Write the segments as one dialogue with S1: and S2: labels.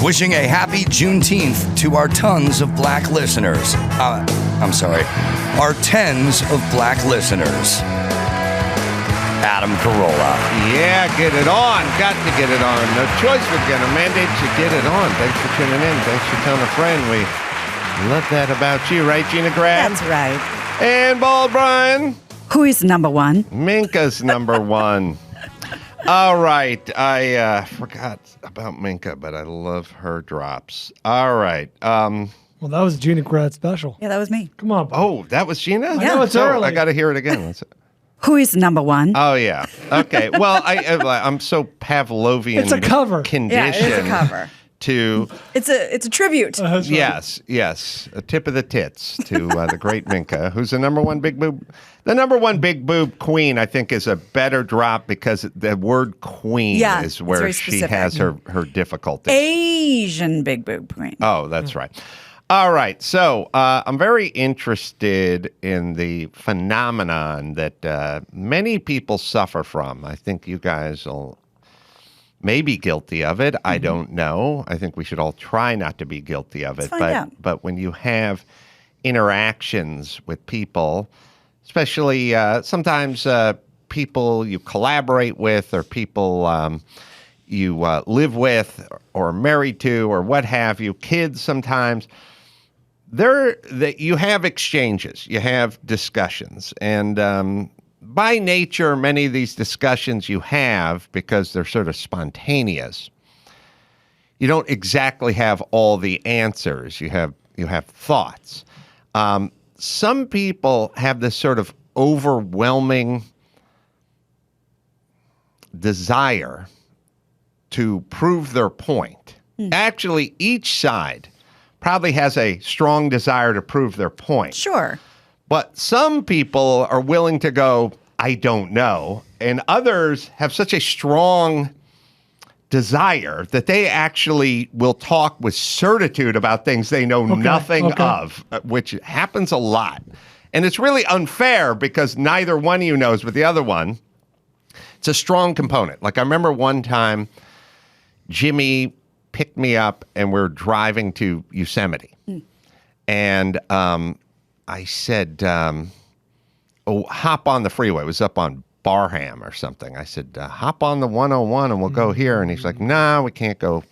S1: Wishing a happy Juneteenth to our tons of black listeners. I'm sorry, our tens of black listeners. Adam Carolla.
S2: Yeah, get it on. Got to get it on. No choice. We're going to mandate you get it on. Thanks for tuning in. Thanks for telling a friend. We love that about you, right, Gina Grad?
S3: That's right.
S2: And Bald Brian.
S3: Who is number one?
S2: Minka's number one. All right. I forgot about Minka, but I love her drops. All right.
S4: Well, that was Gina Grad special.
S3: Yeah, that was me.
S4: Come on.
S2: Oh, that was Gina?
S4: I know it's early.
S2: I got to hear it again.
S3: Who is number one?
S2: Oh, yeah. Okay. Well, I'm so Pavlovian.
S4: It's a cover.
S2: Conditioned
S3: Yeah, it is a cover.
S2: To
S3: It's a tribute.
S4: That's right.
S2: yes, a tip of the tits to the great Minka, who's the number one big boob queen. I think is a better drop because the word queen is where she has her difficulty.
S3: Asian big boob queen.
S2: Oh, that's right. All right, so I'm very interested in the phenomenon that many people suffer from. I think you guys will may be guilty of it. I don't know. I think we should all try not to be guilty of it. But when you have interactions with people, especially sometimes people you collaborate with or people you live with or are married to or what have you, kids sometimes, you have exchanges, you have discussions. And by nature, many of these discussions you have, because they're sort of spontaneous, you don't exactly have all the answers. You have thoughts. Some people have this sort of overwhelming desire to prove their point. Actually, each side probably has a strong desire to prove their point.
S3: Sure.
S2: But some people are willing to go, I don't know. And others have such a strong desire that they actually will talk with certitude about things they know nothing of, which happens a lot. And it's really unfair because neither one of you knows, but the other one, it's a strong component. Like I remember one time, Jimmy picked me up and we're driving to Yosemite. And I said, hop on the freeway. It was up on Barham or something. I said, hop on the 101 and we'll go here. And he's like, no, we can't go.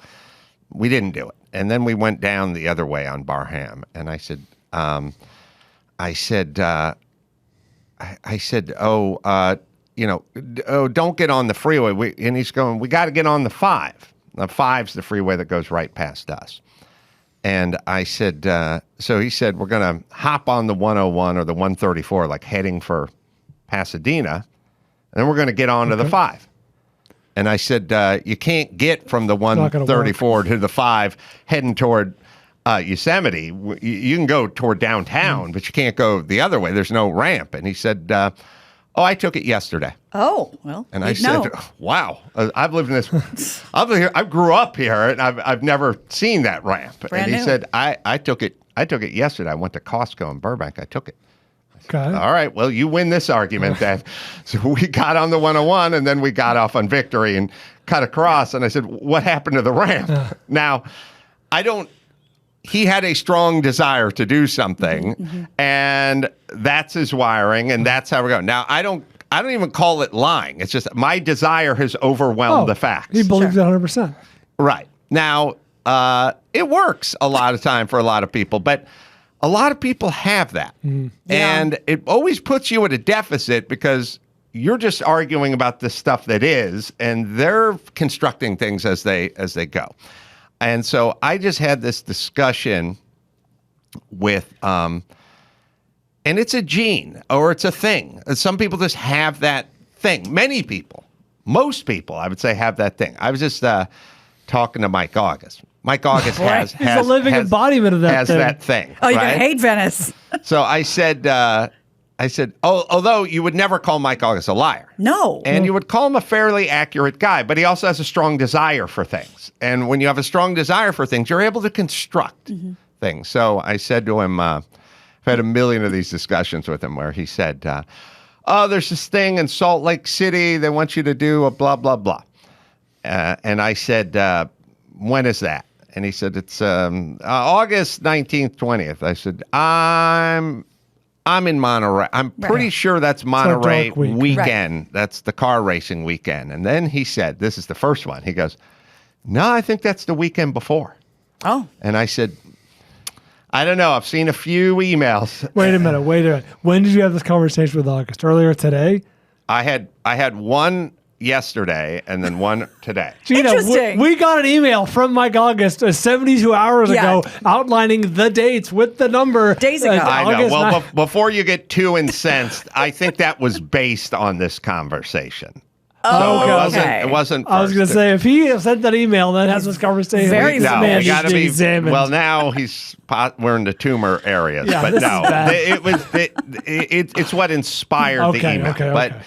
S2: We didn't do it. And then we went down the other way on Barham. And I said, don't get on the freeway. And he's going, we got to get on the 5. The 5's the freeway that goes right past us. And I said, so he said, we're going to hop on the 101 or the 134, like heading for Pasadena, and then we're going to get onto the 5. And I said, you can't get from the 134 to the 5 heading toward Yosemite. You can go toward downtown, but you can't go the other way. There's no ramp. And he said, I took it yesterday.
S3: Oh, well.
S2: And I said, wow, I've lived in this. I grew up here, and I've never seen that ramp.
S3: Brand
S2: and he
S3: new.
S2: said, I took it yesterday. I went to Costco in Burbank. I took it.
S4: Okay.
S2: All right, well, you win this argument then. So we got on the 101, and then we got off on Victory and cut across. And I said, what happened to the ramp? Now, he had a strong desire to do something, and that's his wiring, and that's how we're going. Now, I don't even call it lying. It's just my desire has overwhelmed the facts.
S4: He believes it 100%.
S2: Right. Now, it works a lot of time for a lot of people, but a lot of people have that. And it always puts you at a deficit because you're just arguing about the stuff that is, and they're constructing things as they go. And so I just had this discussion with, and it's a gene or it's a thing. Some people just have that thing. Many people, most people, I would say, have that thing. I was just talking to Mike August. Mike August has
S4: a living embodiment of that thing.
S2: That thing.
S3: Oh, you're going to hate Venice.
S2: So I said, although you would never call Mike August a liar.
S3: No.
S2: And you would call him a fairly accurate guy, but he also has a strong desire for things. And when you have a strong desire for things, you're able to construct things. So I said to him, I've had a million of these discussions with him where he said, there's this thing in Salt Lake City. They want you to do a blah, blah, blah. And I said, when is that? And he said, it's August 19th, 20th. I said, I'm in Monterey. I'm pretty sure that's Monterey weekend.
S3: Right.
S2: That's the car racing weekend. And then he said, this is the first one. He goes, no, I think that's the weekend before.
S3: Oh.
S2: And I said, I don't know. I've seen a few emails.
S4: Wait a minute. When did you have this conversation with August? Earlier today?
S2: I had one yesterday and then one today.
S4: Gina,
S3: Interesting.
S4: we got an email from Mike August 72 hours ago outlining the dates with the number.
S3: Days ago.
S2: I know.
S4: August
S2: Well,
S4: 9th.
S2: before you get too incensed, I think that was based on this conversation.
S3: Oh,
S2: So
S3: okay.
S2: it wasn't.
S4: I was going to say, if he sent that email that has this conversation,
S3: Very
S4: this
S3: smart.
S4: man
S2: it
S4: needs
S2: gotta
S4: to be
S2: be
S4: examined.
S2: Well, now we're in the tumor areas,
S4: Yeah,
S2: but
S4: this
S2: no,
S4: is bad.
S2: it's what inspired the email. But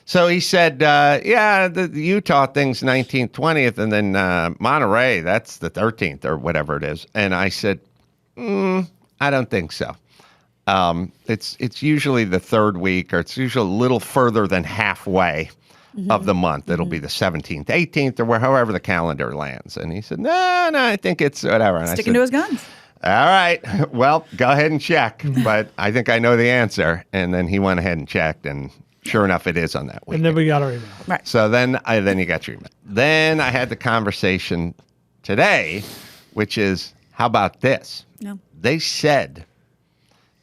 S2: so he said, the Utah thing's 19th, 20th, and then Monterey, that's the 13th or whatever it is. And I said, I don't think so. It's usually the third week, or it's usually a little further than halfway of the month. It'll be the 17th, 18th, or however the calendar lands. And he said, no, I think it's whatever. And
S3: Sticking to his guns.
S2: All right, well, go ahead and check, but I think I know the answer. And then he went ahead and checked, and sure enough, it is on that week.
S4: And then we got our email.
S3: Right.
S2: So then you got your email. Then I had the conversation today, which is, how about this?
S3: No.
S2: They said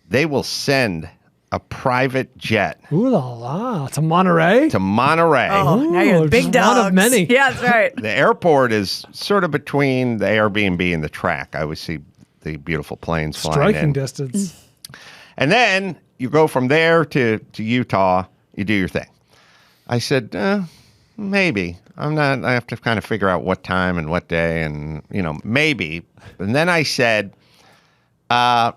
S2: they will send a private jet
S4: Ooh la la. To Monterey?
S2: to Monterey.
S3: Oh, now you're the
S4: Ooh,
S3: big
S4: just
S3: dogs.
S4: one of many.
S3: Yeah, that's right.
S2: The airport is sort of between the Airbnb and the track. I always see the beautiful planes flying
S4: Striking
S2: in.
S4: distance.
S2: And then you go from there to Utah. You do your thing. I said, maybe. I have to kind of figure out what time and what day and, maybe. And then I said,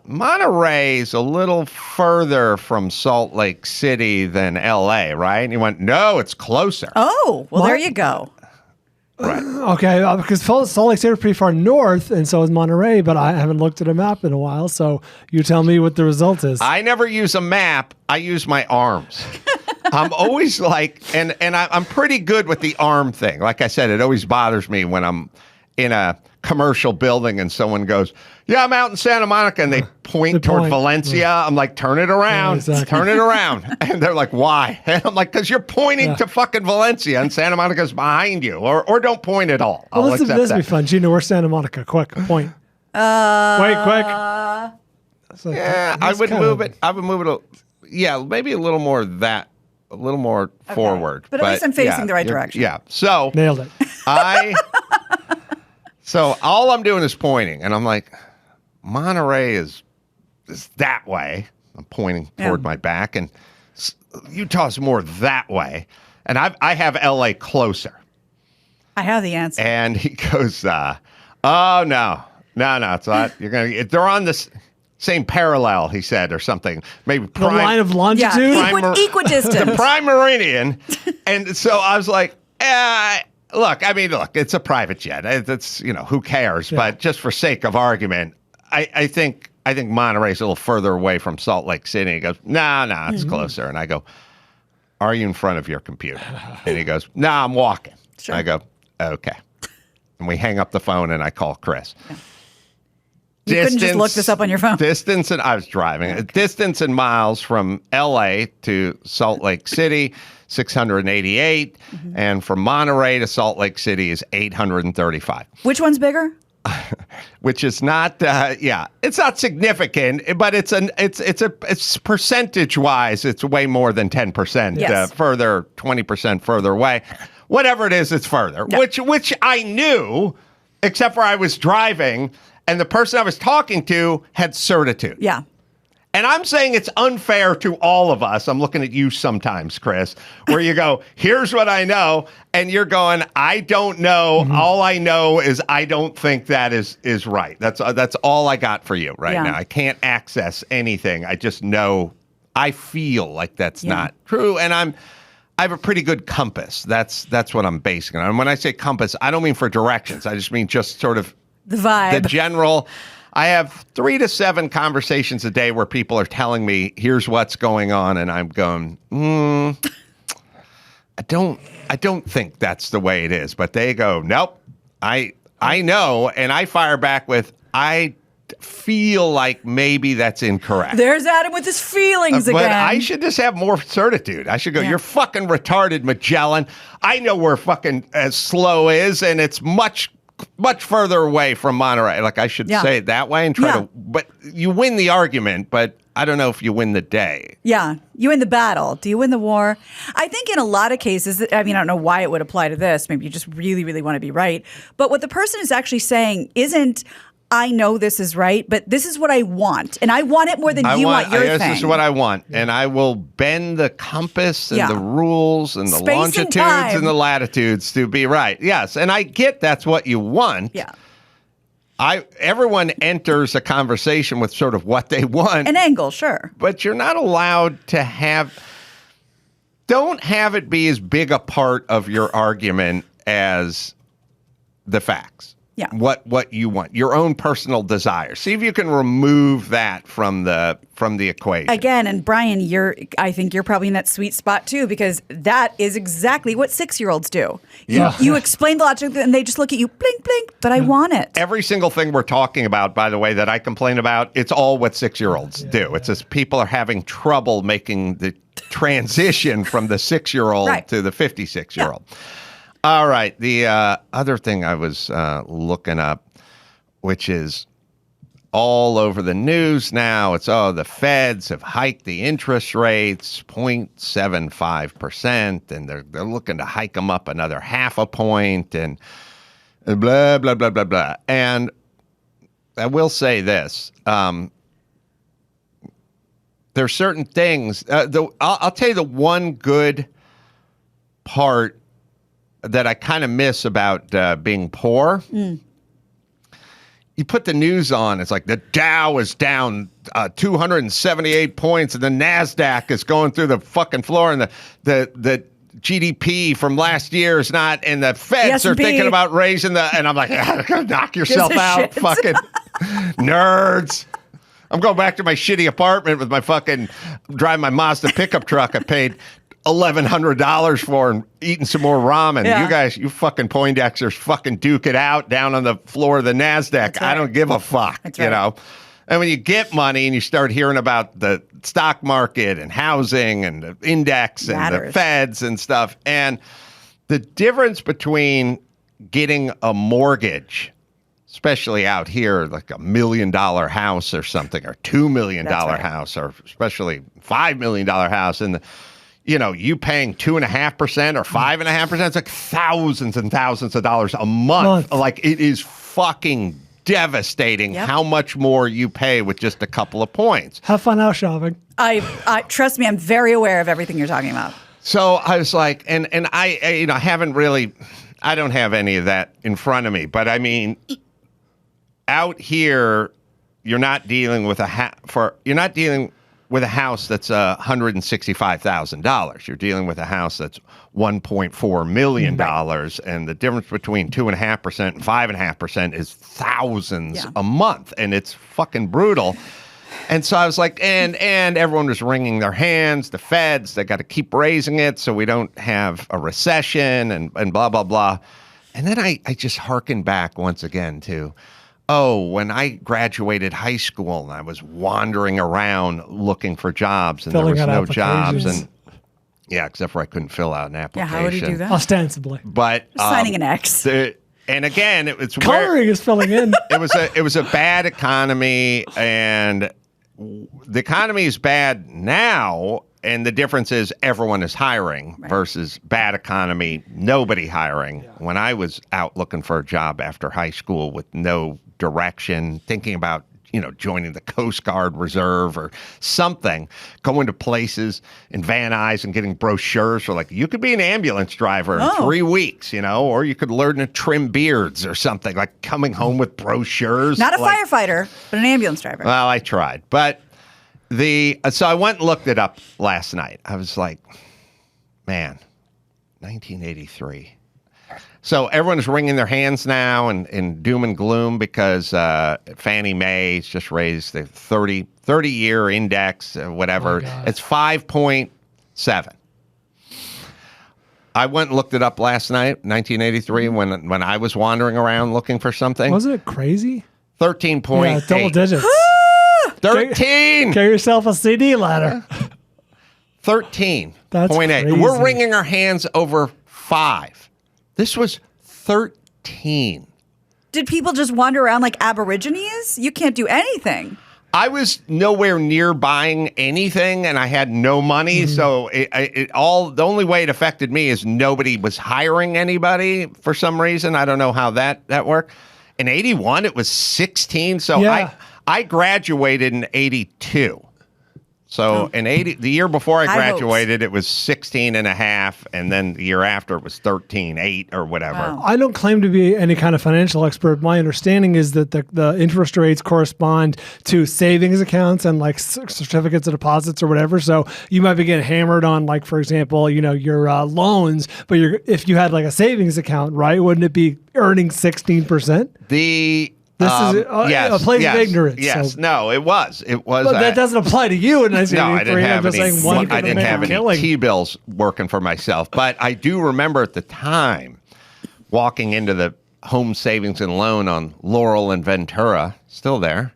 S2: Monterey's a little further from Salt Lake City than L.A., right? And he went, no, it's closer.
S3: Oh, well,
S4: What?
S3: there you go.
S2: Right.
S4: Okay, because Salt Lake City is pretty far north, and so is Monterey, but I haven't looked at a map in a while, so you tell me what the result is.
S2: I never use a map. I use my arms. I'm always like, and I'm pretty good with the arm thing. Like I said, it always bothers me when I'm in a commercial building and someone goes, yeah, I'm out in Santa Monica, and they point toward Valencia. I'm like, turn it around,
S4: exactly.
S2: turn it around. And they're like, why? And I'm like, because you're pointing to fucking Valencia and Santa Monica's behind you, or don't point at all.
S4: Well,
S2: I'll
S4: this
S2: accept
S4: will be
S2: that.
S4: fun. Gina, where's Santa Monica? Quick, point. Wait, quick. It's like,
S2: Yeah, I
S4: that's
S2: would
S4: kind
S2: move
S4: of-
S2: it. I would move it. Maybe a little more a little more forward.
S3: But at least I'm facing the right direction.
S2: Yeah. So
S4: Nailed it.
S2: So all I'm doing is pointing, and I'm like, Monterey is that way. I'm pointing toward my back, and Utah's more that way. And I have LA closer.
S3: I have the answer.
S2: And he goes, oh no, it's not. They're on this same parallel, he said, or something. Maybe
S4: The line of longitude?
S3: Yeah, equidistant.
S2: the prime meridian. And so I was like, look, it's a private jet. It's, who cares?
S4: Yeah.
S2: But just for sake of argument, I think Monterey's a little further away from Salt Lake City. He goes, no, it's closer. And I go, are you in front of your computer? And he goes, no, I'm walking.
S3: Sure.
S2: I go, okay. And we hang up the phone, and I call Chris.
S3: Yeah. You couldn't just look this up on your phone.
S2: I was driving. Distance in miles from L.A. to Salt Lake City, 688. And from Monterey to Salt Lake City is 835.
S3: Which one's bigger?
S2: Which is not, it's not significant, but it's percentage-wise, it's way more than 10%
S3: Yes.
S2: further, 20% further away. Whatever it is, it's further,
S3: Yep.
S2: which I knew, except for I was driving, and the person I was talking to had certitude.
S3: Yeah.
S2: And I'm saying it's unfair to all of us. I'm looking at you sometimes, Chris, where you go, here's what I know. And you're going, I don't know. All I know is I don't think that is right. That's all I got for you right now. I can't access anything. I just know, I feel like that's not true. And I have a pretty good compass. That's what I'm basing it on. And when I say compass, I don't mean for directions. I just mean just sort of
S3: The vibe.
S2: the general. I have 3 to 7 conversations a day where people are telling me, here's what's going on. And I'm going, I don't think that's the way it is. But they go, nope, I I know, and I fire back with, I feel like maybe that's incorrect.
S3: There's Adam with his feelings again.
S2: But I should just have more certitude. I should go, you're fucking retarded, Magellan. I know where fucking slow is, and it's much further away from Monterey. Like, I should say it that way and try to, but you win the argument, but I don't know if you win the day.
S3: Yeah. You win the battle. Do you win the war? I think in a lot of cases, I mean, I don't know why it would apply to this. Maybe you just really, really want to be right. But what the person is actually saying isn't, I know this is right, but this is what I want. And I want it more than you want your thing.
S2: This is what I want. And I will bend the compass and the rules and the
S3: Space
S2: longitudes
S3: and
S2: the latitudes to be right. Yes. And I get that's what you want.
S3: Yeah.
S2: Everyone enters a conversation with sort of what they want.
S3: An angle, sure.
S2: But you're not allowed to don't have it be as big a part of your argument as the facts.
S3: Yeah.
S2: What you want, your own personal desires. See if you can remove that from the equation.
S3: Again, and Brian, I think you're probably in that sweet spot too, because that is exactly what 6-year-olds do.
S2: Yeah.
S3: You explain the logic and they just look at you, blink, blink, but I want it.
S2: Every single thing we're talking about, by the way, that I complain about, it's all what 6-year-olds do. It's just people are having trouble making the transition from the 6-year-old to the 56-year-old. Yeah. All right. The other thing I was looking up, which is all over the news now, it's, the feds have hiked the interest rates 0.75%, and they're looking to hike them up another 0.5 point, and blah, blah, blah, blah, blah. And I will say this. There's certain things. I'll tell you the one good part that I kind of miss about being poor. You put the news on, it's like the Dow is down 278 points and the NASDAQ is going through the fucking floor, and the GDP from last year is not, and the feds are thinking about raising and I'm like, knock yourself out, fucking nerds. I'm going back to my shitty apartment with my fucking, driving my Mazda pickup truck I paid $1,100 for, and eating some more ramen. Yeah. You guys, you fucking Poindexters, fucking duke it out down on the floor of the NASDAQ. Right. I don't give a fuck, you know? And when you get money and you start hearing about the stock market and housing and the index and the feds and stuff, and the difference between getting a mortgage, especially out here, like $1 million house or something, or $2 million house, or especially $5 million house, and you paying 2.5% or 5.5%, it's like thousands and thousands of dollars a month. Like, it is fucking devastating how much more you pay with just a couple of points.
S4: Have fun house shopping.
S3: I trust me, I'm very aware of everything you're talking about.
S2: So I was like, and I haven't really, I don't have any of that in front of me, but I mean, out here, you're not dealing with a house that's $165,000. You're dealing with a house that's $1.4 million, and the difference between 2.5% and 5.5% is thousands a month, and it's fucking brutal. And so I was like, and everyone was wringing their hands. The feds, they got to keep raising it so we don't have a recession and blah blah blah. And then I just hearkened back once again to, when I graduated high school and I was wandering around looking for jobs and there was no jobs, and except for I couldn't fill out an application.
S3: Yeah, how would you do that?
S4: Ostensibly.
S2: But
S3: signing an X.
S2: And again, it's
S4: coloring is filling in.
S2: It was a bad economy, and the economy is bad now. And the difference is everyone is hiring versus bad economy, nobody hiring. Yeah. When I was out looking for a job after high school with no direction, thinking about, joining the Coast Guard Reserve or something, going to places in Van Nuys and getting brochures for, like, you could be an ambulance driver in 3 weeks, or you could learn to trim beards or something, like coming home with brochures.
S3: Not a firefighter, but an ambulance driver.
S2: Well, I tried, but so I went and looked it up last night. I was like, man, 1983. So everyone's wringing their hands now in doom and gloom because Fannie Mae's just raised the 30-year index, whatever. It's 5.7. I went and looked it up last night, 1983, when I was wandering around looking for something.
S4: Wasn't it crazy?
S2: 13.8.
S4: Yeah, double digits.
S2: 13.
S4: Get yourself a CD ladder.
S2: 13.8.
S4: That's crazy.
S2: We're wringing our hands over 5. This was 13.
S3: Did people just wander around like Aborigines? You can't do anything.
S2: I was nowhere near buying anything, and I had no money. So the only way it affected me is nobody was hiring anybody for some reason. I don't know how that worked. In 81, it was 16. So
S4: Yeah.
S2: I graduated in 82. So in the year before I graduated, it was 16 and a half. And then the year after it was 13.8 or whatever.
S3: Wow.
S4: I don't claim to be any kind of financial expert. My understanding is that the interest rates correspond to savings accounts and like certificates of deposits or whatever. So you might be getting hammered on, like, for example, your loans, but if you had like a savings account, right, wouldn't it be earning 16%? This is a place of ignorance.
S2: Yes,
S4: so.
S2: No, it was.
S4: But that doesn't apply to you in 1983.
S2: No, I didn't have any
S4: killing.
S2: T-bills working for myself. But I do remember at the time walking into the Home Savings and Loan on Laurel and Ventura. Still there,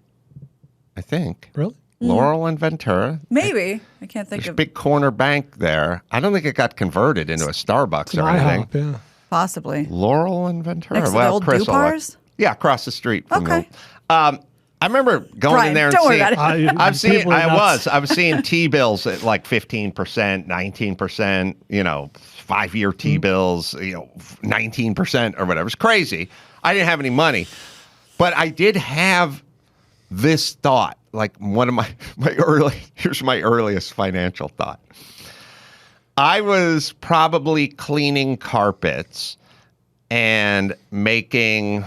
S2: I think.
S4: Really?
S2: Laurel and Ventura.
S3: Maybe. I can't think
S2: There's a
S3: of
S2: big corner bank there. I don't think it got converted into a Starbucks or anything.
S4: IHOP, yeah.
S3: possibly.
S2: Laurel and Ventura.
S3: Next to the old
S2: Chris will like-
S3: Dupars?
S2: Yeah, across the street from
S3: Okay.
S2: I remember going
S3: Brian,
S2: in there and
S3: don't worry
S2: seeing.
S3: about it.
S2: I was seeing T-bills at like 15%, 19%, 5-year T-bills, 19% or whatever. It's crazy. I didn't have any money, but I did have this thought, like one of here's my earliest financial thought. I was probably cleaning carpets and making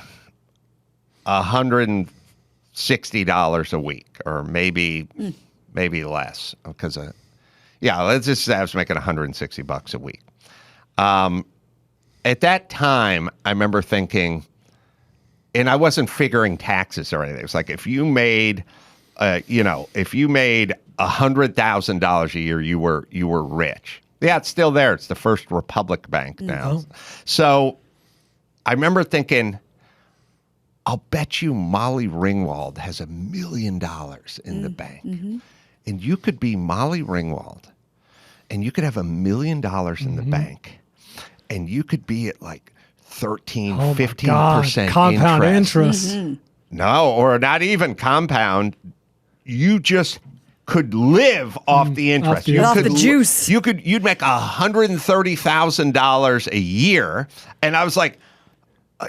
S2: $160 a week, or maybe less, because let's just say I was making $160 a week. At that time, I remember thinking, and I wasn't figuring taxes or anything. It was like if you made, $100,000 a year, you were rich. Yeah, it's still there. It's the First Republic Bank now.
S4: Mm-hmm.
S2: So I remember thinking, I'll bet you Molly Ringwald has $1 million in the bank. Mm-hmm. And you could be Molly Ringwald, and you could have $1 million in the bank, and you could be at like 13, 15%
S4: compound interest.
S3: Mm-hmm.
S2: No, or not even compound. You just could live off the interest.
S3: Off the juice.
S2: You'd make $130,000 a year. And I was like,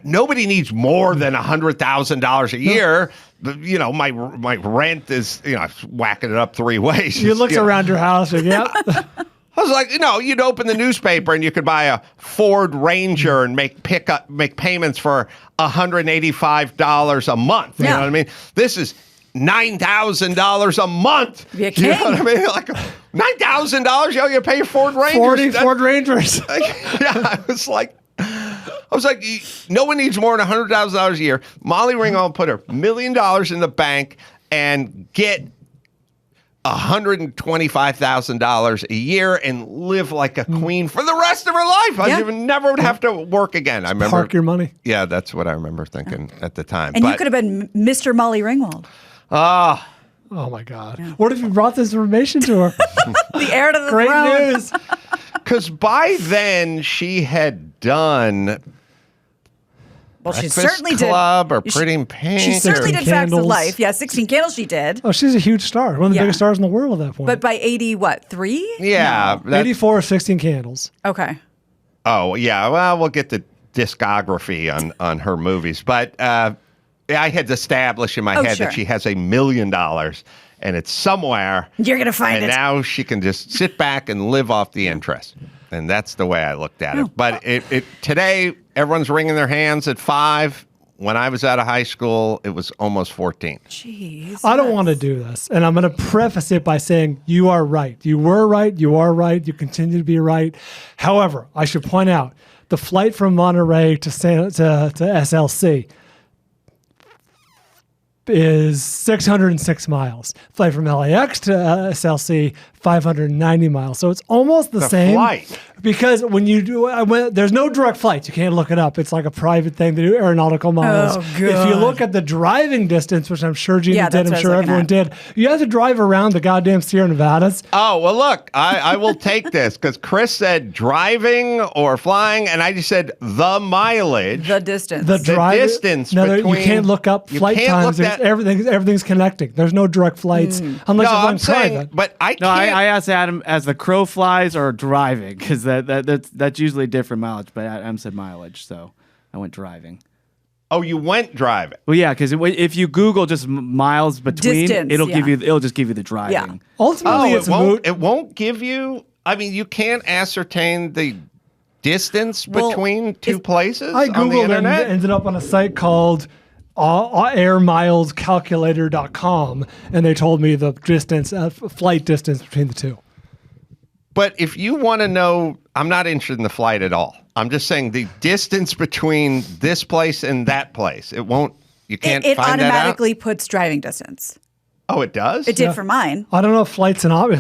S2: nobody needs more than $100,000 a year. My rent is, whacking it up 3 ways.
S4: You looked around your house and I
S2: was like, you'd open the newspaper and you could buy a Ford Ranger and make payments for $185 a month. You know what I mean? This is $9,000 a month.
S3: You
S2: know what I mean? Like $9,000, you pay your Ford Rangers.
S4: Ford Rangers.
S2: I was like, no one needs more than $100,000 a year. Molly Ringwald put $1 million in the bank and get $125,000 a year and live like a queen for the rest of her life. I never would have to work again. I remember
S4: Park your money.
S2: Yeah, that's what I remember thinking at the time.
S3: And you could have been Mr. Molly Ringwald.
S4: Oh my God. Yeah. What if you brought this information to her?
S3: The heir to the
S4: Great
S3: throne.
S4: news.
S2: Because by then she had done
S3: Well, she
S2: Breakfast
S3: certainly
S2: Club
S3: did.
S2: or Pretty in Pink.
S3: She certainly did
S4: 16
S3: Facts of
S4: Candles.
S3: Life. Yeah, 16 Candles she did.
S4: Oh, she's a huge star. One of the biggest stars in the world at that point.
S3: But by 3?
S2: Yeah.
S4: 84, 16 Candles.
S3: Okay.
S2: Oh, yeah. Well, we'll get the discography on her movies. But I had established in my head that she has $1 million and it's somewhere.
S3: You're going to find it.
S2: And now she can just sit back and live off the interest. And that's the way I looked at it. But today, everyone's wringing their hands at 5. When I was out of high school, it was almost 14.
S3: Jeez.
S4: I don't want to do this. And I'm going to preface it by saying you are right. You were right. You are right. You continue to be right. However, I should point out the flight from Monterey to SLC, is 606 miles. Flight from LAX to SLC, 590 miles. So it's almost the same.
S2: Flight.
S4: Because when you do, there's no direct flights. You can't look it up. It's like a private thing. They do aeronautical miles.
S3: Oh,
S4: If you
S3: God.
S4: look at the driving distance, which I'm sure Gina
S3: Yeah,
S4: did,
S3: that's
S4: I'm
S3: what I
S4: sure
S3: was looking
S4: everyone did, you have to drive around the goddamn Sierra Nevadas.
S2: Oh, well, look, I will take this because Chris said driving or flying, and I just said the mileage.
S3: The distance.
S4: The
S2: distance
S4: No,
S2: between...
S4: you can't look up
S2: you
S4: flight
S2: can't
S4: times.
S2: look that-
S4: Everything's connecting. There's no direct flights unless
S2: No,
S4: you're
S2: I'm
S4: going
S2: saying,
S4: private.
S2: but I can't...
S5: No, I asked Adam as the crow flies or driving because that's usually different mileage. But Adam said mileage, so I went driving.
S2: Oh, you went driving.
S5: Well, yeah, because if you Google just miles between,
S3: Distance,
S5: it'll just give you the driving.
S3: Yeah.
S4: Ultimately, it's moot.
S2: It won't give you... I mean, you can't ascertain the distance
S3: Well,
S2: between two places
S4: I
S2: on the
S4: Googled and
S2: internet?
S4: ended up on a site called airmilescalculator.com, and they told me the distance, flight distance between the two.
S2: But if you want to know, I'm not interested in the flight at all. I'm just saying the distance between this place and that place. It won't. You can't
S3: It
S2: find that out.
S3: automatically puts driving distance.
S2: Oh, it does.
S3: It did for mine.
S4: I don't know if is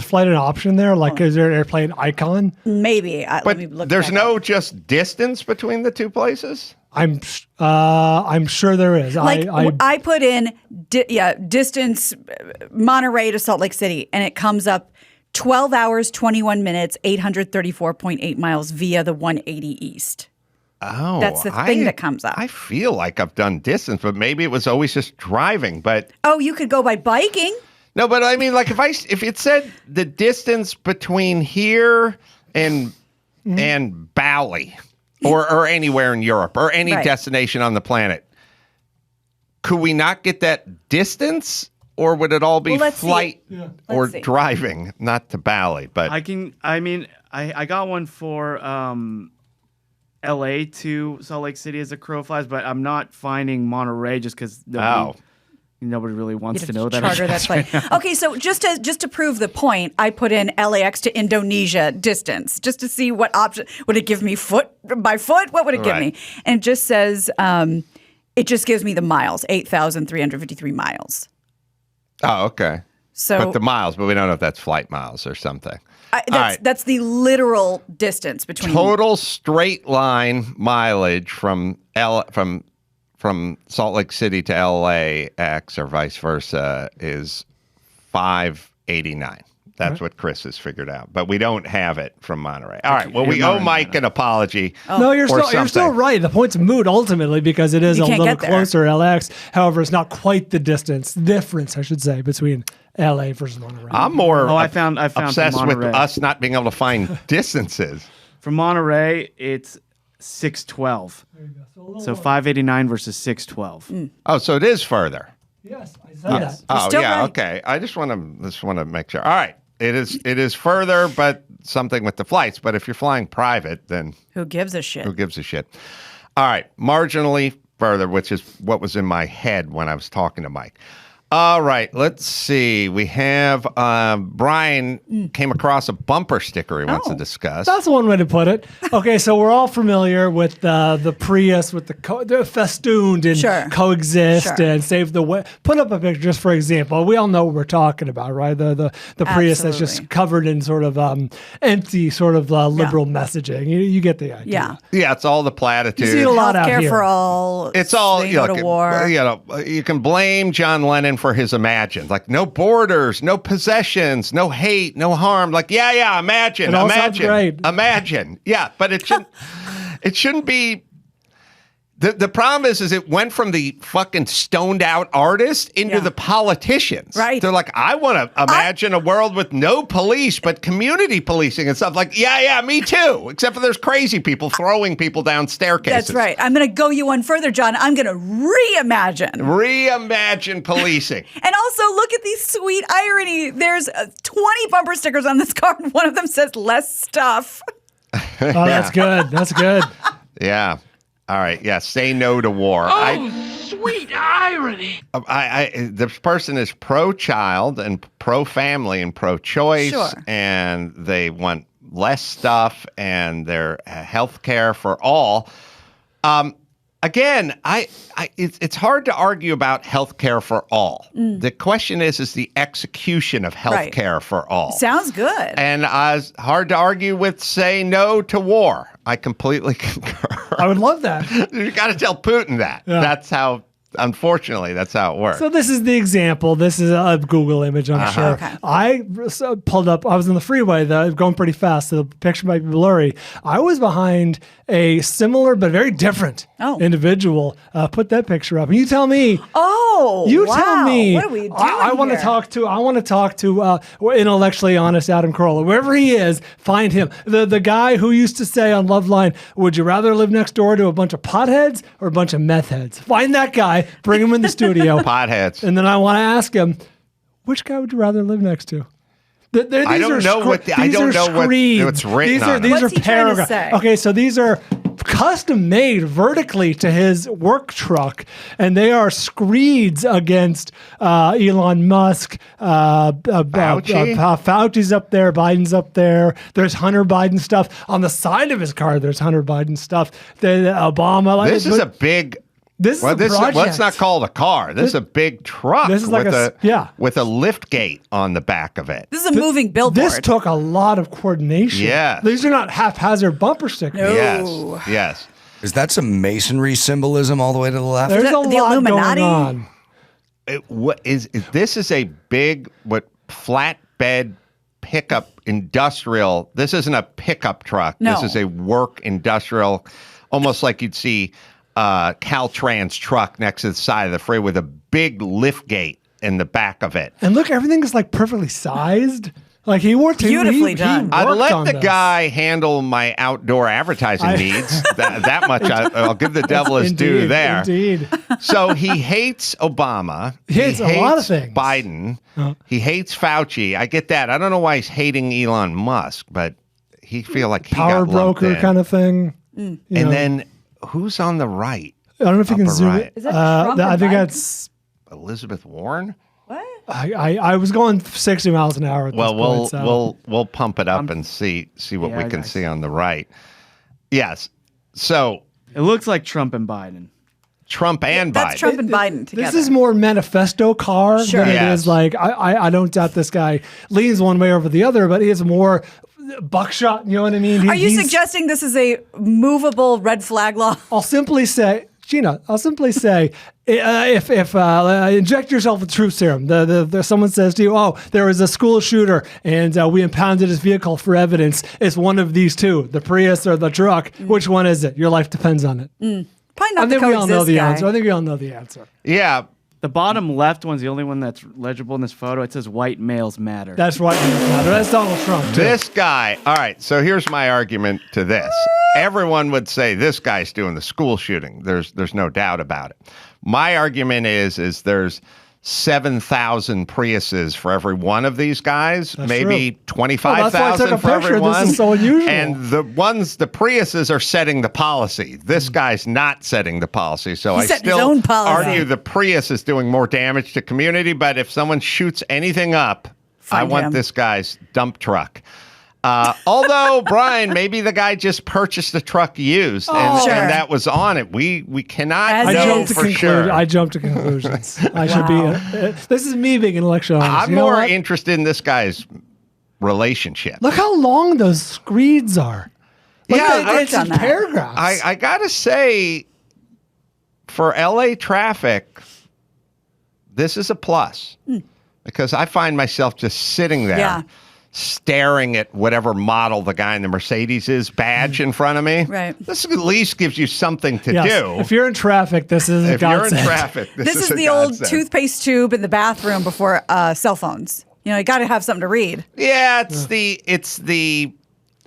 S4: flight an option there? Like, is there an airplane icon?
S3: Maybe. Let
S2: But
S3: me look
S2: there's
S3: back
S2: no
S3: up.
S2: just distance between the two places.
S4: I'm sure there is.
S3: Like I put in distance Monterey to Salt Lake City, and it comes up 12 hours 21 minutes 834.8 miles via the 180 East.
S2: Oh,
S3: That's the thing that comes up.
S2: I feel like I've done distance, but maybe it was always just driving. But
S3: Oh, you could go by biking.
S2: no, but I mean, like if it said the distance between here and Bali, or anywhere in Europe or any
S3: Right.
S2: destination on the planet, could we not get that distance, or would it all be
S3: Well, let's see.
S2: flight or
S3: Let's see.
S2: driving, not to Bali? But
S5: I got one for LA to Salt Lake City as a crow flies, but I'm not finding Monterey just because nobody really wants to know that.
S3: Charter that flight. Okay, so just to prove the point, I put in LAX to Indonesia distance just to see what option would it give me by foot. What would it give me? And it just says it just gives me the miles, 8,353 miles.
S2: oh, okay.
S3: So
S2: But the miles, but we don't know if that's flight miles or something. right.
S3: that's the literal distance between
S2: Total straight line mileage from Salt Lake City to LAX or vice versa is 589. That's what Chris has figured out, but we don't have it from Monterey. All right. Well, we owe Mike an apology.
S4: No, you're
S2: or
S4: still
S2: something.
S4: right. The point's moot ultimately because it is
S3: You
S4: a
S3: can't
S4: little
S3: get there.
S4: closer LX. However, it's not quite the difference, I should say, between LA versus Monterey.
S2: I'm more
S5: I found
S2: obsessed
S5: from
S2: with
S5: Monterey.
S2: us not being able to find distances.
S5: For Monterey, it's 612. So 589 versus 612.
S2: Oh, so it is further.
S4: Yes, I said that.
S2: Oh,
S3: still
S2: yeah.
S3: right.
S2: Okay. I just want to make sure. All right. It is further, but something with the flights. But if you're flying private, then
S3: who gives a shit?
S2: who gives a shit? All right. Marginally further, which is what was in my head when I was talking to Mike. All right. Let's see. We have Brian came across a bumper sticker he wants to discuss.
S4: That's one way to put it. Okay, so we're all familiar with the Prius with the festooned and
S3: Sure.
S4: coexist
S3: Sure.
S4: and save the way. Put up a picture just for example. We all know what we're talking about, right? The Prius that's just
S3: Absolutely.
S4: covered in sort of empty sort of liberal messaging. You get the idea.
S3: Yeah.
S2: Yeah, it's all the platitudes.
S4: You see it a lot out
S3: Healthcare
S4: here.
S3: for all.
S2: It's all
S3: say no to war.
S2: You can blame John Lennon for his Imagine, like no borders, no possessions, no hate, no harm. Like imagine,
S4: It all sounds great.
S2: imagine. Yeah, but it shouldn't be. The problem is it went from the fucking stoned out artist into
S3: Yeah.
S2: the politicians.
S3: Right.
S2: They're like, I want to imagine a world with no police, but community policing and stuff. Like, me too. Except for there's crazy people throwing people down staircases.
S3: That's right. I'm going to go you one further, John. I'm going to reimagine.
S2: Reimagine policing.
S3: And also, look at the sweet irony. There's 20 bumper stickers on this card. One of them says less stuff.
S4: Oh, that's good. That's good.
S2: Yeah. All right. Yeah. Say no to war.
S6: Sweet irony.
S2: This person is pro-child and pro-family and pro-choice,
S3: Sure.
S2: and they want less stuff and their health care for all. Again, it's hard to argue about health care for all. The question is the execution of health care for all.
S3: Sounds good.
S2: And it's hard to argue with say no to war. I completely concur.
S4: I would love that.
S2: You got to tell Putin that.
S4: Yeah.
S2: That's how. Unfortunately, that's how it works.
S4: So this is the example. This is a Google image, I'm sure.
S3: Okay.
S4: I pulled up. I was in the freeway, going pretty fast, so the picture might be blurry. I was behind a similar but very different individual. Put that picture up, and you tell me.
S3: Oh,
S4: you
S3: wow.
S4: tell me.
S3: What are we doing
S4: I want to
S3: here?
S4: talk to. I want to talk to intellectually honest Adam Carolla, wherever he is. Find him. The guy who used to say on Loveline, "Would you rather live next door to a bunch of potheads or a bunch of meth heads?" Find that guy. Bring him in the studio.
S2: Potheads.
S4: And then I want to ask him, which guy would you rather live next to?
S2: I don't know what's written on
S4: These
S3: What's
S4: are
S3: he trying to
S4: paragraphs.
S3: say?
S4: Okay, so these are custom made vertically to his work truck, and they are screeds against Elon Musk. Fauci's up there, Biden's up there. There's Hunter Biden stuff on the side of his car. There's Hunter Biden stuff. Obama.
S2: This is a big.
S4: This is a project.
S2: Let's not call it a car. This is a big truck.
S4: This is like
S2: with a lift gate on the back of it.
S3: This is a moving billboard.
S4: This took a lot of coordination.
S2: Yeah.
S4: These are not haphazard bumper stickers.
S3: No.
S2: Yes.
S1: Is that some masonry symbolism all the way to the left?
S4: There's a
S3: The
S4: lot
S3: Illuminati?
S4: going on.
S2: This is a big flatbed pickup industrial. This isn't a pickup truck.
S3: No.
S2: This is a work industrial, almost like you'd see Caltrans truck next to the side of the freeway with a big lift gate in the back of it.
S4: And look, everything is like perfectly sized. Like he worked
S3: Beautifully done.
S2: I'd
S4: worked
S2: let
S4: on
S2: the
S4: this.
S2: guy handle my outdoor advertising needs. That much I'll give the devil his due there.
S4: Indeed.
S2: So he hates Obama.
S4: He hates a lot of things.
S2: Biden. He hates Fauci. I get that. I don't know why he's hating Elon Musk, but he feel like he
S4: Power
S2: got lumped
S4: broker
S2: in.
S4: kind of thing.
S2: And then who's on the right?
S4: I don't know if you can
S2: upper
S4: zoom
S2: right.
S4: it.
S3: Is that Trump
S4: I
S3: and
S4: think
S3: Biden?
S4: that's.
S2: Elizabeth Warren?
S3: What?
S4: I was going 60 miles an hour. At
S2: Well,
S4: this point, so.
S2: we'll pump it up and see what we can see on the right. Yes. So
S5: It looks like Trump and Biden.
S2: Trump and Biden.
S3: That's Trump and Biden together.
S4: This is more manifesto car
S3: Sure.
S4: than it
S2: Yes.
S4: is like I don't doubt this guy leans one way over the other, but he has more buckshot. You know what I mean?
S3: Are you
S4: He's-
S3: suggesting this is a movable red flag law?
S4: I'll simply say, Gina, if inject yourself with truth serum. Someone says to you, "Oh, there was a school shooter, and we impounded his vehicle for evidence." It's one of these two: the Prius or the truck. Which one is it? Your life depends on it.
S3: Probably not
S4: I
S3: the
S4: think we all know
S3: coexist
S4: the
S3: guy.
S4: answer. I think we all know the answer.
S2: Yeah.
S5: The bottom left one's the only one that's legible in this photo. It says white males matter.
S4: That's right. That's Donald Trump. Too.
S2: This guy. All right. So here's my argument to this. Everyone would say this guy's doing the school shooting. There's no doubt about it. My argument is there's 7,000 Priuses for every one of these guys,
S4: That's
S2: maybe
S4: true.
S2: 25,000
S4: Well, that's why I took a
S2: for
S4: picture.
S2: everyone.
S4: This is so unusual.
S2: And the Priuses are setting the policy. This guy's not setting the policy. So I
S3: set his
S2: still
S3: own policy.
S2: argue the Prius is doing more damage to community. But if someone shoots anything up, I
S3: Find
S2: want
S3: him.
S2: this guy's dump truck. Although, Brian, maybe the guy just purchased the truck used and,
S3: Sure.
S2: and that was on it. We cannot
S3: As
S2: know
S3: is.
S2: for sure.
S4: I jumped to conclusions. I should be. This is me being intellectual honest.
S2: I'm
S4: You know
S2: more
S4: what?
S2: interested in this guy's relationship.
S4: Look how long those screeds are. Look,
S2: Yeah,
S4: it's
S3: worked on
S4: just
S3: that.
S4: paragraphs.
S2: I got to say, for LA traffic, this is a plus because I find myself just sitting there.
S3: Yeah.
S2: Staring at whatever model the guy in the Mercedes is badge in front of me.
S3: Right.
S2: This at least gives you something to
S4: Yes.
S2: do.
S4: If you're in traffic, this is a
S2: If you're in
S4: godsend.
S2: traffic,
S3: This is
S2: a
S3: the old
S2: godsend.
S3: toothpaste tube in the bathroom before cell phones. You know, you got to have something to read.
S2: Yeah, it's the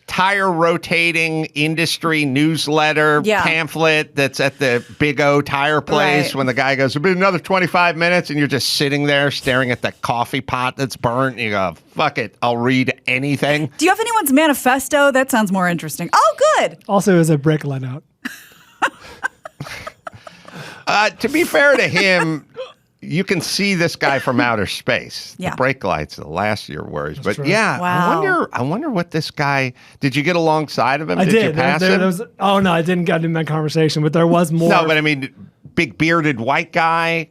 S2: tire rotating industry newsletter pamphlet that's at the Big O tire place
S3: Right.
S2: when the guy goes, it'll be another 25 minutes, and you're just sitting there staring at that coffee pot that's burnt, and you go, fuck it, I'll read anything.
S3: Do you have anyone's manifesto? That sounds more interesting. Oh, good.
S4: Also, is a brick let out.
S2: To be fair to him, you can see this guy from outer space.
S3: Yeah.
S2: The brake lights, the last of your worries.
S4: That's
S2: But
S4: true.
S2: yeah,
S3: Wow.
S2: I wonder what this guy. Did you get alongside of him?
S4: I did.
S2: You pass him?
S4: There was, oh no, I didn't get in that conversation, but there was more.
S2: No, but I mean, big bearded white guy.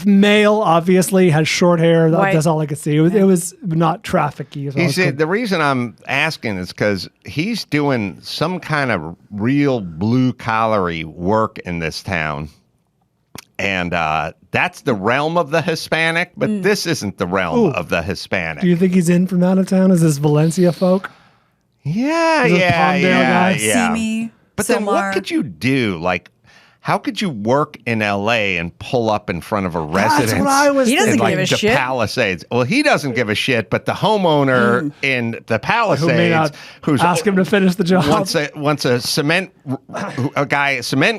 S4: Male, obviously, has short hair.
S3: White.
S4: That's all I could see. It was not trafficky. So I was
S2: The reason I'm asking is because he's doing some kind of real blue-collar work in this town. And that's the realm of the Hispanic, but this isn't the realm of the Hispanic.
S4: Do you think he's in from out of town? Is this Valencia folk?
S2: Yeah,
S4: Is this Palmdale guy?
S3: See me.
S2: But then what
S3: Silmar.
S2: could you do? Like, how could you work in L.A. and pull up in front of a residence?
S4: That's what I was
S3: He doesn't
S2: in,
S3: give
S2: like,
S3: a
S2: the
S3: shit.
S2: Palisades. Well, he doesn't give a shit, but the homeowner in the Palisades,
S4: Who may not ask him to finish the job.
S2: once a cement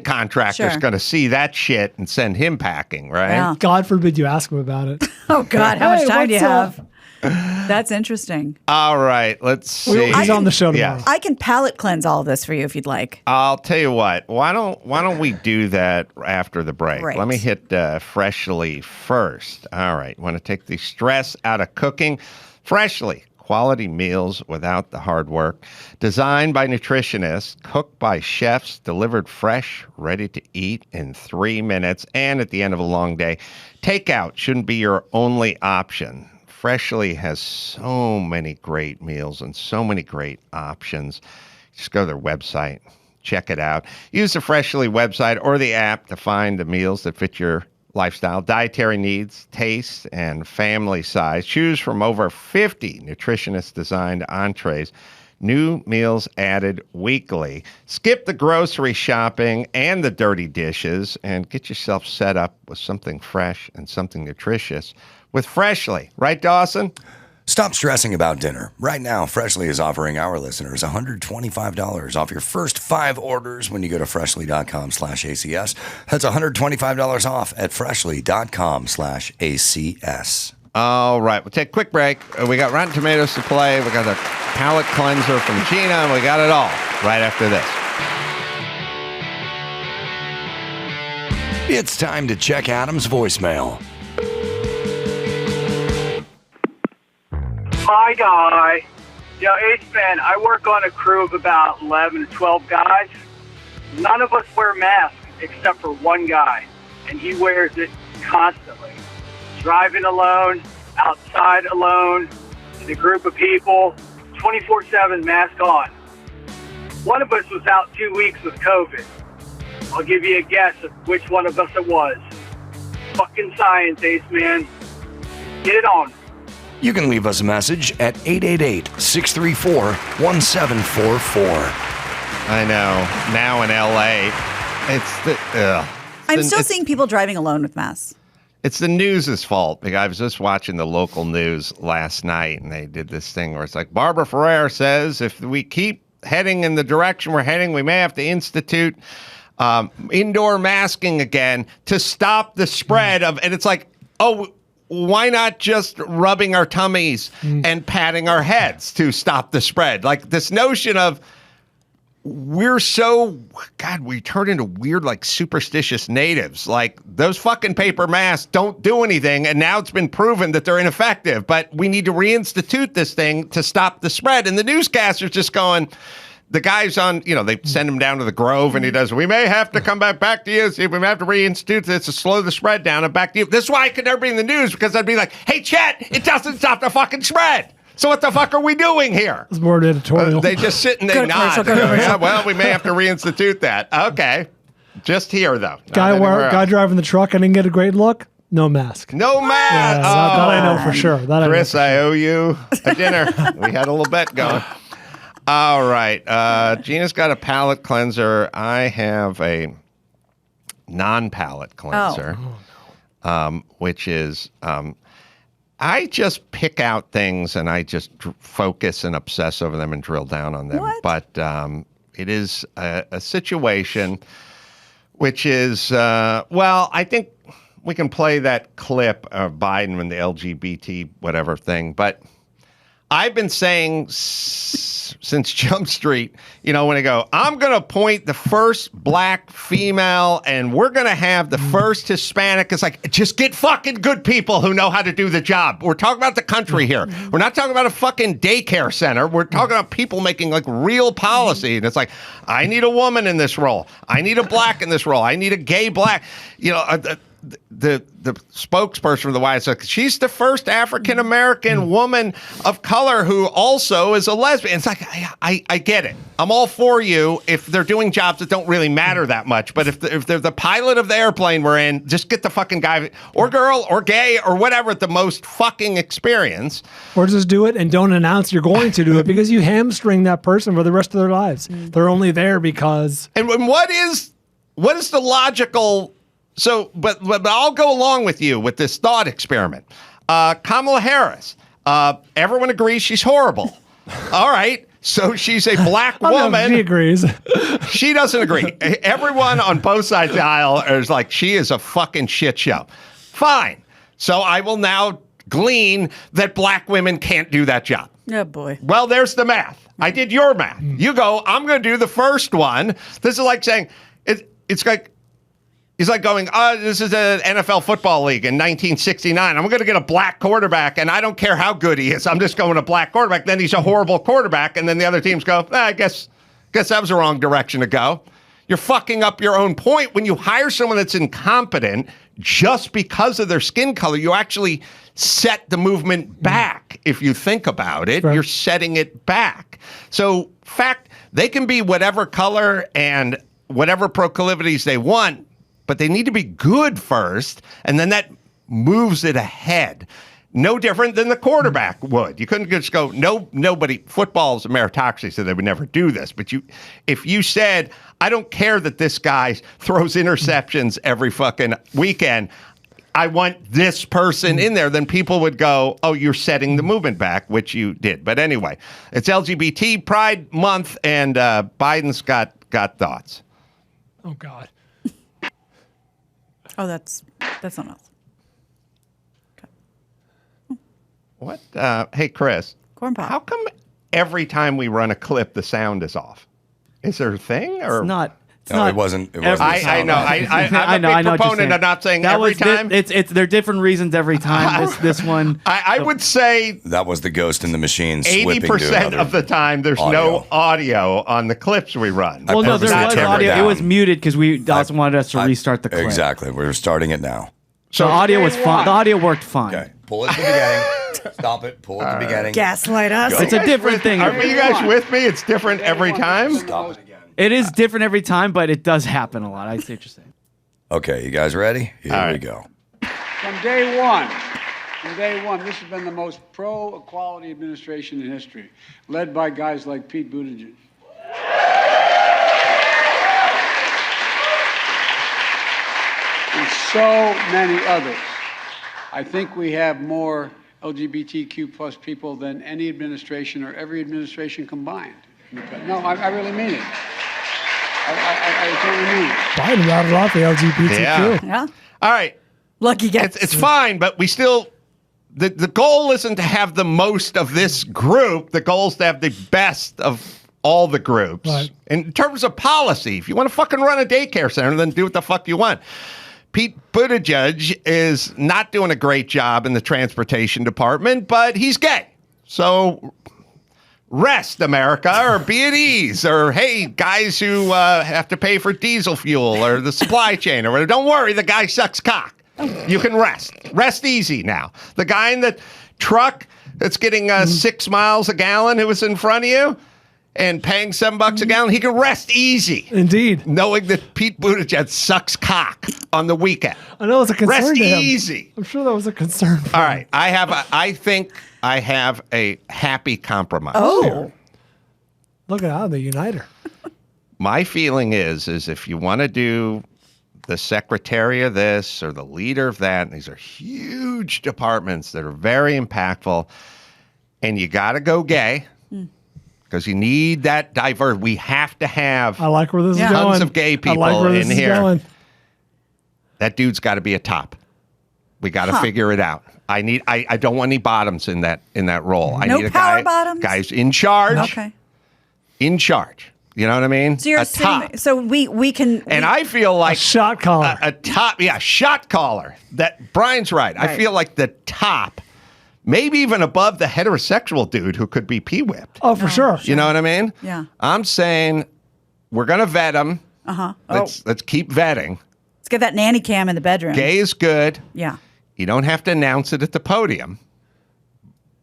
S2: contractor is
S3: Sure.
S2: going to see that shit and send him packing, right?
S3: Yeah.
S4: God forbid you ask him about it.
S3: Oh God, how much
S4: Hey,
S3: time do you
S4: what's up?
S3: have? That's interesting.
S2: All right, let's see.
S4: He's on the show tomorrow.
S2: Yeah.
S3: I can palate cleanse all of this for you if you'd like.
S2: I'll tell you what. Why don't we do that after the break?
S3: Right.
S2: Let me hit Freshly first. All right. Want to take the stress out of cooking? Freshly. Quality meals without the hard work. Designed by nutritionists, cooked by chefs, delivered fresh, ready to eat in 3 minutes. And at the end of a long day, takeout shouldn't be your only option. Freshly has so many great meals and so many great options. Just go to their website, check it out. Use the Freshly website or the app to find the meals that fit your lifestyle, dietary needs, taste, and family size. Choose from over 50 nutritionist-designed entrees. New meals added weekly. Skip the grocery shopping and the dirty dishes and get yourself set up with something fresh and something nutritious with Freshly. Right, Dawson?
S1: Stop stressing about dinner. Right now, Freshly is offering our listeners $125 off your first 5 orders when you go to freshly.com/ACS. That's $125 off at freshly.com/ACS.
S2: All right, we'll take a quick break. We got Rotten Tomatoes to play. We got a palate cleanser from Gina, and we got it all right after this.
S1: It's time to check Adam's voicemail.
S7: Hi, guy. Yo, Ace Man, I work on a crew of about 11 to 12 guys. None of us wear masks except for one guy, and he wears it constantly. Driving alone, outside alone, in a group of people, 24/7 mask on. One of us was out 2 weeks with COVID. I'll give you a guess of which one of us it was. Fucking science, Ace Man. Get it on.
S1: You can leave us a message at 888-634-1744.
S2: I know. Now in L.A.,
S3: I'm still seeing people driving alone with masks.
S2: It's the news's fault. Like, I was just watching the local news last night, and they did this thing where it's like, Barbara Ferrer says if we keep heading in the direction we're heading, we may have to institute indoor masking again to stop the spread of, and it's like, oh, why not just rubbing our tummies and patting our heads to stop the spread? Like, this notion of we turn into weird, like, superstitious natives. Like, those fucking paper masks don't do anything, and now it's been proven that they're ineffective, but we need to reinstitute this thing to stop the spread. And the newscaster's just going, the guy's on, they send him down to the Grove, and he does, we may have to come back to you. See, we may have to reinstitute this to slow the spread down and back to you. This is why I could never be in the news, because I'd be like, hey, Chet, it doesn't stop the fucking spread. So what the fuck are we doing here?
S4: It's more editorial.
S2: They just sit and they
S3: Good
S2: nod.
S3: commercial, good commercial.
S2: Yeah, well, we may have to reinstitute that. Okay. Just here, though.
S4: Guy driving the truck, I didn't get a great look. No mask.
S2: No mask.
S4: Yeah, that I know for sure.
S2: Chris, I owe you a dinner. We had a little bet going. All right. Gina's got a palate cleanser. I have a non-palate cleanser, which is I just pick out things and I just focus and obsess over them and drill down on them.
S3: What?
S2: But it is a situation which is, I think we can play that clip of Biden and the LGBT whatever thing, but I've been saying since Jump Street, when I go, I'm going to appoint the first black female and we're going to have the first Hispanic. It's like, just get fucking good people who know how to do the job. We're talking about the country here. We're not talking about a fucking daycare center. We're talking about people making like real policy. And it's like, I need a woman in this role. I need a black in this role. I need a gay black. The spokesperson for the White House said she's the first African American woman of color who also is a lesbian. It's like I get it. I'm all for you if they're doing jobs that don't really matter that much. But if they're the pilot of the airplane we're in, just get the fucking guy or girl or gay or whatever with the most fucking experience.
S4: Or just do it and don't announce you're going to do it because you hamstring that person for the rest of their lives. They're only there because.
S2: And what is the logical? So, but I'll go along with you with this thought experiment. Kamala Harris, everyone agrees she's horrible. All right, so she's a black woman.
S4: No, she agrees.
S2: She doesn't agree. Everyone on both sides of the aisle is like, she is a fucking shit show. Fine. So I will now glean that black women can't do that job.
S3: Oh, boy.
S2: Well, there's the math. I did your math. You go, I'm going to do the first one. This is like saying, it's like, he's like going, this is an NFL football league in 1969. I'm going to get a black quarterback, and I don't care how good he is. I'm just going a black quarterback. Then he's a horrible quarterback, and then the other teams go, I guess that was the wrong direction to go. You're fucking up your own point. When you hire someone that's incompetent just because of their skin color, you actually set the movement back. If you think about it, you're setting it back. So, they can be whatever color and whatever proclivities they want, but they need to be good first, and then that moves it ahead. No different than the quarterback would. You couldn't just go, nobody, football's a meritocracy, so they would never do this. But if you said, I don't care that this guy throws interceptions every fucking weekend, I want this person in there, then people would go, oh, you're setting the movement back, which you did. But anyway, it's LGBT Pride Month, and Biden's got thoughts.
S4: Oh, God.
S3: Oh, that's something else. Okay.
S2: What? Hey, Chris.
S3: Corn pop.
S2: How come every time we run a clip, the sound is off? Is there a thing? Or
S5: It's not.
S1: No, it wasn't.
S2: I know. I'm a big proponent of not saying every time.
S5: There are different reasons every time. This one.
S2: I would say
S1: that was the ghost in the machine.
S2: 80% of the time, there's no audio on the clips we run.
S5: Well, no, there was audio.
S1: down.
S5: It was muted because Dawson wanted us to restart the clip.
S1: Exactly. We're starting it now.
S5: So the audio was fine. The audio worked fine.
S1: Okay. Pull it to the beginning. Stop it. Pull it to the beginning.
S3: Gaslight us.
S5: It's a different thing.
S2: Are you guys with me? It's different every time?
S1: Stop it again.
S5: It is different every time, but it does happen a lot. I see what you're saying.
S1: Okay, you guys ready? Here we go.
S8: From day one, this has been the most pro-equality administration in history, led by guys like Pete Buttigieg. And so many others. I think we have more LGBTQ plus people than any administration or every administration combined. No, I really mean it. I totally mean it.
S4: Biden routed off the LGBTQ.
S3: Yeah.
S2: All right.
S3: Lucky guy.
S2: It's fine, but we still, the goal isn't to have the most of this group. The goal is to have the best of all the groups.
S4: Right.
S2: In terms of policy, if you want to fucking run a daycare center, then do what the fuck you want. Pete Buttigieg is not doing a great job in the transportation department, but he's gay. So rest, America, or be at ease, or hey, guys who have to pay for diesel fuel or the supply chain or whatever, don't worry, the guy sucks cock. You can rest. Rest easy now. The guy in the truck that's getting 6 miles a gallon who was in front of you and paying $7 a gallon, he can rest easy.
S4: Indeed.
S2: Knowing that Pete Buttigieg sucks cock on the weekend.
S4: I know it's a concern
S2: Rest
S4: to him.
S2: easy.
S4: I'm sure that was a concern.
S2: All right. I think I have a happy compromise.
S3: Oh.
S4: Look at how the uniter.
S2: My feeling is if you want to do the secretary of this or the leader of that, and these are huge departments that are very impactful, and you got to go gay because you need that diverse. We have to have
S4: I like where this is going.
S2: tons of gay people
S4: I like where this
S2: in
S4: is
S2: here.
S4: going.
S2: That dude's got to be a top. We got to figure it out. I don't want any bottoms in that role. I
S3: No
S2: need a
S3: power
S2: guy,
S3: bottoms?
S2: Guys in charge.
S3: Okay.
S2: In charge. You know what I mean?
S3: So you're
S2: a top.
S3: assuming, so we can.
S2: And I feel like
S4: shot caller.
S2: a top, shot caller. That Brian's right. I feel like the top, maybe even above the heterosexual dude who could be pee-whipped.
S4: Oh, for sure.
S2: You know what I mean?
S3: Yeah.
S2: I'm saying we're gonna vet him. Let's keep vetting.
S3: Let's get that nanny cam in the bedroom.
S2: Gay is good.
S3: Yeah.
S2: You don't have to announce it at the podium.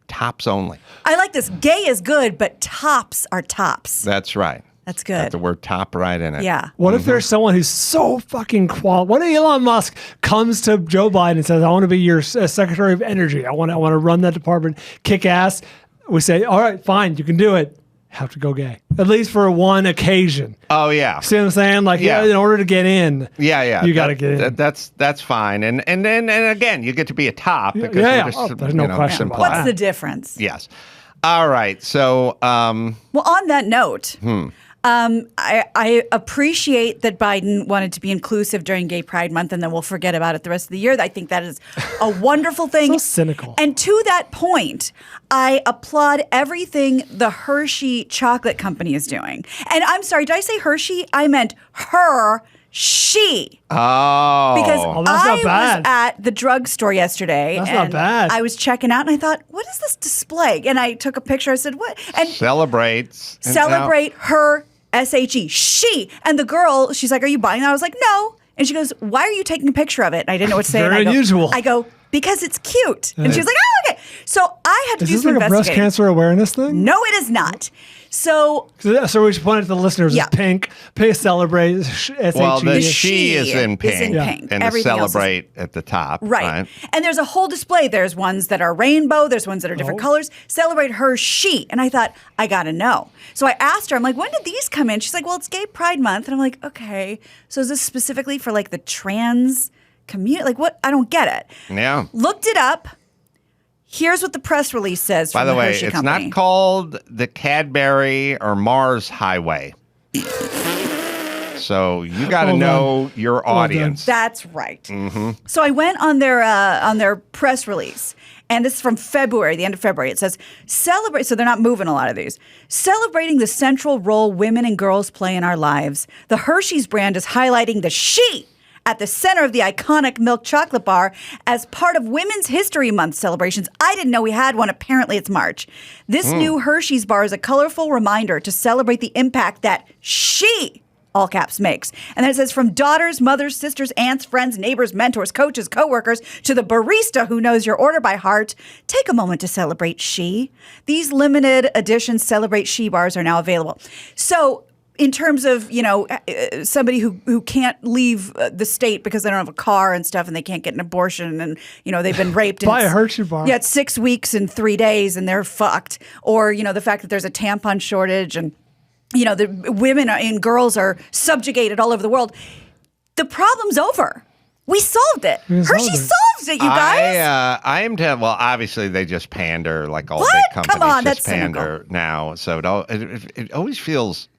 S2: Tops only.
S3: I like this. Gay is good, but tops are tops.
S2: That's right.
S3: That's
S2: Got
S3: good.
S2: the word top right in it.
S3: Yeah.
S4: What if there's someone who's so fucking What if Elon Musk comes to Joe Biden and says, I want to be your Secretary of Energy. I want to run that department, kick ass. We say, all right, fine, you can do it. Have to go gay. At least for one occasion.
S2: Oh, yeah.
S4: See what I'm saying? Like,
S2: Yeah.
S4: in order to get in,
S2: Yeah.
S4: you got to get in.
S2: That's fine. And again, you get to be a top. Because
S4: Yeah.
S2: we're just,
S4: Oh, there's no question
S2: simple.
S4: about
S3: What's the difference?
S2: Yes. All right. So,
S3: Well, on that note, I appreciate that Biden wanted to be inclusive during Gay Pride Month, and then we'll forget about it the rest of the year. I think that is a wonderful thing.
S4: So cynical.
S3: And to that point, I applaud everything the Hershey chocolate company is doing. And I'm sorry, did I say Hershey? I meant she.
S2: oh.
S3: Because
S4: that's
S3: I
S4: not
S3: was
S4: bad.
S3: at the drughershey yesterday.
S4: That's
S3: and
S4: not bad.
S3: I was checking out and I thought, what is this display? And I took a picture. I said, what? And
S2: Celebrates.
S3: celebrate her SHE. She. And the girl, she's like, are you buying that? I was like, no. And she goes, why are you taking a picture of it? And I didn't know what to say.
S4: Very
S3: And
S4: unusual.
S3: I go, because it's cute. And she was like, oh, okay. So I had to
S4: Is
S3: do
S4: this
S3: some
S4: like a breast
S3: investigating.
S4: cancer awareness thing?
S3: No, it is not. So
S4: So we should point it to the listeners.
S3: Yeah.
S4: It's pink. Pay celebrate. S-H-E.
S2: Well, the
S3: The
S2: she
S3: she
S2: is in pink.
S3: is in pink.
S2: And the
S3: Everything else is-
S2: celebrate at the top.
S3: Right. And there's a whole display. There's ones that are rainbow. There's ones that are different colors. Celebrate her she. And I thought, I got to know. So I asked her, I'm like, when did these come in? She's like, well, it's Gay Pride Month. And I'm like, okay. So is this specifically for like the trans community? Like what? I don't get it.
S2: Yeah.
S3: Looked it up. Here's what the press release says
S2: By
S3: from
S2: the way,
S3: Hershey
S2: it's
S3: Company.
S2: not called the Cadbury or Mars Highway. So you got to
S4: Well
S2: know your audience.
S3: That's right. So I went on their press release, and this is from February, the end of February. It says, celebrate, so they're not moving a lot of these. Celebrating the central role women and girls play in our lives, the Hershey's brand is highlighting the she at the center of the iconic milk chocolate bar as part of Women's History Month celebrations. I didn't know we had one. Apparently it's March. This new Hershey's bar is a colorful reminder to celebrate the impact that she, all caps, makes. And then it says, from daughters, mothers, sisters, aunts, friends, neighbors, mentors, coaches, coworkers, to the barista who knows your order by heart, take a moment to celebrate she. These limited edition Celebrate She bars are now available. So in terms of, somebody who can't leave the state because they don't have a car and stuff and they can't get an abortion and, they've been raped. And
S4: Buy a Hershey bar.
S3: Yeah, it's 6 weeks and 3 days and they're fucked. Or, the fact that there's a tampon shortage and, the women and girls are subjugated all over the world. The problem's over. We solved it. Hershey solves it, you guys.
S2: I am well, obviously they just pander like all
S3: What?
S2: big companies
S3: Come on,
S2: just
S3: that's
S2: pander
S3: cynical.
S2: now. So it always feels.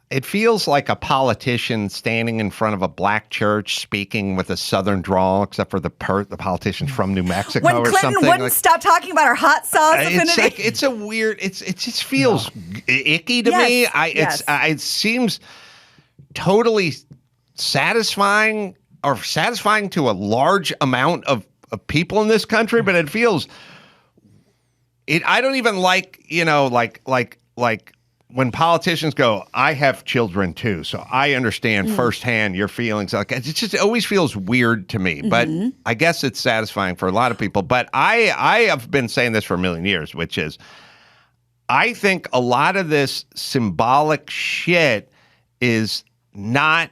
S2: It feels like a politician standing in front of a black church speaking with a southern drawl, except for the politician's from New Mexico
S3: When
S2: or
S3: Clinton
S2: something.
S3: wouldn't stop talking about our hot sauce affinity.
S2: It's like it's a weird. It just feels icky to
S3: Yes,
S2: me.
S3: yes.
S2: It seems totally satisfying to a large amount of people in this country, but it feels. I don't even like like when politicians go, I have children too, so I understand firsthand your feelings. Like it always feels weird to me, but I guess it's satisfying for a lot of people. But I have been saying this for a million years, which is I think a lot of this symbolic shit is not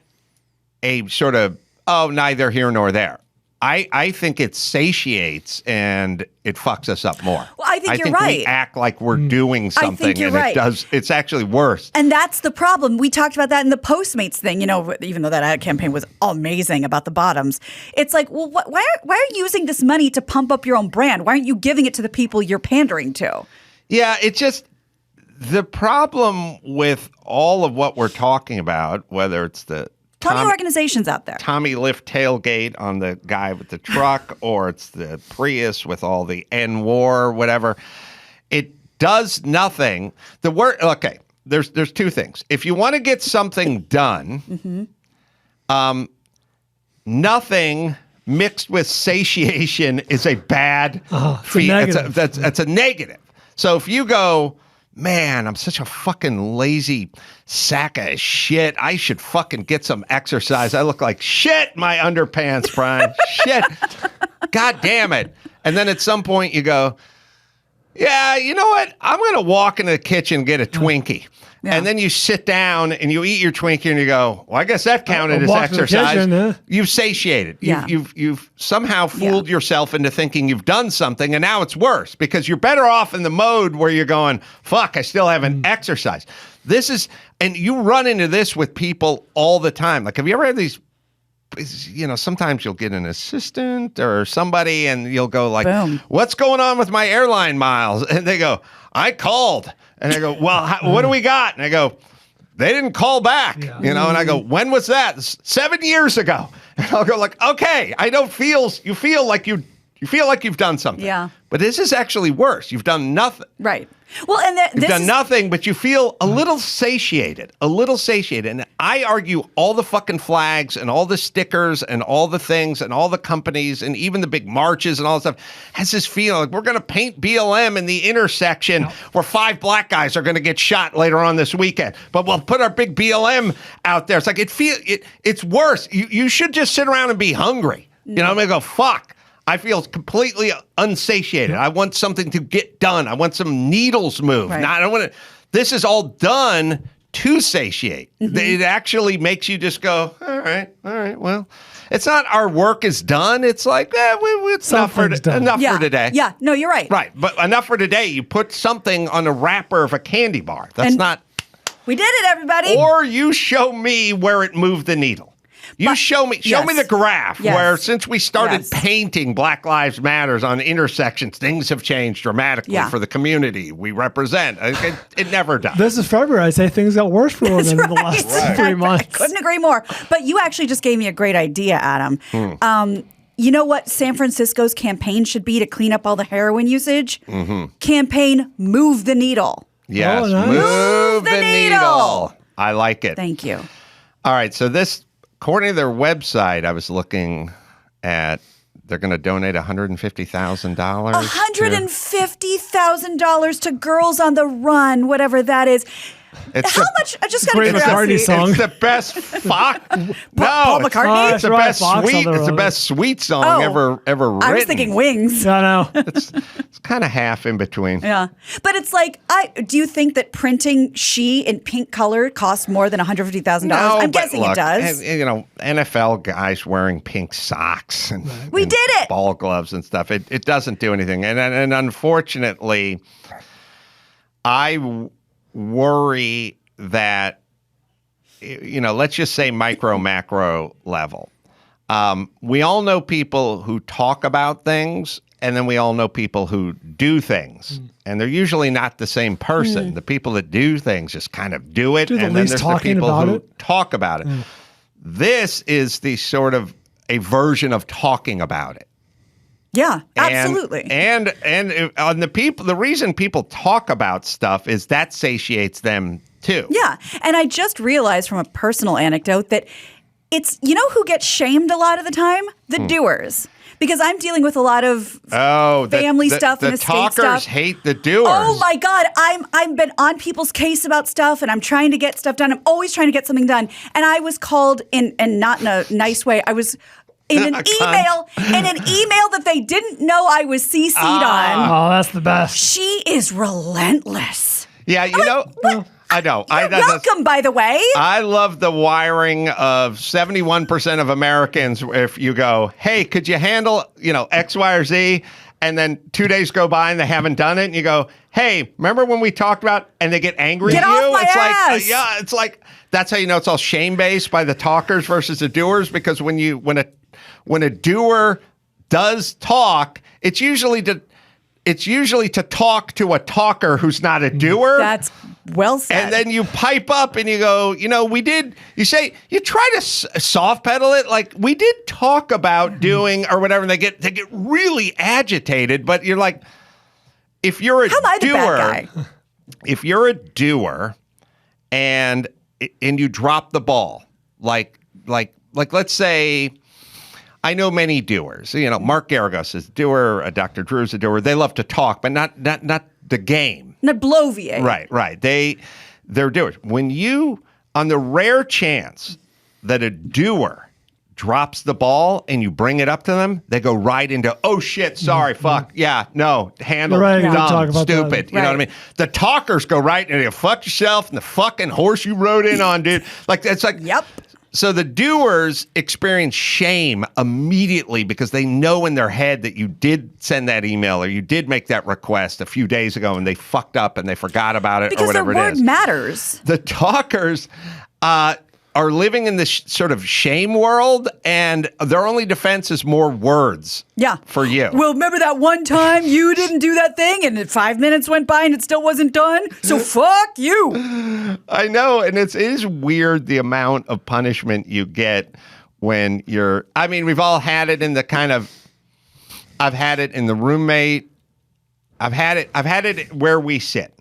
S2: a sort of, neither here nor there. I think it satiates and it fucks us up more.
S3: Well, I think you're
S2: we
S3: right.
S2: act like we're doing something
S3: you're
S2: and
S3: right.
S2: it's actually worse.
S3: And that's the problem. We talked about that in the Postmates thing, even though that ad campaign was amazing about the bottoms. It's like, well, why are you using this money to pump up your own brand? Why aren't you giving it to the people you're pandering to?
S2: Yeah, it's just the problem with all of what we're talking about, whether it's the
S3: Plenty of organizations out there.
S2: Tommy lift tailgate on the guy with the truck, or it's the Prius with all the N-War, whatever. It does nothing. The word, okay, there's two things. If you want to get something done, nothing mixed with satiation is a bad feat. That's a negative. So if you go, man, I'm such a fucking lazy sack of shit. I should fucking get some exercise. I look like shit in my underpants, Brian. Shit. God damn it. And then at some point you go, yeah, you know what? I'm going to walk into the kitchen and get a Twinkie. Yeah. And then you sit down and you eat your Twinkie and you go, well, I guess that counted as exercise. Kitchen, You've satiated.
S3: Yeah.
S2: You've somehow fooled yourself into thinking you've done something, and now it's worse because you're better off in the mode where you're going, fuck, I still haven't exercised. This is, and you run into this with people all the time. Like, have you ever had these, you know, sometimes you'll get an assistant or somebody and you'll go like, boom, what's going on with my airline miles? And they go, I called. And I go, well, what do we got? And I go, they didn't call back, you know? And I go, when was that? 7 years ago. And I'll go like, okay, you feel like you've done something.
S3: Yeah.
S2: But this is actually worse. You've done nothing.
S3: Right. Well, and
S2: you've done nothing, but you feel a little satiated. And I argue all the fucking flags and all the stickers and all the things and all the companies and even the big marches and all that stuff has this feeling like we're going to paint BLM in the intersection where 5 black guys are going to get shot later on this weekend. But we'll put our big BLM out there. It's like it's worse. You should just sit around and be hungry. You know, I'm going to go, fuck. I feel completely unsatiated. I want something to get done. I want some needles moved. Right. I don't want to. This is all done to satiate. It actually makes you just go, all right. Well, it's not our work is done. It's like, it's enough for today.
S3: Yeah, no, you're right.
S2: Right, but enough for today. You put something on a wrapper of a candy bar. That's not.
S3: We did it, everybody.
S2: Or you show me where it moved the needle. Show me the graph where since we started painting Black Lives Matters on intersections, things have changed dramatically for the community we represent. It never does.
S4: This is February. I say things got worse for women in the last 3 months.
S3: I couldn't agree more. But you actually just gave me a great idea, Adam. You know what San Francisco's campaign should be to clean up all the heroin usage? Campaign Move the Needle.
S2: Yes, nice. Move the needle. I like it.
S3: Thank you.
S2: All right, so this... According to their website, I was looking at, they're going to donate $150,000.
S3: $150,000 to Girls on the Run, whatever that is. How much? I just got to
S4: McCartney song.
S2: It's the best Paul
S3: McCartney.
S2: It's the best sweet. It's the best sweet song ever written.
S3: I was thinking Wings.
S4: I know.
S2: It's kind of half in between.
S3: Yeah, but it's like, do you think that printing She in pink color costs more than $150,000?
S2: No,
S3: I'm guessing it does.
S2: You know, NFL guys wearing pink socks and
S3: we did it.
S2: Ball gloves and stuff. It doesn't do anything, and unfortunately, I worry that, you know, let's just say micro, macro level. We all know people who talk about things, and then we all know people who do things. And they're usually not the same person. The people that do things just kind of do it, and then there's the people who talk about it. This is the sort of a version of talking about it.
S3: Yeah, absolutely.
S2: And on the reason people talk about stuff is that satiates them too.
S3: Yeah, and I just realized from a personal anecdote that it's, you know who gets shamed a lot of the time? The doers. Because I'm dealing with a lot of family stuff and estate stuff.
S2: The talkers hate the doers.
S3: Oh my God, I've been on people's case about stuff, and I'm trying to get stuff done. I'm always trying to get something done, and I was called and not in a nice way. I was in an email that they didn't know I was CC'd on.
S4: Oh, that's the best.
S3: She is relentless.
S2: Yeah, you know.
S3: What?
S2: I know.
S3: You're welcome, by the way.
S2: I love the wiring of 71% of Americans. If you go, hey, could you handle, X, Y, or Z? And then 2 days go by and they haven't done it. And you go, hey, remember when we talked about, and they get angry at you?
S3: Off my ass.
S2: It's like, that's how you know it's all shame-based by the talkers versus the doers. Because when a doer does talk, it's usually to talk to a talker who's not a doer.
S3: Well said.
S2: And then you pipe up and you go, you try to soft pedal it. Like, we did talk about doing or whatever. And they get really agitated, but you're like, if you're a
S3: How am I the
S2: doer,
S3: bad guy?
S2: if you're a doer and you drop the ball, like let's say, I know many doers. Mark Garagos is a doer, Dr. Drew's a doer. They love to talk, but not the game.
S3: Not bloviate.
S2: Right. They're doers. When on the rare chance that a doer drops the ball and you bring it up to them, they go right into, oh shit, sorry, fuck, yeah, no, handle, dumb, stupid. You know what I mean? The talkers go right into, fuck yourself and the fucking horse you rode in on, dude. Like, it's like,
S3: yep.
S2: So the doers experience shame immediately because they know in their head that you did send that email or you did make that request a few days ago and they fucked up and they forgot about it
S3: because
S2: or whatever it is.
S3: Because their word matters.
S2: The talkers are living in this sort of shame world, and their only defense is more words.
S3: Yeah.
S2: For you.
S3: Well, remember that one time you didn't do that thing and 5 minutes went by and it still wasn't done? So fuck you.
S2: I know, and it is weird the amount of punishment you get when you're, I mean, we've all had it in the kind of, I've had it in the roommate, I've had it where we sit.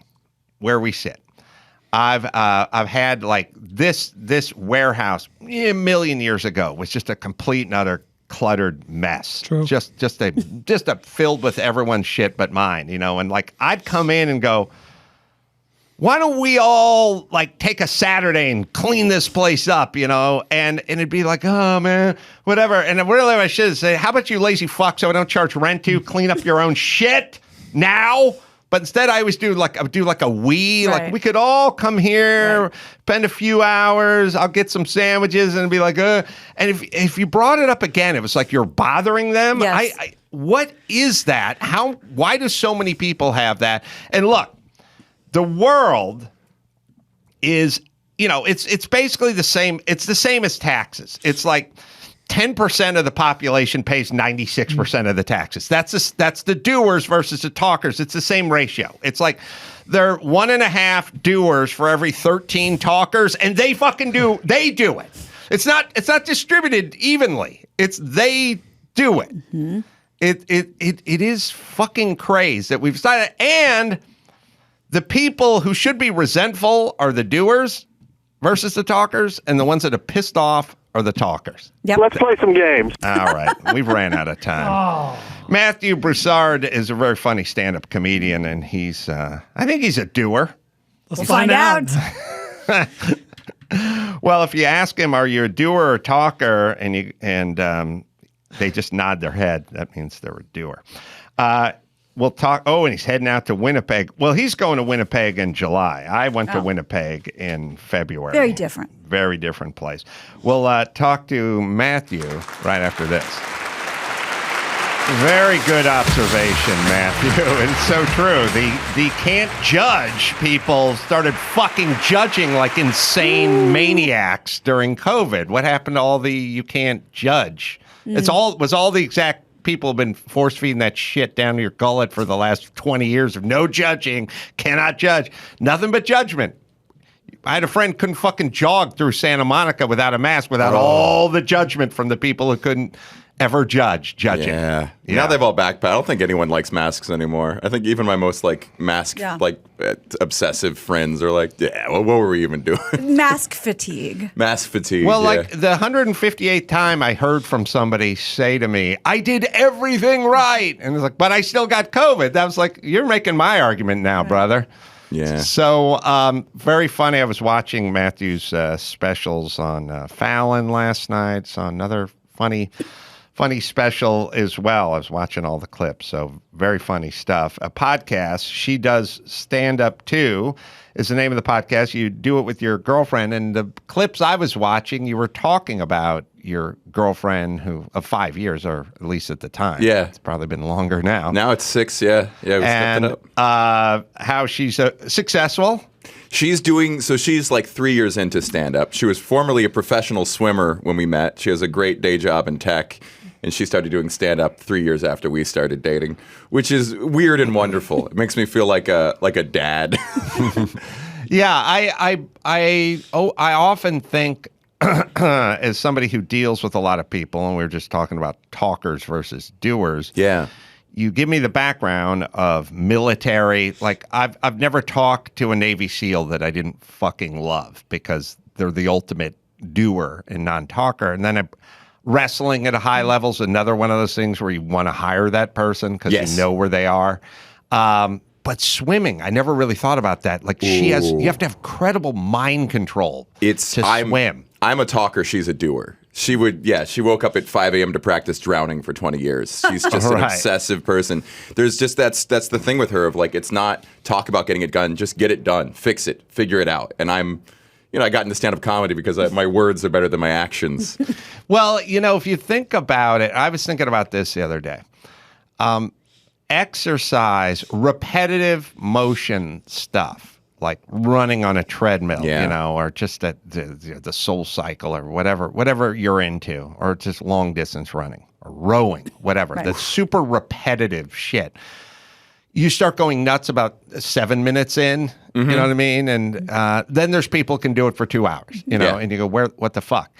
S2: I've had like this warehouse a million years ago was just a complete and utter cluttered mess.
S4: True.
S2: Just a filled with everyone's shit but mine, and like I'd come in and go, why don't we all like take a Saturday and clean this place up, and it'd be like, oh man, whatever. And really I should say, how about you lazy fuck so I don't charge rent to clean up your own shit now? But instead, I always do like a we.
S3: Right.
S2: Like we could all come here, spend a few hours. I'll get some sandwiches and be like, And if you brought it up again, it was like you're bothering them.
S3: Yes.
S2: What is that? Why do so many people have that? And look, the world is, it's basically the same. It's the same as taxes. It's like 10% of the population pays 96% of the taxes. That's the doers versus the talkers. It's the same ratio. It's like they're 1.5 doers for every 13 talkers, and they do it. It's not distributed evenly. It's they do it. Mm-hmm. It is fucking crazy that we've decided. And the people who should be resentful are the doers versus the talkers, and the ones that are pissed off are the talkers.
S3: Yep.
S9: Let's play some games.
S2: All right. We've ran out of time. Oh. Matthew Broussard is a very funny stand-up comedian, and he's, I think he's a doer.
S3: Let's find out.
S2: Well, if you ask him, are you a doer or a talker, and they just nod their head, that means they're a doer. We'll talk. Oh, and he's heading out to Winnipeg. Well, he's going to Winnipeg in July. I went to Winnipeg in February.
S3: Very different.
S2: Very different place. We'll talk to Matthew right after this. Very good observation, Matthew. And so true. The can't judge people started fucking judging like insane maniacs during COVID. What happened to all the you can't judge? It was all the exact people have been force feeding that shit down your gullet for the last 20 years of no judging, cannot judge, nothing but judgment. I had a friend couldn't fucking jog through Santa Monica without a mask, without all the judgment from the people who couldn't ever judging.
S10: Yeah. Now they've all backpedaled. I don't think anyone likes masks anymore. I think even my most mask obsessive friends are like, what were we even doing?
S3: Mask fatigue.
S10: Mask fatigue.
S2: Well, like the 158th time I heard from somebody say to me, I did everything right. And it's like, but I still got COVID. That was like, you're making my argument now, brother.
S10: Yeah.
S2: So very funny. I was watching Matthew's specials on Fallon last night. Saw another funny special as well. I was watching all the clips, so very funny stuff. A podcast, She Does Standup Too, is the name of the podcast. You do it with your girlfriend, and the clips I was watching, you were talking about your girlfriend of 5 years, or at least at the time.
S10: Yeah.
S2: It's probably been longer now.
S10: Now it's 6, yeah. Yeah, we stepped it
S2: up. How she's successful.
S10: She's like 3 years into stand-up. She was formerly a professional swimmer when we met. She has a great day job in tech, and she started doing stand-up 3 years after we started dating, which is weird and wonderful. It makes me feel like a dad.
S2: Yeah, I often think, as somebody who deals with a lot of people, and we were just talking about talkers versus doers.
S10: Yeah.
S2: You give me the background of military. Like I've never talked to a Navy SEAL that I didn't fucking love because they're the ultimate doer and non-talker. And then wrestling at a high level is another one of those things where you want to hire that person because you know where they are. But swimming, I never really thought about that. Like you have to have credible mind control to swim.
S10: I'm a talker. She's a doer. She woke up at 5 a.m. to practice drowning for 20 years. She's just an obsessive person. There's just, that's the thing with her of like, it's not talk about getting it done, just get it done, fix it, figure it out. And I got into stand-up comedy because my words are better than my actions.
S2: Well, if you think about it, I was thinking about this the other day. Exercise, repetitive motion stuff, like running on a treadmill, or just the Soul Cycle or whatever you're into, or just long distance running or rowing, whatever. Right. The super repetitive shit. You start going nuts about 7 minutes in, you know what I mean? And then there's people can do it for 2 hours, and you go, what the fuck?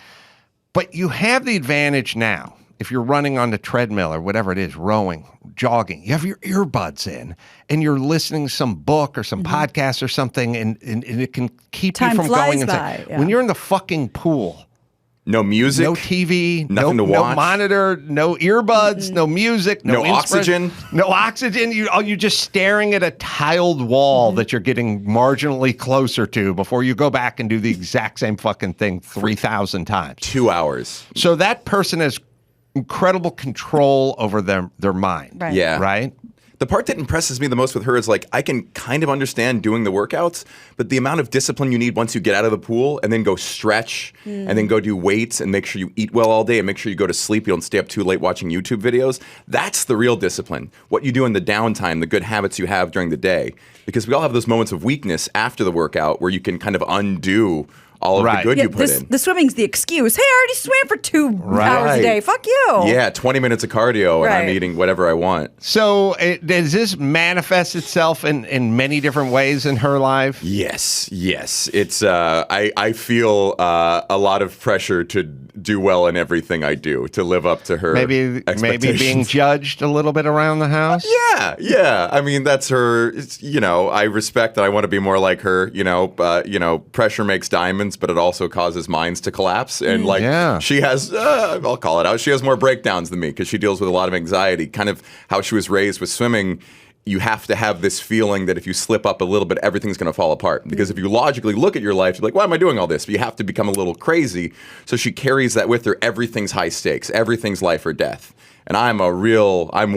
S2: But you have the advantage now. If you're running on the treadmill or whatever it is, rowing, jogging, you have your earbuds in and you're listening to some book or some podcast or something, and it can keep you from going insane. When you're in the fucking pool,
S10: no music,
S2: no TV,
S10: nothing to watch,
S2: no monitor, no earbuds, no music,
S10: no oxygen.
S2: No oxygen. You're just staring at a tiled wall that you're getting marginally closer to before you go back and do the exact same fucking thing 3,000 times.
S10: 2 hours.
S2: So that person has incredible control over their mind.
S3: Right.
S10: Yeah.
S2: Right?
S10: The part that impresses me the most with her is like, I can kind of understand doing the workouts, but the amount of discipline you need once you get out of the pool and then go stretch and then go do weights and make sure you eat well all day and make sure you go to sleep. You don't stay up too late watching YouTube videos. That's the real discipline. What you do in the downtime, the good habits you have during the day, because we all have those moments of weakness after the workout where you can kind of undo all of the good you put in.
S3: The swimming's the excuse. Hey, I already swam for 2 hours a day. Fuck you.
S10: Yeah, 20 minutes of cardio and I'm eating whatever I want.
S2: So does this manifest itself in many different ways in her life?
S10: Yes. It's I feel a lot of pressure to do well in everything I do, to live up to her expectations.
S2: Maybe being judged a little bit around the house?
S10: Yeah. I mean, that's her. I respect that. I want to be more like her. Pressure makes diamonds, but it also causes minds to collapse. And she has, I'll call it out, she has more breakdowns than me because she deals with a lot of anxiety. Kind of how she was raised with swimming. You have to have this feeling that if you slip up a little bit, everything's going to fall apart. Because if you logically look at your life, you're like, why am I doing all this? But you have to become a little crazy. So she carries that with her. Everything's high stakes. Everything's life or death. And I'm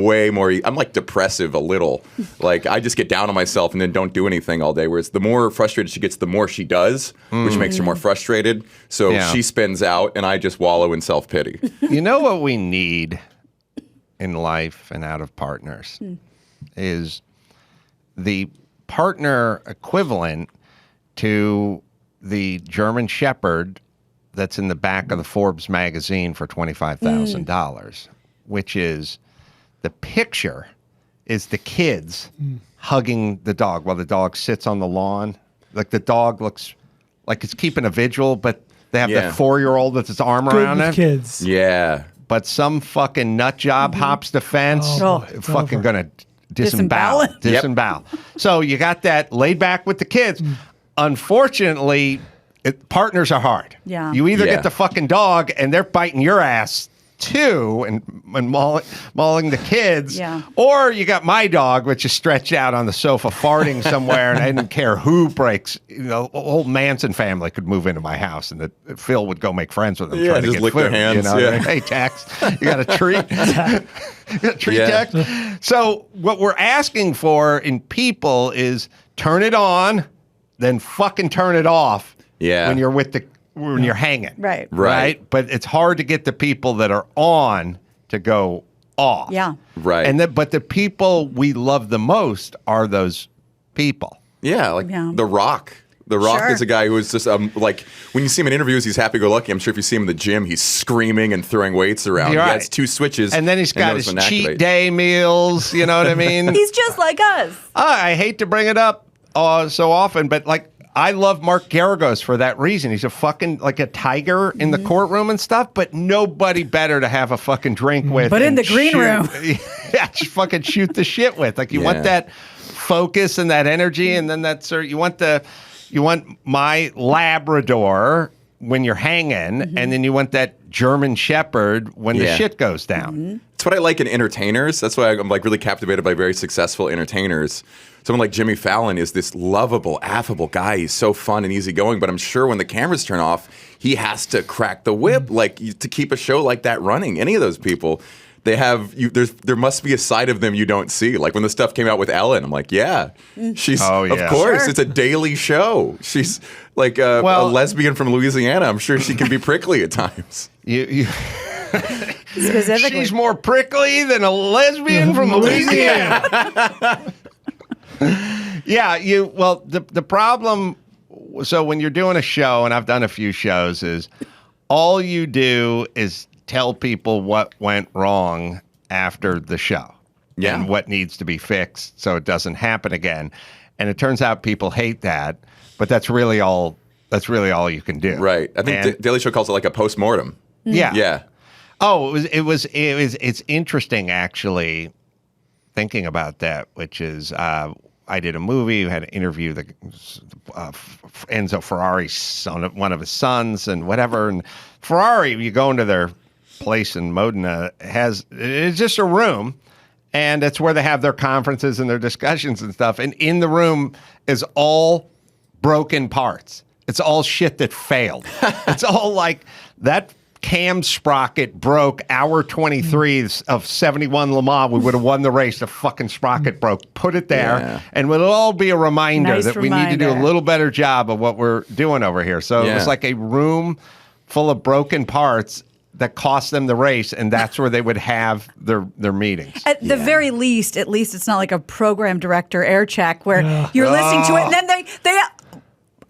S10: way more, I'm like depressive a little. Like I just get down on myself and then don't do anything all day. Whereas the more frustrated she gets, the more she does, which makes her more frustrated. So she spins out and I just wallow in self-pity.
S2: You know what we need in life and out of partners is the partner equivalent to the German Shepherd that's in the back of the Forbes magazine for $25,000. Which is the picture is the kids hugging the dog while the dog sits on the lawn. Like the dog looks like it's keeping a vigil, but they have that 4-year-old with his arm around it.
S4: Kids.
S10: Yeah.
S2: But some fucking nut job hops the fence, fucking gonna disembowel. So you got that laid back with the kids. Unfortunately, partners are hard.
S3: Yeah.
S2: You either get the fucking dog and they're biting your ass too and mauling the kids, or you got my dog, which is stretched out on the sofa farting somewhere, and I didn't care who breaks. The whole Manson family could move into my house, and Phil would go make friends with them.
S10: Yeah, just lick their hands.
S2: Hey, Tex, you got a treat? You got a treat, Tex? So what we're asking for in people is turn it on, then fucking turn it off.
S10: Yeah.
S2: When you're hanging.
S3: Right.
S2: But it's hard to get the people that are on to go off.
S3: Yeah.
S10: Right.
S2: But the people we love the most are those people.
S10: Yeah, The Rock. The Rock is a guy who is just like when you see him in interviews, he's happy-go-lucky. I'm sure if you see him in the gym, he's scring and throwing weights around. He has 2 switches,
S2: and then he's got his cheat day meals. You know what I mean?
S3: He's just like us.
S2: I hate to bring it up so often, but like I love Mark Garagos for that reason. He's a fucking like a tiger in the courtroom and stuff, but nobody better to have a fucking drink with.
S3: But in the green room.
S2: Yeah, just fucking shoot the shit with. Like you want that focus and that energy, and then that sort. You want my Labrador when you're hanging, and then you want that German Shepherd when the shit goes down.
S10: That's what I like in entertainers. That's why I'm like really captivated by very successful entertainers. Someone like Jimmy Fallon is this lovable, affable guy. He's so fun and easygoing, but I'm sure when the cameras turn off, he has to crack the whip to keep a show like that running. Any of those people, they have there must be a side of them you don't see. Like when the stuff came out with Ellen, I'm like, she's of course it's a daily show. She's like a lesbian from Louisiana. I'm sure she can be prickly at times.
S3: Specifically.
S2: She's more prickly than a lesbian from Louisiana. The problem, so when you're doing a show, and I've done a few shows, is all you do is tell people what went wrong after the show and what needs to be fixed so it doesn't happen again. And it turns out people hate that, but that's really all you can do.
S10: Right. I think Daily Show calls it like a post-mortem.
S2: Yeah.
S10: Yeah.
S2: Oh, it's interesting actually thinking about that, which is I did a movie, had to interview the Enzo Ferrari's son, one of his sons, and whatever. And Ferrari, you go into their place in Modena, it's just a room, and it's where they have their conferences and their discussions and stuff. And in the room is all broken parts. It's all shit that failed. It's all like that. Cam sprocket broke hour 23s of 71 Le Mans. We would have won the race. The fucking sprocket broke. Put it there, and it'll all be a reminder that we need to do a little better job of what we're doing over here. So it was like a room full of broken parts that cost them the race, and that's where they would have their meetings.
S3: At the very least, at least it's not like a program director air check where you're listening to it, and then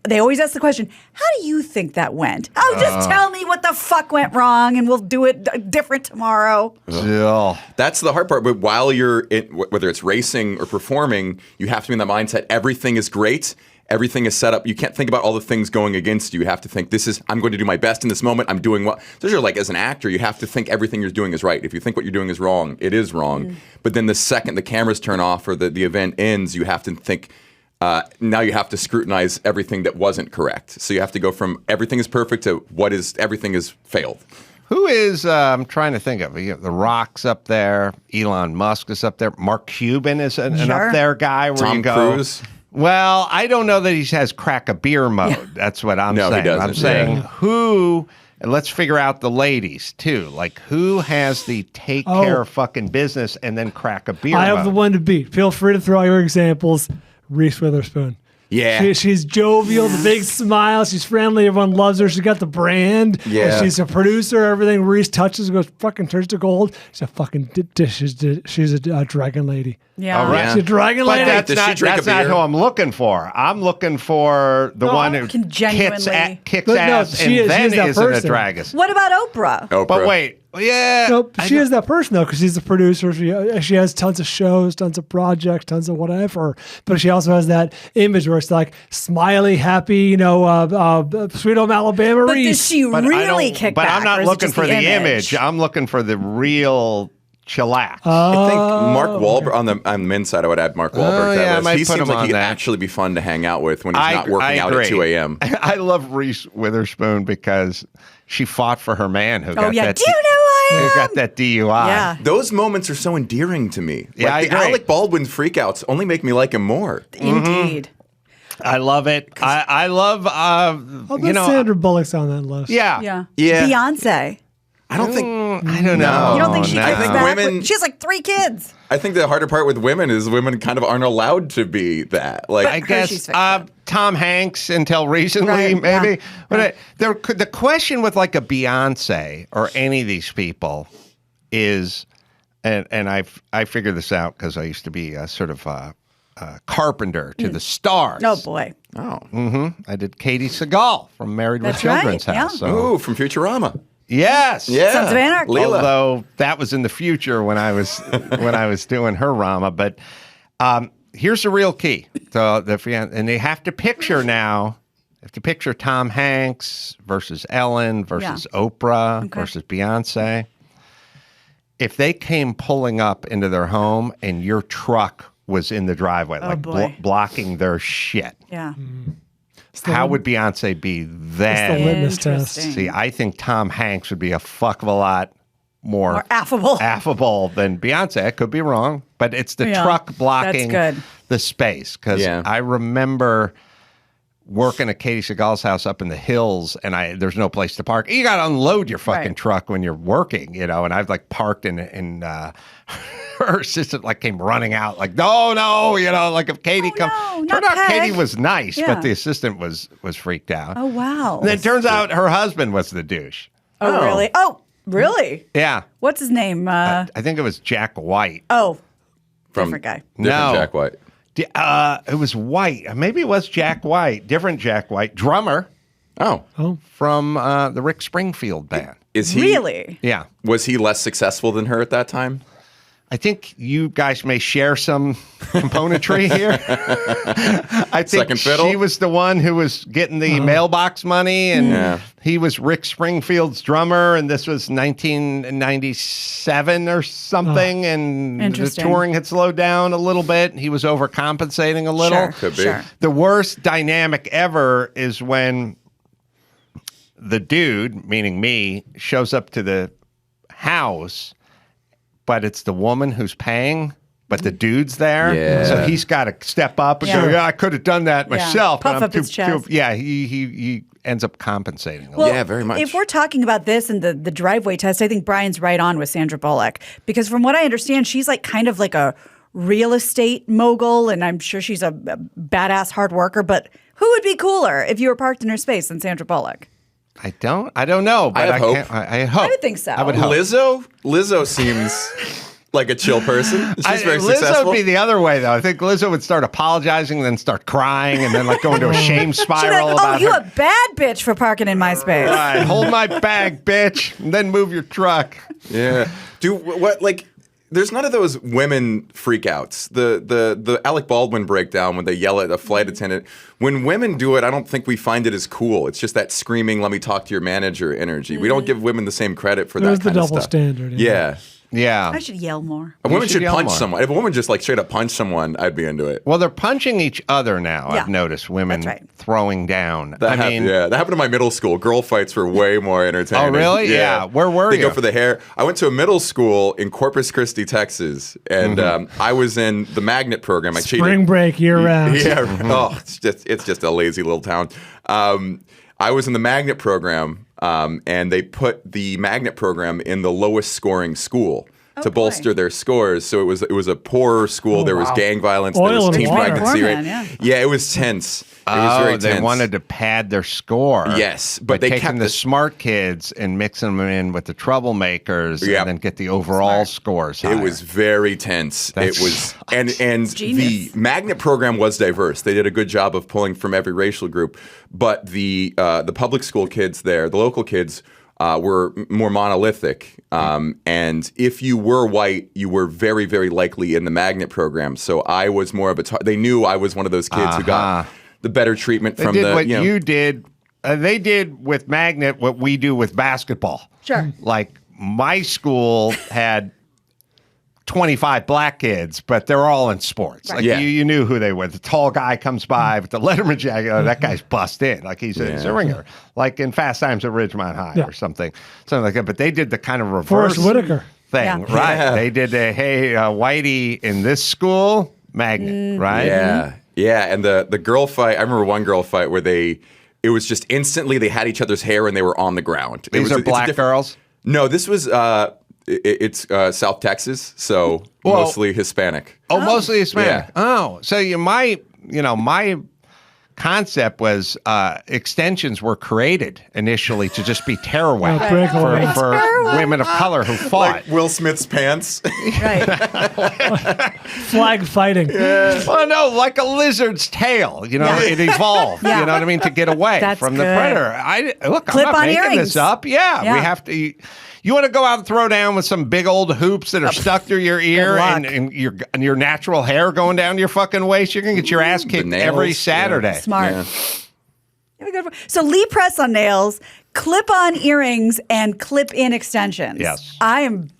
S3: they always ask the question, how do you think that went? Oh, just tell me what the fuck went wrong and we'll do it different tomorrow.
S10: That's the hard part. But while you're whether it's racing or performing, you have to be in that mindset. Everything is great. Everything is set up. You can't think about all the things going against you. You have to think, I'm going to do my best in this moment. I'm doing well. So you're like, as an actor, you have to think everything you're doing is right. If you think what you're doing is wrong, it is wrong. But then the second the cameras turn off or the event ends, you have to think, now you have to scrutinize everything that wasn't correct. So you have to go from everything is perfect to everything is failed.
S2: Who is, I'm trying to think of, The Rock's up there, Elon Musk is up there, Mark Cuban is an up there guy where
S10: Tom
S2: you go.
S10: Cruise.
S2: Well, I don't know that he has crack a beer mode. That's what I'm saying.
S10: No, he doesn't.
S2: I'm saying who, and let's figure out the ladies too. Like who has the take care of fucking business and then crack a beer
S4: I
S2: mode?
S4: have the one to beat. Feel free to throw your examples. Reese Witherspoon.
S10: Yeah.
S4: She's jovial, the big smile. She's friendly. Everyone loves her. She's got the brand.
S10: Yeah.
S4: She's a producer. Everything Reese touches goes fucking turns to gold. She's a fucking she's a dragon lady.
S3: Yeah.
S2: All right.
S4: She's a dragon
S2: But
S4: lady.
S2: that's not who I'm looking for. I'm looking for the one who
S3: can
S2: kicks
S3: genuinely-
S2: ass
S4: she
S2: and then
S4: that
S2: isn't a
S4: person.
S2: dragon.
S3: What about Oprah?
S2: But wait. Yeah.
S4: Nope, she is that person though, because she's a producer. She has tons of shows, tons of projects, tons of whatever. But she also has that image where it's like smiley, happy, Sweet Home Alabama.
S3: But
S4: Reese.
S3: does she really kick
S2: But
S3: back?
S2: I'm not
S3: or is it
S2: looking
S3: just
S2: for the image. I'm looking for the real chillax.
S10: I think Mark Wahlberg on the men's side. I would add Mark Wahlberg. to that
S2: I
S10: list.
S2: might
S10: He
S2: put
S10: seems
S2: him
S10: like
S2: on
S10: he'd
S2: that.
S10: actually be fun to hang out with when he's not working out at 2 a.m.
S2: I love Reese Witherspoon because she fought for her man who got that.
S3: Do you know who I am?
S2: Who got that DUI?
S3: Yeah.
S10: Those moments are so endearing to me.
S2: Yeah, I
S10: the
S2: agree.
S10: Alec Baldwin freakouts only make me like him more.
S3: Indeed.
S2: I love it. I love.
S4: Sandra Bullock's on that list.
S3: Yeah.
S10: Yeah.
S3: Beyonce.
S10: I don't think.
S2: I don't know.
S3: You don't think she
S2: no.
S3: kicks
S10: I think
S3: back?
S10: women-
S3: She has like 3 kids.
S10: I think the harder part with women is women kind of aren't allowed to be that. Like,
S2: I
S3: Hershey's
S2: guess
S3: fixed
S2: Tom Hanks until recently,
S3: Right,
S2: maybe.
S3: yeah.
S2: But the question with like a Beyonce or any of these people is, and I figured this out because I used to be a sort of carpenter to the stars.
S3: Oh, boy.
S2: I did Katie Seagal from Married
S3: That's
S2: with Children's
S3: right,
S2: House.
S3: yeah.
S2: So.
S10: ooh, from Futurama.
S2: Yes.
S10: Yeah.
S3: Sons of Anarchy.
S10: Leela.
S2: Although that was in the future when I was doing her Rama, but here's the real key. So and they have to picture now. Have to picture Tom Hanks versus Ellen versus Oprah versus Beyonce. If they came pulling up into their home and your truck was in the driveway, blocking their shit.
S3: Yeah.
S2: How would Beyonce be then?
S4: It's the litmus test.
S2: See, I think Tom Hanks would be a fuck of a lot more
S3: affable
S2: than Beyonce. I could be wrong, but it's the truck blocking the space. Because I remember working at Katie Seagal's house up in the hills, and there's no place to park. You got to unload your fucking truck when you're working, and I've like parked in her assistant like came running out like, no, like if Katie turned out Katie was nice, but the assistant was freaked out.
S3: Oh, wow.
S2: And then it turns out her husband was the douche.
S3: Oh, really? Oh, really?
S2: Yeah.
S3: What's his name?
S2: I think it was Jack White.
S3: Oh, different guy.
S10: Different Jack White.
S2: It was White. Maybe it was Jack White. Different Jack White. Drummer.
S4: Oh.
S2: From the Rick Springfield band.
S10: Is he?
S3: Really?
S2: Yeah.
S10: Was he less successful than her at that time?
S2: I think you guys may share some componentry here. I think
S10: Second fiddle?
S2: she was the one who was getting the mailbox money, and he was Rick Springfield's drummer, and this was 1997 or something, and the touring had slowed down a little bit. He was overcompensating a little.
S3: Sure,
S10: Could be.
S3: sure.
S2: The worst dynamic ever is when the dude, meaning me, shows up to the house, but it's the woman who's paying, but the dude's there.
S10: Yeah.
S2: So he's got to step up and go, I could have done that myself.
S3: Puff
S2: but I'm
S3: up his chest.
S2: he ends up compensating a
S3: Well,
S2: little.
S10: Yeah, very much.
S3: If we're talking about this and the driveway test, I think Brian's right on with Sandra Bullock. Because from what I understand, she's like kind of like a real estate mogul, and I'm sure she's a badass hard worker. But who would be cooler if you were parked in her space than Sandra Bullock?
S2: I don't know, but
S10: I hope.
S2: I hope.
S3: I would think so.
S2: I would hope.
S10: Lizzo seems like a chill person. She's very
S2: Lizzo
S10: successful.
S2: would be the other way, though. I think Lizzo would start apologizing, then start crying, and then like go into a shame
S3: She'd be
S2: spiral
S3: like,
S2: about
S3: you
S2: her.
S3: a bad bitch for parking in my space.
S2: Right, hold my bag, bitch, and then move your truck.
S10: Yeah. There's none of those women freakouts. The Alec Baldwin breakdown when they yell at a flight attendant. When women do it, I don't think we find it as cool. It's just that screaming, let me talk to your manager energy. We don't give women the same credit for that
S4: There's
S10: kind
S4: the
S10: of
S4: double
S10: stuff.
S4: standard.
S10: Yeah.
S2: Yeah.
S3: I should yell more.
S10: A woman should punch
S2: more.
S10: someone. If a woman just like straight up punch someone, I'd be into it.
S2: Well, they're punching each other now.
S3: Yeah.
S2: I've noticed women throwing down.
S10: That happened in my middle school. Girl fights were way more entertaining.
S2: Oh, really? Yeah. Where were you?
S10: They go for the hair. I went to a middle school in Corpus Christi, Texas, and I was in the magnet program. I cheated.
S4: Spring break year round.
S10: Yeah. Oh, it's just a lazy little town. I was in the magnet program, and they put the magnet program in the lowest scoring school to bolster their scores. So it was a poorer school. There was gang violence. There was teen pregnancy rate. Yeah, it was tense. It was very tense.
S2: They wanted to pad their score.
S10: Yes,
S2: but they kept the smart kids and mixing them in with the troublemakers, and then get the overall scores higher.
S10: It was very tense. It was, and the magnet program was diverse. They did a good job of pulling from every racial group. But the public school kids there, the local kids, were more monolithic. And if you were white, you were very, very likely in the magnet program. So I was more of they knew I was one of those kids who got the better treatment from
S2: you did. They did with magnet what we do with basketball.
S3: Sure.
S2: Like my school had 25 black kids, but they're all in sports. Right. Like you knew who they were. The tall guy comes by with the Letterman jacket. Oh, that guy's bust in. Like he's a ringer. Like in Fast Times at Ridgemont High or something like that. But they did the kind of reverse
S4: Forrest Whitaker
S2: thing, right? Yeah. They did Whitey in this school, magnet, right?
S10: Yeah. Yeah, and the girl fight, I remember one girl fight where it was just instantly they had each other's hair and they were on the ground.
S2: These are black girls?
S10: No, this was, it's South Texas, so mostly Hispanic.
S2: Oh, mostly Hispanic.
S10: Yeah.
S2: Oh, so my concept was extensions were created initially to just be terror weapons for women of color who fought.
S10: Like Will Smith's pants.
S3: Right.
S4: Flag fighting.
S2: Yeah. Well, no, like a lizard's tail. It evolved. You know what I mean, to get away from the predator. I'm not making this up. Yeah, we have to. You want to go out and throw down with some big old hoops that are stuck through your ear and your natural hair going down your fucking waist? You're going to get your ass kicked every Saturday.
S3: Yeah. Smart. Yeah. So Lee press on nails, clip-on earrings, and clip-in extensions.
S2: Yes.
S3: I'm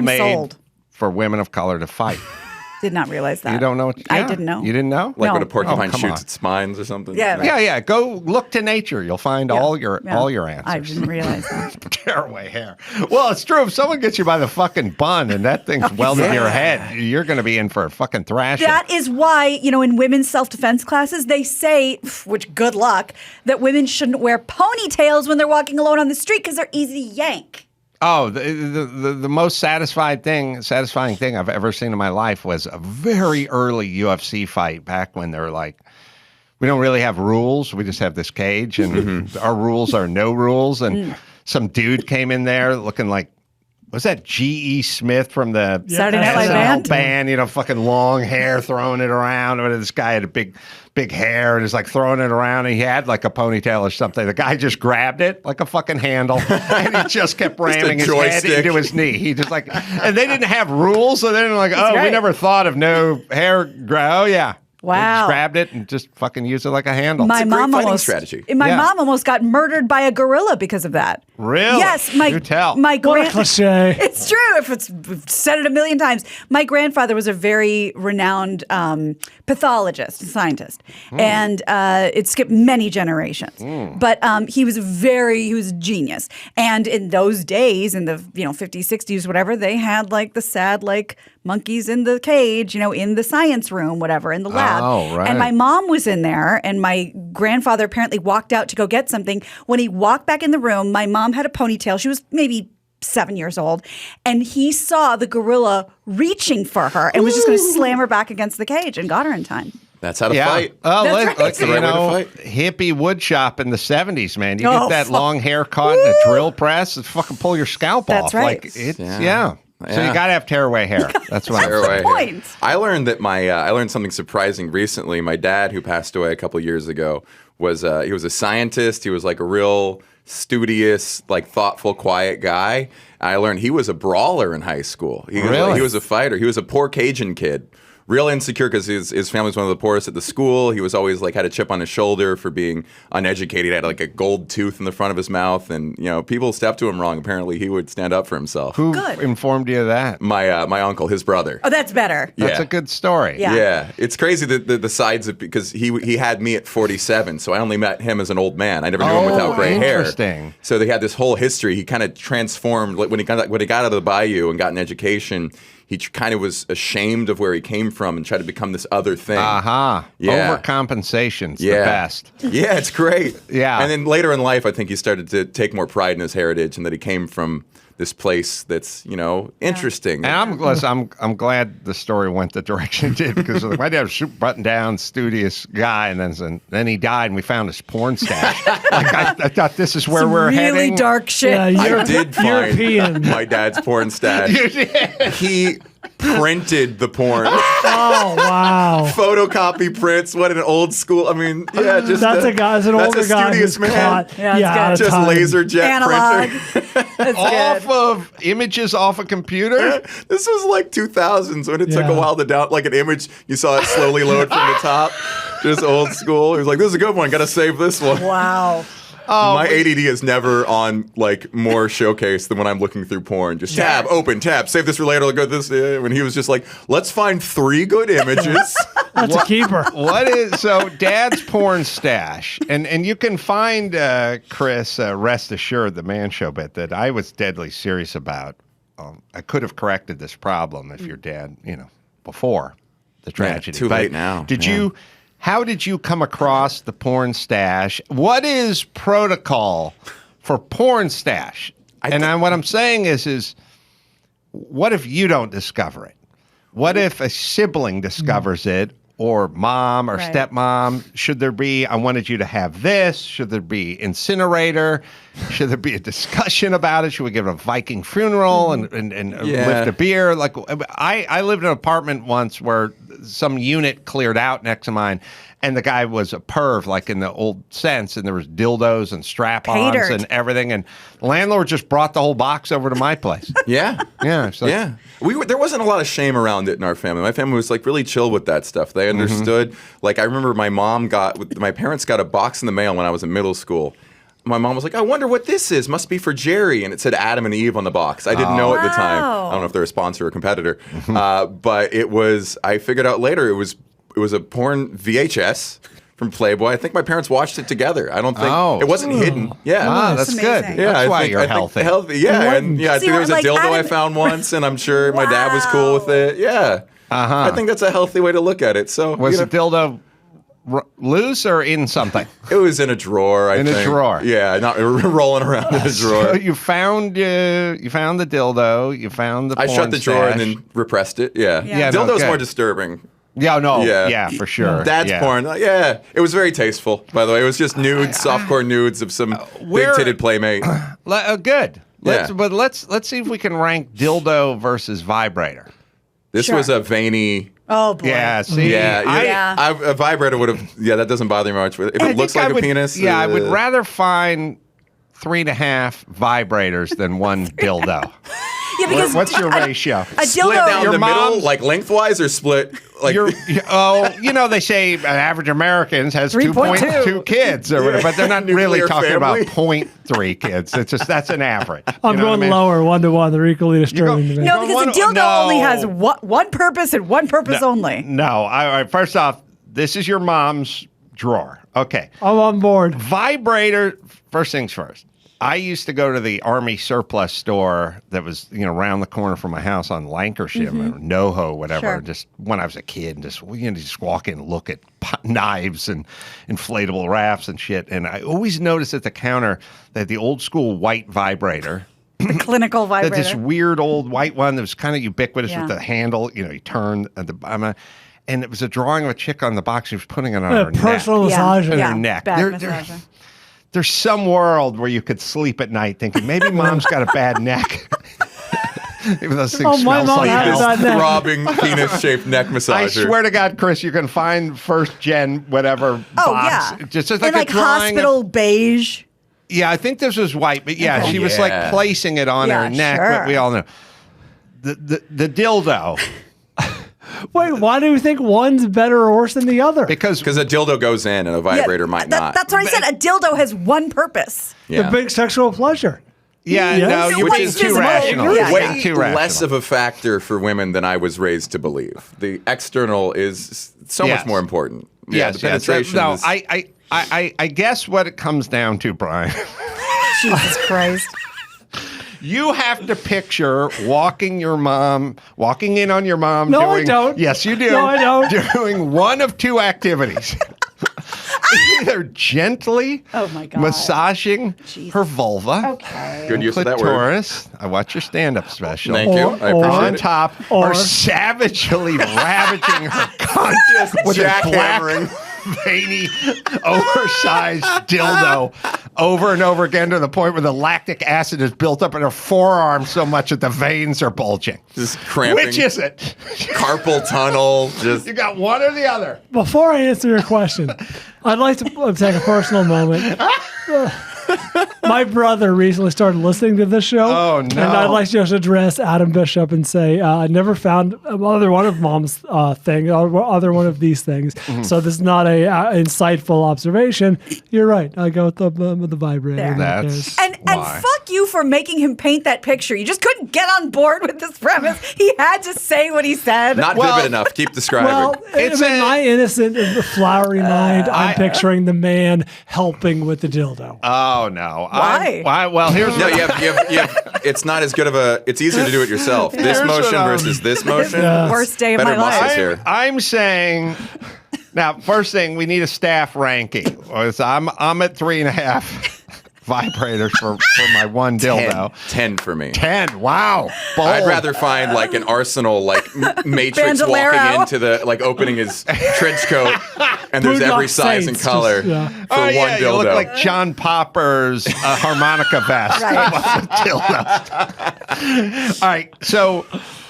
S2: made
S3: sold.
S2: For women of color to fight.
S3: Did not realize that.
S2: You don't know?
S3: I didn't know.
S2: You didn't know?
S10: Like
S3: No.
S10: when a porcupine
S2: come
S10: shoots
S2: on.
S10: its spines or something?
S3: Yeah.
S2: Yeah. Go look to nature. You'll find all your answers.
S3: I didn't realize that.
S2: Tearaway hair. Well, it's true. If someone gets you by the fucking bun and that thing's welded to your head, you're going to be in for a fucking thrashing.
S3: That is why, in women's self-defense classes, they say, which good luck, that women shouldn't wear ponytails when they're walking alone on the street because they're easy to yank.
S2: Oh, the most satisfying thing I've ever seen in my life was a very early UFC fight back when they were like, we don't really have rules. We just have this cage, and our rules are no rules. And some dude came in there looking like, was that G.E. Smith from the
S3: Saturday Night Live
S2: band? Fucking long hair, throwing it around. And this guy had a big hair and is like throwing it around. And he had like a ponytail or something. The guy just grabbed it like a fucking handle, and he just kept ramming his head into his knee. He just like, and they didn't have rules, so they didn't like, we never thought of no hair. Oh yeah.
S3: Wow.
S2: They just grabbed it and just fucking used it like a handle.
S3: My
S10: It's a great
S3: mom
S10: fighting
S3: almost
S10: strategy.
S3: My mom almost got murdered by a gorilla because of that.
S2: Really?
S3: Yes,
S2: Do tell.
S3: my
S4: What a cliche.
S3: It's true. We've said it a million times. My grandfather was a very renowned pathologist, scientist, and it skipped many generations. But he was a genius. And in those days, in the 50s, 60s, whatever, they had like the sad monkeys in the cage, in the science room, whatever, in the lab.
S2: Oh, right.
S3: And my mom was in there, and my grandfather apparently walked out to go get something. When he walked back in the room, my mom had a ponytail. She was maybe 7 years old, and he saw the gorilla reaching for her and was just going to slam her back against the cage and got her in time.
S10: That's how to fight.
S2: Oh,
S3: That's right.
S10: the right way to fight.
S2: Hippie wood shop in the 70s, man. You
S3: Oh,
S2: get that
S3: fuck.
S2: long hair caught in a drill press, and fucking pull your scalp
S3: That's
S2: off.
S3: right.
S2: Like it's
S10: Yeah.
S2: So you gotta have tearaway hair. That's what I'm
S10: Tearaway
S2: saying.
S10: hair.
S3: Point.
S10: I learned that I learned something surprising recently. My dad, who passed away a couple years ago, was he was a scientist. He was like a real studious, like thoughtful, quiet guy. I learned he was a brawler in high school. He was a fighter. He was a poor Cajun kid. Real insecure because his family was one of the poorest at the school. He was always like had a chip on his shoulder for being uneducated. He had like a gold tooth in the front of his mouth, and people stepped to him wrong. Apparently, he would stand up for himself.
S2: Who
S3: Good.
S2: informed you of that?
S10: My uncle, his brother.
S3: Oh, that's better.
S2: That's
S10: Yeah.
S2: a good story.
S3: Yeah.
S10: Yeah, it's crazy that the sides of because he had me at 47, so I only met him as an old man. I never knew him without gray hair.
S2: Interesting.
S10: So they had this whole history. He kind of transformed when he got out of the bayou and got an education. He kind of was ashamed of where he came from and tried to become this other thing.
S2: Aha.
S10: Yeah.
S2: Overcompensation's the
S10: Yeah.
S2: best.
S10: Yeah, it's great.
S2: Yeah.
S10: And then later in life, I think he started to take more pride in his heritage and that he came from this place that's interesting.
S2: And I'm glad the story went the direction it did because my dad was super button down, studious guy, and then he died, and we found his porn stash. I thought this is where
S3: Some
S2: we're
S3: really
S2: heading.
S3: dark shit.
S4: Yeah,
S10: I did find
S4: European.
S10: my dad's porn stash. He printed the porn.
S4: Oh, wow.
S10: Photocopy prints. What an old school. I mean, yeah, just
S4: That's an older
S10: that's a
S4: guy
S10: studious
S4: who's
S10: man.
S4: caught.
S3: Yeah, it's
S4: out of
S10: Just
S4: time.
S10: laser jet
S3: Analog.
S10: printer.
S3: That's
S2: Off
S3: good.
S2: of images off a computer.
S10: This was like 2000s when it took a
S4: Yeah.
S10: while to down like an image. You saw it slowly load from the top. Just old school. He was like, "This is a good one. Got to save this one."
S3: Wow.
S10: My ADD is never on like more showcase than when I'm looking through porn. Just tab, open, tab, save this for later. I'll go this. When he was just like, let's find 3 good images.
S4: That's a keeper.
S2: What is so Dad's porn stash, and you can find Chris. Rest assured, the Man Show bit that I was deadly serious about. I could have corrected this problem if your dad, before the tragedy.
S10: too
S2: But
S10: late now.
S2: Did
S10: Yeah.
S2: you? How did you come across the porn stash? What is protocol for porn stash? What I'm saying is, what if you don't discover it? What if a sibling discovers it, or mom or
S3: Right.
S2: stepmom? Should there be, I wanted you to have this? Should there be incinerator? Should there be a discussion about it? Should we give it a Viking funeral and
S10: Yeah.
S2: lift a beer? Like I lived in an apartment once where some unit cleared out next to mine, and the guy was a perv, like in the old sense, and there was dildos and strap-ons
S3: Catered.
S2: and everything, and the landlord just brought the whole box over to my place.
S10: Yeah.
S2: Yeah. So
S10: Yeah. There wasn't a lot of shame around it in our family. My family was like really chill with that stuff. They understood. Like I remember my parents got a box in the mail when I was in middle school. My mom was like, I wonder what this is. Must be for Jerry. And it said Adam and Eve on the box. I didn't know at the time. I don't know if they're a sponsor or a competitor. But I figured out later it was a porn VHS from Playboy. I think my parents watched it together. I don't think it wasn't hidden. Yeah.
S2: Ah, that's good.
S3: amazing.
S10: Yeah,
S2: that's why
S10: think-
S2: you're
S10: I think
S2: healthy.
S10: Healthy, yeah. And yeah, I
S3: So
S10: think there was a
S3: like
S10: dildo I
S3: Adam-
S10: found once, and I'm sure my dad was cool with it. Yeah. I think that's a healthy way to look at it. So
S2: Was the dildo loose or in something?
S10: It was in a drawer, I think.
S2: In a drawer.
S10: Yeah, not rolling around in a drawer.
S2: So you found the dildo, you found the
S10: I
S2: porn
S10: shut the drawer and
S2: stash.
S10: then repressed it. Yeah.
S2: Yeah, no,
S10: Dildo's
S2: good.
S10: more disturbing.
S2: Yeah, no.
S10: Yeah.
S2: Yeah, for sure.
S10: Dad's
S2: yeah.
S10: porn. Yeah. It was very tasteful, by the way. It was just nudes, softcore nudes of some big-titted playmate.
S2: Good.
S10: Yeah.
S2: But let's see if we can rank dildo versus vibrator.
S10: This was a veiny...
S3: Oh boy.
S2: Yeah, see?
S3: Yeah.
S10: A vibrator would have... Yeah, that doesn't bother me much. If
S2: I
S10: it looks
S2: think
S10: like
S2: I
S10: a
S2: would-
S10: penis...
S2: Yeah, I would rather find 3.5 vibrators than one dildo.
S3: Yeah, because
S2: What's your ratio?
S3: a
S10: Split
S3: dildo.
S10: down
S2: Your
S10: the middle,
S2: mom's-
S10: like lengthwise, or split... Like,
S2: They say an average Americans has
S3: 3.2
S2: 2.2 kids or whatever, but they're not really
S10: Nuclear
S2: talking
S10: family.
S2: about 0.3 kids. It's just that's an average.
S4: I'm
S2: You know
S4: going
S2: what I mean?
S4: lower, 1-to-1. They're equally disturbing to me.
S3: No, because a dildo only has one purpose and one purpose only.
S2: No, first off, this is your mom's drawer. Okay.
S4: I'm on board.
S2: Vibrator, first things first. I used to go to the Army surplus store that was, around the corner from my house on Lancashire, or NoHo, whatever.
S3: Sure.
S2: Just when I was a kid, just walk in and look at knives and inflatable rafts and shit. And I always noticed at the counter that the old school white vibrator,
S3: The clinical
S2: that
S3: vibrator.
S2: this weird old white one that was kind of ubiquitous
S3: Yeah.
S2: with the handle, you turn at the bottom. And it was a drawing of a chick on the box who was putting it on her
S4: Personal
S2: neck.
S4: massage.
S2: Yeah. neck.
S3: Bad
S2: They're-
S3: massager.
S2: There's some world where you could sleep at night thinking maybe mom's got a bad neck. Even those things
S4: Oh, my
S2: smells
S4: mom
S2: like
S4: had
S2: hell.
S4: that neck.
S10: throbbing penis-shaped neck massager.
S2: I swear to God, Chris, you can find first gen whatever
S3: Oh
S2: box.
S3: yeah.
S2: Just like
S3: in
S2: a
S3: like
S2: drawing.
S3: hospital beige.
S2: Yeah, I think this was white, but yeah,
S3: Okay.
S2: she was like placing it on
S3: Yeah,
S2: her neck.
S3: sure.
S2: But we all know the dildo
S4: Wait, why do you think one's better or worse than the other?
S2: because
S10: Because a dildo goes in and a vibrator might not.
S3: That's what I said. A dildo has one purpose.
S4: The big sexual pleasure.
S2: yeah,
S4: Yes.
S2: no,
S4: Which
S2: you're being
S10: is
S2: too
S3: physical.
S2: rational.
S3: Yeah,
S2: You're
S3: yeah.
S2: being too
S10: Way less
S2: rational.
S10: of a factor for women than I was raised to believe. The external is so
S2: Yes.
S10: much more important. Yeah,
S2: Yes,
S10: the penetration
S2: no,
S10: is...
S2: I guess what it comes down to, Brian.
S3: Jesus Christ.
S2: You have to picture walking in on your mom.
S4: No,
S2: doing,
S4: I don't.
S2: Yes, you do.
S4: No, I don't.
S2: Doing one of two activities. Either gently
S3: Oh, my God.
S2: massaging her vulva.
S3: Okay.
S10: Good use of that word.
S2: Clitoris. I watch your stand-up special.
S10: Thank you. I
S4: Or-
S10: appreciate
S2: On
S10: it.
S2: top,
S4: Or-
S2: or savagely ravaging her conscious with a black,
S10: jackhammering.
S2: veiny, oversized dildo over and over again to the point where the lactic acid is built up in her forearm so much that the veins are bulging.
S10: Just cramping.
S2: Which is it?
S10: Carpal tunnel. Just
S2: You got one or the other.
S4: Before I answer your question, I'd like to take a personal moment. My brother recently started listening to this show.
S2: Oh, no.
S4: And I'd like to just address Adam Bishop and say, I never found other one of Mom's thing, or other one of these things.
S2: Mm-hmm.
S4: So this is not a insightful observation. You're right. I go with the vibrator.
S3: There.
S4: in that
S2: That's-
S4: case.
S3: And
S2: Why?
S3: fuck you for making him paint that picture. You just couldn't get on board with this premise. He had to say what he said.
S10: not
S2: Well-
S10: vivid enough. Keep describing.
S4: Well,
S2: It's
S4: in
S2: a-
S4: my innocent, flowery mind, I'm picturing the man helping with the dildo.
S2: Oh, no.
S3: Why?
S2: Well, here's
S10: No,
S2: what
S10: you have, it's not as good of a. It's easier to do it yourself. This
S2: Here's what
S10: motion
S2: I'm-
S10: versus this motion.
S3: Worst day of
S10: Better
S3: my life.
S10: muscles here.
S2: I'm saying. Now, first thing, we need a staff ranking. I'm at 3.5 vibrators for my one dildo.
S10: 10 for me.
S2: 10. Wow. Bold.
S10: I'd rather find like an arsenal, like Matrix
S3: Bandolero.
S10: walking into the, like opening his trench coat, and there's
S4: Boondock
S10: every size and
S4: Saints,
S10: color
S4: just, yeah.
S10: for
S2: Oh,
S10: one
S2: yeah, you
S10: dildo.
S2: look like John Popper's harmonica vest.
S3: Right.
S2: Dildo. All right, so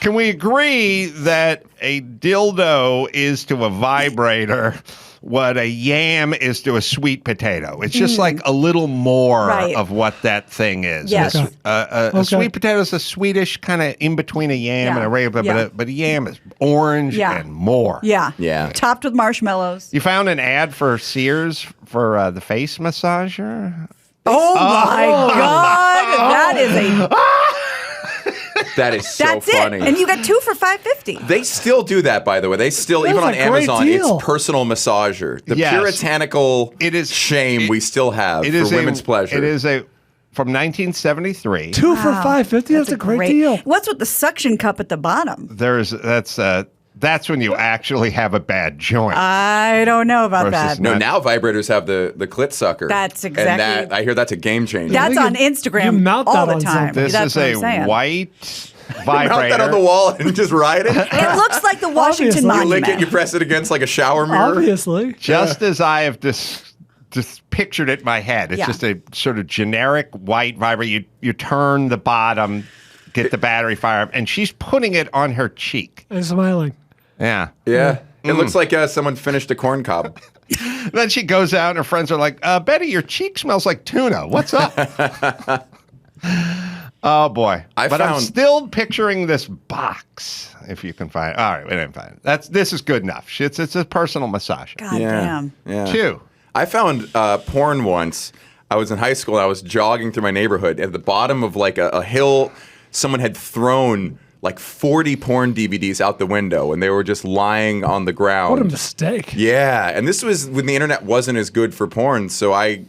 S2: Can we agree that a dildo is to a vibrator what a yam is to a sweet potato? It's just like a little more of what that thing is.
S3: Yes.
S2: A sweet potato is a Swedish kind of in between a yam and a regular, but a yam is orange and more.
S3: Yeah. Topped with marshmallows.
S2: You found an ad for Sears for the face massager?
S3: Oh my God. That is a...
S10: That is so
S3: That's
S10: funny.
S3: it. And you got 2 for $5.50.
S10: They still do that, by the way. They still, even on Amazon, it's personal massager. The puritanical shame we still have for women's pleasure.
S2: It is from 1973.
S4: 2 for $5.50. That's a great deal.
S3: What's with the suction cup at the bottom?
S2: That's when you actually have a bad joint.
S3: I don't know about that.
S10: No, now vibrators have the clit sucker.
S3: That's exactly.
S10: And I hear that's a game changer.
S3: That's on Instagram all the time.
S2: This
S3: That's
S2: is a white vibrator.
S10: Mount that on the wall and just ride it.
S3: It looks like the Washington Monument.
S10: You lick it, you press it against like a shower mirror.
S4: Obviously.
S2: Just as I have just pictured it in my head. It's just a sort of generic white vibrator. You turn the bottom, get the battery fire up, and she's putting it on her cheek.
S4: And smiling.
S2: Yeah.
S10: Yeah. It looks like someone finished a corn cob.
S2: Then she goes out and her friends are like, Betty, your cheek smells like tuna. What's up? Oh, boy. I'm still picturing this box, if you can find it. All right, we didn't find it. This is good enough. It's a personal massager.
S3: God damn.
S10: Yeah.
S2: 2.
S10: I found porn once. I was in high school and I was jogging through my neighborhood. At the bottom of like a hill, someone had thrown like 40 porn DVDs out the window, and they were just lying on the ground.
S4: What a mistake.
S10: Yeah, and this was when the internet wasn't as good for porn, so I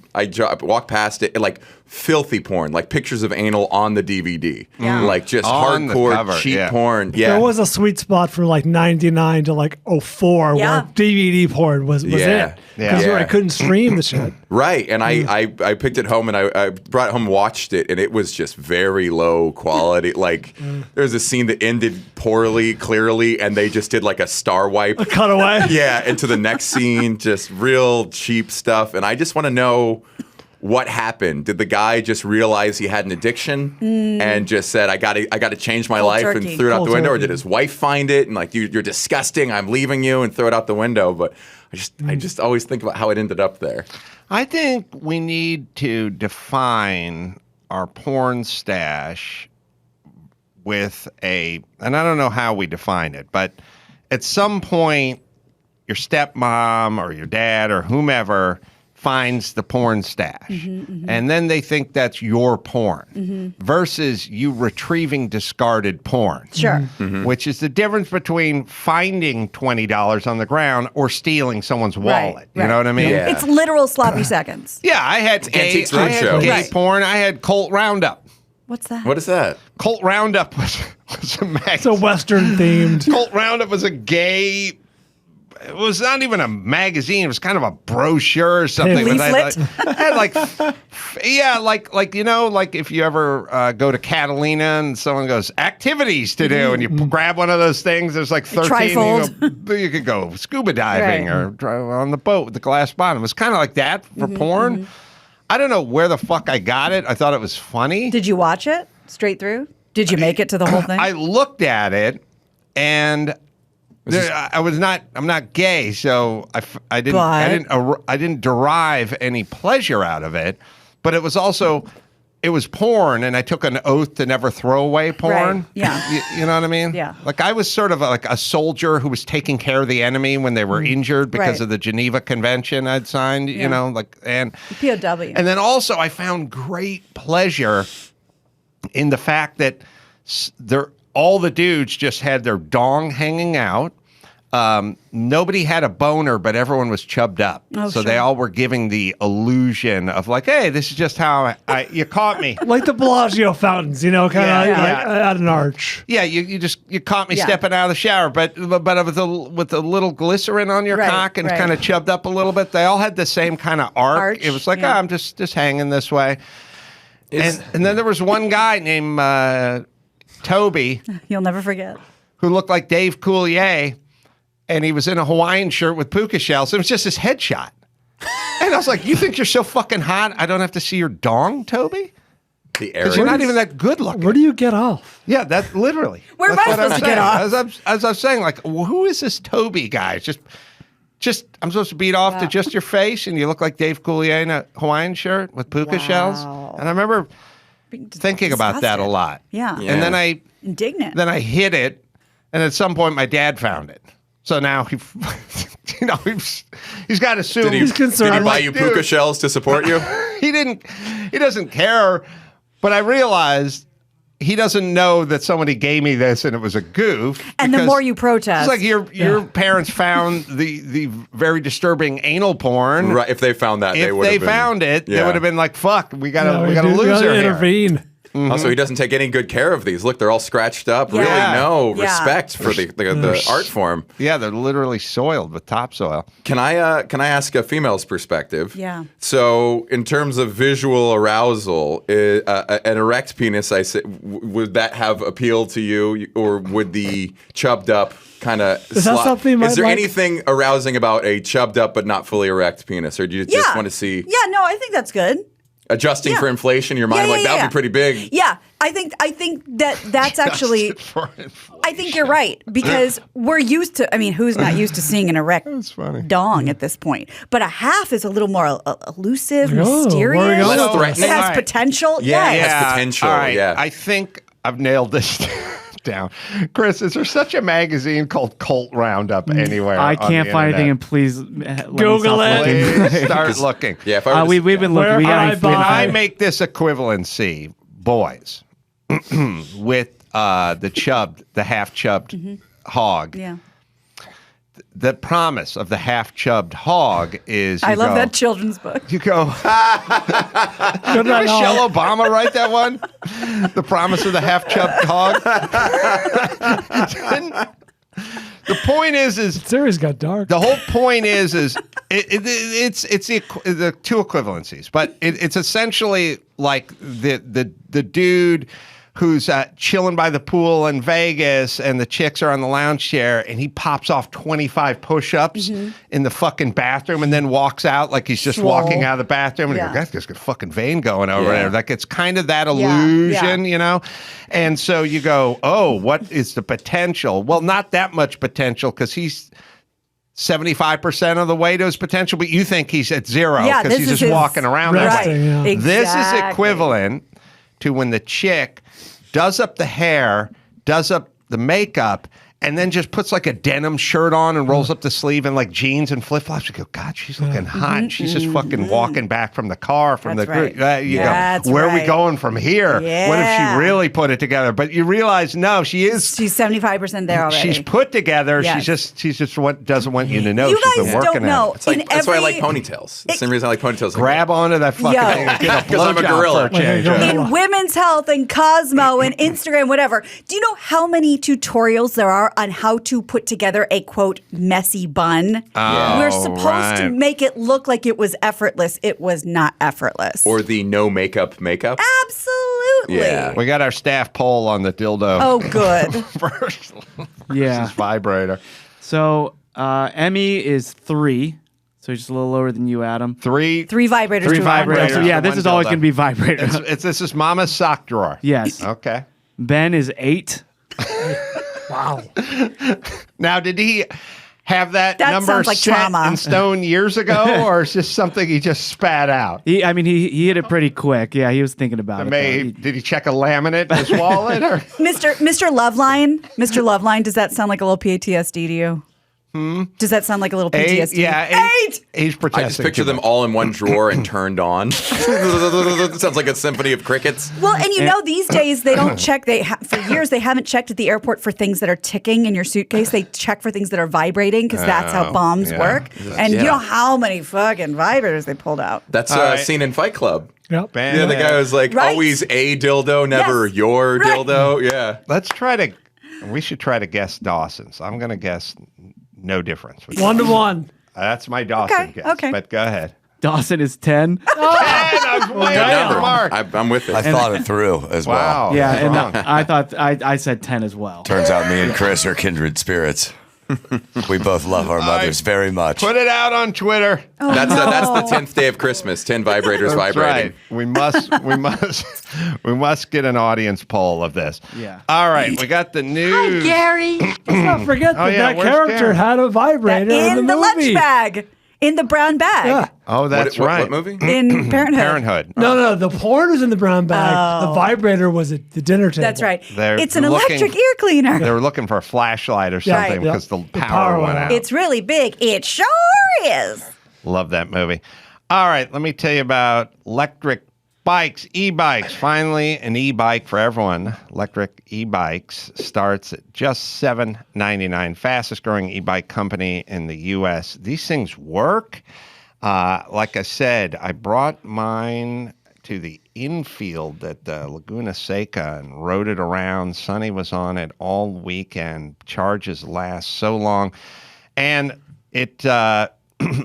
S10: walked past it, like filthy porn, like pictures of anal on the DVD. Like just
S2: on
S10: hardcore, cheap porn. Yeah.
S4: There was a sweet spot from like 99 to like 04 where DVD porn was it. Because I couldn't stream the shit.
S10: Right, and I picked it home and I brought it home and watched it, and it was just very low quality. Like, there's a scene that ended poorly, clearly, and they just did like a star wipe.
S4: A cutaway?
S10: Yeah, into the next scene, just real cheap stuff. And I just want to know what happened. Did the guy just realize he had an addiction and just said, I got to change my life and threw it out the window? Or did his wife find it and like, you're disgusting, I'm leaving you, and throw it out the window? But I just always think about how it ended up there.
S2: I think we need to define our porn stash with and I don't know how we define it, but at some point, your stepmom or your dad or whomever finds the porn stash, and then they think that's your porn versus you retrieving discarded porn.
S3: Sure.
S2: Which is the difference between finding $20 on the ground or stealing someone's wallet. You know what I mean?
S10: Yeah.
S3: It's literal sloppy seconds.
S2: Yeah, I had gay porn. I had Colt Roundup.
S3: What's that?
S10: What is that?
S2: Colt Roundup was a magazine.
S4: It's a Western themed.
S2: Colt Roundup was a gay. It was not even a magazine. It was kind of a brochure or something.
S3: Leaflet?
S2: Had like you know, like if you ever go to Catalina and someone goes activities to do, and you grab one of those things. There's like 13. You could go scuba diving or drive on the boat with the glass bottom. It was kind of like that for porn. I don't know where the fuck I got it. I thought it was funny.
S3: Did you watch it straight through? Did you make it to the whole thing?
S2: I looked at it, and I'm not gay, so I didn't derive any pleasure out of it. But it was porn, and I took an oath to never throw away porn.
S3: Right. Yeah.
S2: You know what I mean?
S3: Yeah.
S2: Like I was sort of like a soldier who was taking care of the enemy when they were injured because of the Geneva Convention I'd signed. You know, and
S3: POW.
S2: And then also I found great pleasure in the fact that all the dudes just had their dong hanging out. Nobody had a boner, but everyone was chubbed up. So they all were giving the illusion of like, hey, this is just how you caught me.
S4: Like the Bellagio fountains, you know, kind of at an arch.
S2: Yeah, you caught me stepping out of the shower, but with a little glycerin on your cock and kind of chubbed up a little bit. They all had the same kind of arc. It was like, I'm just hanging this way. And then there was one guy named Toby.
S3: You'll never forget.
S2: Who looked like Dave Coulier. And he was in a Hawaiian shirt with puka shells. It was just his headshot. And I was like, you think you're so fucking hot, I don't have to see your dong, Toby?
S10: The
S2: Because you're not even that good looking.
S4: Where do you get off?
S2: Yeah, that's literally.
S3: Where am
S2: that's
S3: I
S2: what I'm
S3: supposed to get
S2: saying.
S3: off?
S2: As I was saying, like, well, who is this Toby guy? Just I'm supposed to beat off to just your face, and you look like Dave Coulier in a Hawaiian shirt with puka shells. And I remember thinking about that a lot.
S3: Yeah.
S2: And then
S3: Indignant.
S2: Then I hid it, and at some point my dad found it. So now he's got to assume
S10: Did he buy you puka shells to support you?
S2: He doesn't care. But I realized he doesn't know that somebody gave me this and it was a goof.
S3: And the more you protest.
S2: It's like your parents found the very disturbing anal porn.
S10: Right. If they found that,
S2: If they found it, they would have been like, "Fuck, we gotta lose her here."
S4: Intervene.
S10: Also, he doesn't take any good care of these. Look, they're all scratched up.
S3: Yeah.
S10: Really, no
S3: Yeah.
S10: respect for the art form.
S2: Yeah, they're literally soiled with topsoil.
S10: Can I ask a female's perspective?
S3: Yeah.
S10: So, in terms of visual arousal, an erect penis, would that have appeal to you, or would the chubbed up kind of?
S4: Is that something you might
S10: Is there
S4: like?
S10: anything arousing about a chubbed up but not fully erect penis, or do you just want to see?
S3: Yeah, no, I think that's good.
S10: Adjusting for inflation, your mind that'd be pretty big.
S3: Yeah, I think that's actually. I think you're right because we're used to. I mean, who's not used to seeing an erect dong at this point? But a half is a little more elusive, mysterious.
S4: where are we going?
S10: Less threatening.
S3: It has potential.
S10: Yeah,
S3: Yes.
S10: it has potential.
S2: All right.
S10: Yeah.
S2: I think I've nailed this down. Chris, is there such a magazine called Cult Roundup anywhere?
S5: I
S2: on
S5: can't
S2: the
S5: find anything,
S2: internet?
S5: and please let me
S4: Google
S5: stop
S4: it.
S5: looking.
S2: Please start looking.
S10: Yeah, if I were to-
S5: We've been looking. We
S4: Where I
S5: got
S4: buy-
S2: Can I make this equivalency, boys, with the half-chubbed hog?
S3: Yeah.
S2: The promise of the half-chubbed hog is
S3: I love that children's book.
S2: You go, did Michelle Obama write that one? The promise of the half-chubbed hog? The point is
S4: Series got dark.
S2: the whole point is it's the two equivalencies, but it's essentially like the dude who's chilling by the pool in Vegas and the chicks are on the lounge chair and he pops off 25 push-ups in the fucking bathroom and then walks out like he's just walking out of the bathroom and you go, that's just a fucking vein going over there. Like it's kind of that illusion, you know? And so you go, oh, what is the potential? Well, not that much potential because he's 75% of the way to his potential, but you think he's at zero because he's just walking around.
S4: resting, yeah.
S3: Exactly.
S2: This is equivalent to when the chick does up the hair, does up the makeup, and then just puts like a denim shirt on and rolls up the sleeve and like jeans and flip-flops. You go, God, she's looking hot. And she's just fucking walking back from the car from
S3: That's
S2: the group.
S3: right.
S2: You
S3: That's
S2: go, where are we
S3: right.
S2: going from here? What if
S3: Yeah.
S2: she really put it together? But you realize, no, she's
S3: 75% there already.
S2: She's put together.
S3: Yes.
S2: She's just doesn't want you to know
S3: You
S2: she's
S3: guys
S2: been working
S3: don't know.
S2: at it.
S10: that's why I like ponytails. The same reason I like ponytails.
S2: Grab onto that fucking
S3: Yeah.
S2: thing and get a
S10: 'Cause I'm a
S2: blowjob
S10: gorilla.
S2: for a change.
S3: in women's health and Cosmo and Instagram, whatever. Do you know how many tutorials there are on how to put together a quote messy bun? We're supposed to make it look like it was effortless. It was not effortless.
S10: Or the no makeup.
S3: Absolutely.
S10: Yeah.
S2: We got our staff poll on the dildo.
S3: Oh, good.
S2: First.
S5: Yeah.
S2: Versus vibrator.
S5: So Emmy is 3, so just a little lower than you, Adam.
S2: Three
S3: vibrators.
S2: Three
S3: to a one
S2: vibrators.
S5: So
S3: dildo.
S5: yeah, this
S2: One
S5: is always
S2: dildo.
S5: going to be vibrator.
S2: This is Mama's sock drawer.
S5: Yes.
S2: Okay.
S5: Ben is 8.
S4: Wow.
S2: Now, did he have that,
S3: That
S2: number
S3: sounds like
S2: set
S3: trauma.
S2: in stone years ago, or is this something he just spat out?
S5: He hit it pretty quick. Yeah, he was thinking about it.
S2: Did he check a laminate in his wallet? Or?
S3: Mr. Loveline, does that sound like a little PTSD to you? Does that sound like a little PTSD?
S2: Eight. He's
S10: I
S2: protesting.
S10: just picture
S2: too
S10: them
S2: much.
S10: all in one drawer and turned on. Sounds like a symphony of crickets.
S3: Well, and you know, these days they don't check. For years they haven't checked at the airport for things that are ticking in your suitcase. They check for things that are vibrating because that's how bombs work. And you know how many fucking vibrators they pulled out.
S10: That's
S2: All right.
S10: seen in Fight Club.
S4: Yep.
S10: Yeah, the guy was like,
S3: Right.
S10: always a dildo, never
S3: Yes.
S10: your
S3: Right.
S10: dildo. Yeah.
S2: We should try to guess Dawson's. I'm going to guess no difference.
S4: 1-1.
S2: That's my Dawson guess.
S3: okay.
S2: But go ahead.
S5: Dawson is 10.
S2: I was way
S10: Good
S2: over the
S10: number.
S2: mark.
S10: I'm with it.
S1: I thought it through as well.
S2: Wow.
S5: Yeah,
S2: that's
S5: and
S2: wrong.
S5: I thought I said 10 as well.
S1: Turns out me and Chris are kindred spirits. We both love our mothers very much.
S2: Put it out on Twitter.
S3: Oh,
S10: That's the 10th day of Christmas. 10 vibrators
S2: That's
S10: vibrating.
S2: right. We must get an audience poll of this.
S5: Yeah.
S2: All right, we got the news.
S6: Gary.
S4: Let's not forget that
S2: yeah,
S4: that
S2: where's
S4: character
S2: Gary?
S4: had a vibrator
S3: in the lunch
S4: movie.
S3: bag, in the brown bag,
S4: Yeah.
S2: Oh, that's
S10: What
S2: right.
S10: movie?
S3: in Parenthood.
S2: Parenthood.
S4: No, the porn was in the brown bag. The vibrator was at the dinner table.
S3: That's right.
S2: They're
S3: It's an
S2: looking-
S3: electric ear cleaner.
S2: They were looking for a flashlight or
S3: Yeah.
S2: something
S3: Right.
S2: because the
S4: The
S2: power went out.
S3: It's really big. It sure is.
S2: Love that movie. All right, let me tell you about electric bikes, e-bikes. Finally, an e-bike for everyone. Electric e-bikes starts at just $7.99. Fastest growing e-bike company in the U.S. These things work. Like I said, I brought mine to the infield at Laguna Seca and rode it around. Sonny was on it all weekend. Charges last so long. And it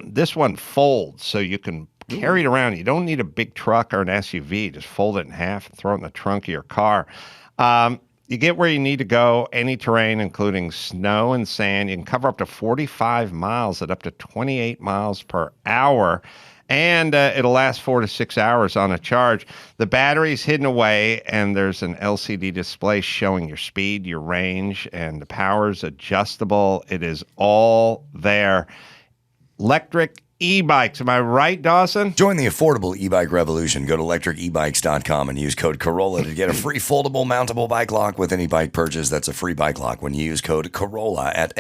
S2: this one folds so you can carry it around. You don't need a big truck or an SUV. Just fold it in half and throw it in the trunk of your car. You get where you need to go, any terrain, including snow and sand. You can cover up to 45 miles at up to 28 miles per hour. And it'll last 4 to 6 hours on a charge. The battery's hidden away, and there's an LCD display showing your speed, your range, and the power's adjustable. It is all there. Electric e-bikes. Am I right, Dawson?
S1: Join the affordable e-bike revolution. Go to electricebikes.com and use code Carolla to get a free foldable mountable bike lock with any bike purchase. That's a free bike lock when you use code Carolla at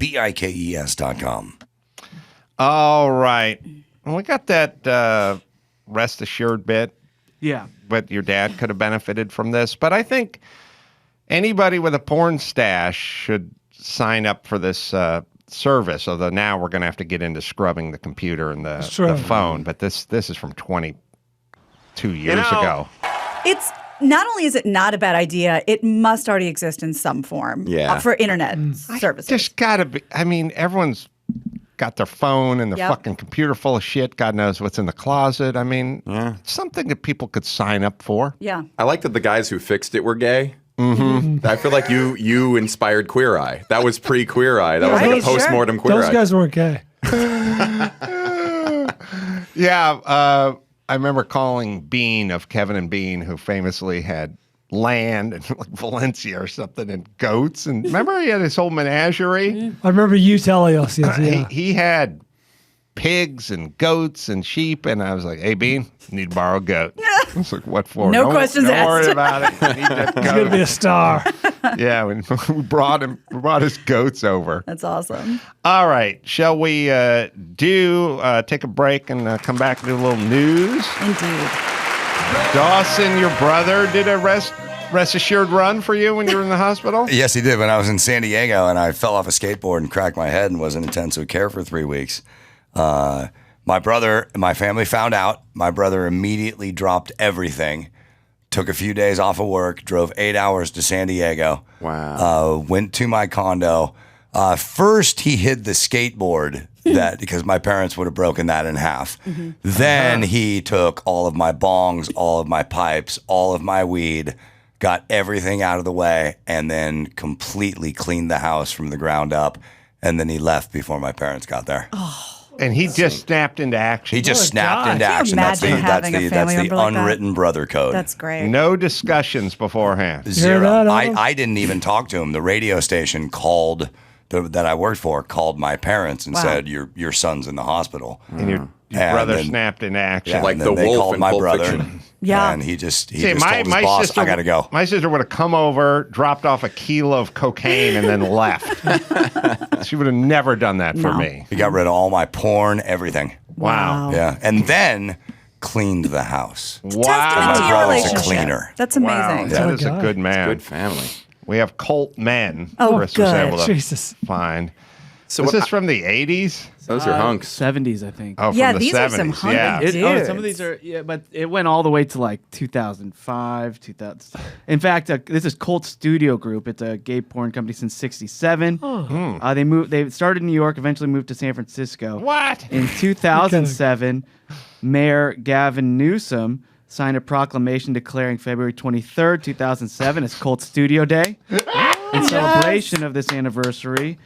S1: LECTRICEBIKES.com.
S2: All right. Well, we got that rest assured bit.
S5: Yeah.
S2: But your dad could have benefited from this. But I think anybody with a porn stash should sign up for this service, although now we're going to have to get into scrubbing the computer and the phone. But this is from 22 years ago.
S3: It's not only is it not a bad idea, it must already exist in some form for internet services.
S2: Just got to be. I mean, everyone's got their phone and their fucking computer full of shit. God knows what's in the closet. I mean, it's something that people could sign up for.
S3: Yeah.
S10: I like that the guys who fixed it were gay. Mm-hmm. I feel like you inspired Queer Eye. That was pre-Queer Eye. That was like a post-mortem Queer Eye.
S4: Those guys weren't gay.
S2: I remember calling Bean of Kevin and Bean, who famously had land in like Valencia or something and goats. And remember he had his whole menagerie?
S4: I remember you telling us. Yes,
S2: he had pigs and goats and sheep. And I was like, hey, Bean, you need to borrow a goat. I was like, what for?
S3: No questions
S2: don't
S3: asked.
S2: worry about it. I need that goat.
S4: He's going to be a star.
S2: Yeah, we brought his goats over.
S3: That's awesome.
S2: All right. Shall we take a break and come back and do a little news?
S3: Indeed.
S2: Dawson, your brother, did a rest assured run for you when you were in the hospital?
S1: Yes, he did. When I was in San Diego and I fell off a skateboard and cracked my head and was in intensive care for 3 weeks. My family found out. My brother immediately dropped everything, took a few days off of work, drove 8 hours to San Diego.
S10: Wow.
S1: Went to my condo. First, he hid the skateboard because my parents would have broken that in half. Mm-hmm. Then he took all of my bongs, all of my pipes, all of my weed, got everything out of the way, and then completely cleaned the house from the ground up. And then he left before my parents got there.
S3: Oh.
S2: And he just snapped into action.
S1: He just snapped into
S3: Can you
S1: action. That's
S3: imagine having a family
S1: the
S3: member like that?
S1: unwritten brother code.
S3: That's great.
S2: No discussions beforehand.
S1: Zero.
S4: that, Adam?
S1: I didn't even talk to him. The radio station that I worked for called my parents and said, your son's in the hospital.
S2: And your brother snapped into action.
S1: Yeah,
S10: Like
S1: and
S10: the
S1: then they
S10: wolf
S1: called
S10: in
S1: my
S10: Pulp
S1: brother.
S10: Fiction.
S3: Yeah.
S1: And he just
S2: See,
S1: told his boss,
S2: sister,
S1: I got to go.
S2: My sister would have come over, dropped off a kilo of cocaine, and then left. She would have never done that for me.
S1: He got rid of all my porn, everything.
S2: Wow.
S1: Yeah. And then cleaned the house.
S3: Testament to
S1: My
S3: your
S1: brother's a
S3: relationship.
S1: cleaner.
S3: That's amazing.
S2: That
S4: Oh,
S2: is a
S4: God.
S2: good man.
S10: Good family.
S2: We have cult men.
S3: Oh,
S2: Chris was
S3: good.
S2: able to
S4: Jesus.
S2: find.
S10: So
S2: This is from the 80s?
S10: Those are hunks.
S5: 70s, I think.
S2: Oh,
S3: Yeah,
S2: from the
S3: these
S2: 70s.
S3: are some hunky
S2: yeah.
S3: dudes.
S5: Some of these are, but it went all the way to like 2005, 2000. In fact, this is Cult Studio Group. It's a gay porn company since '67. They started in New York, eventually moved to San Francisco.
S2: What?
S5: In 2007, Mayor Gavin Newsom signed a proclamation declaring February 23rd, 2007 as Cult Studio Day. in celebration of this anniversary.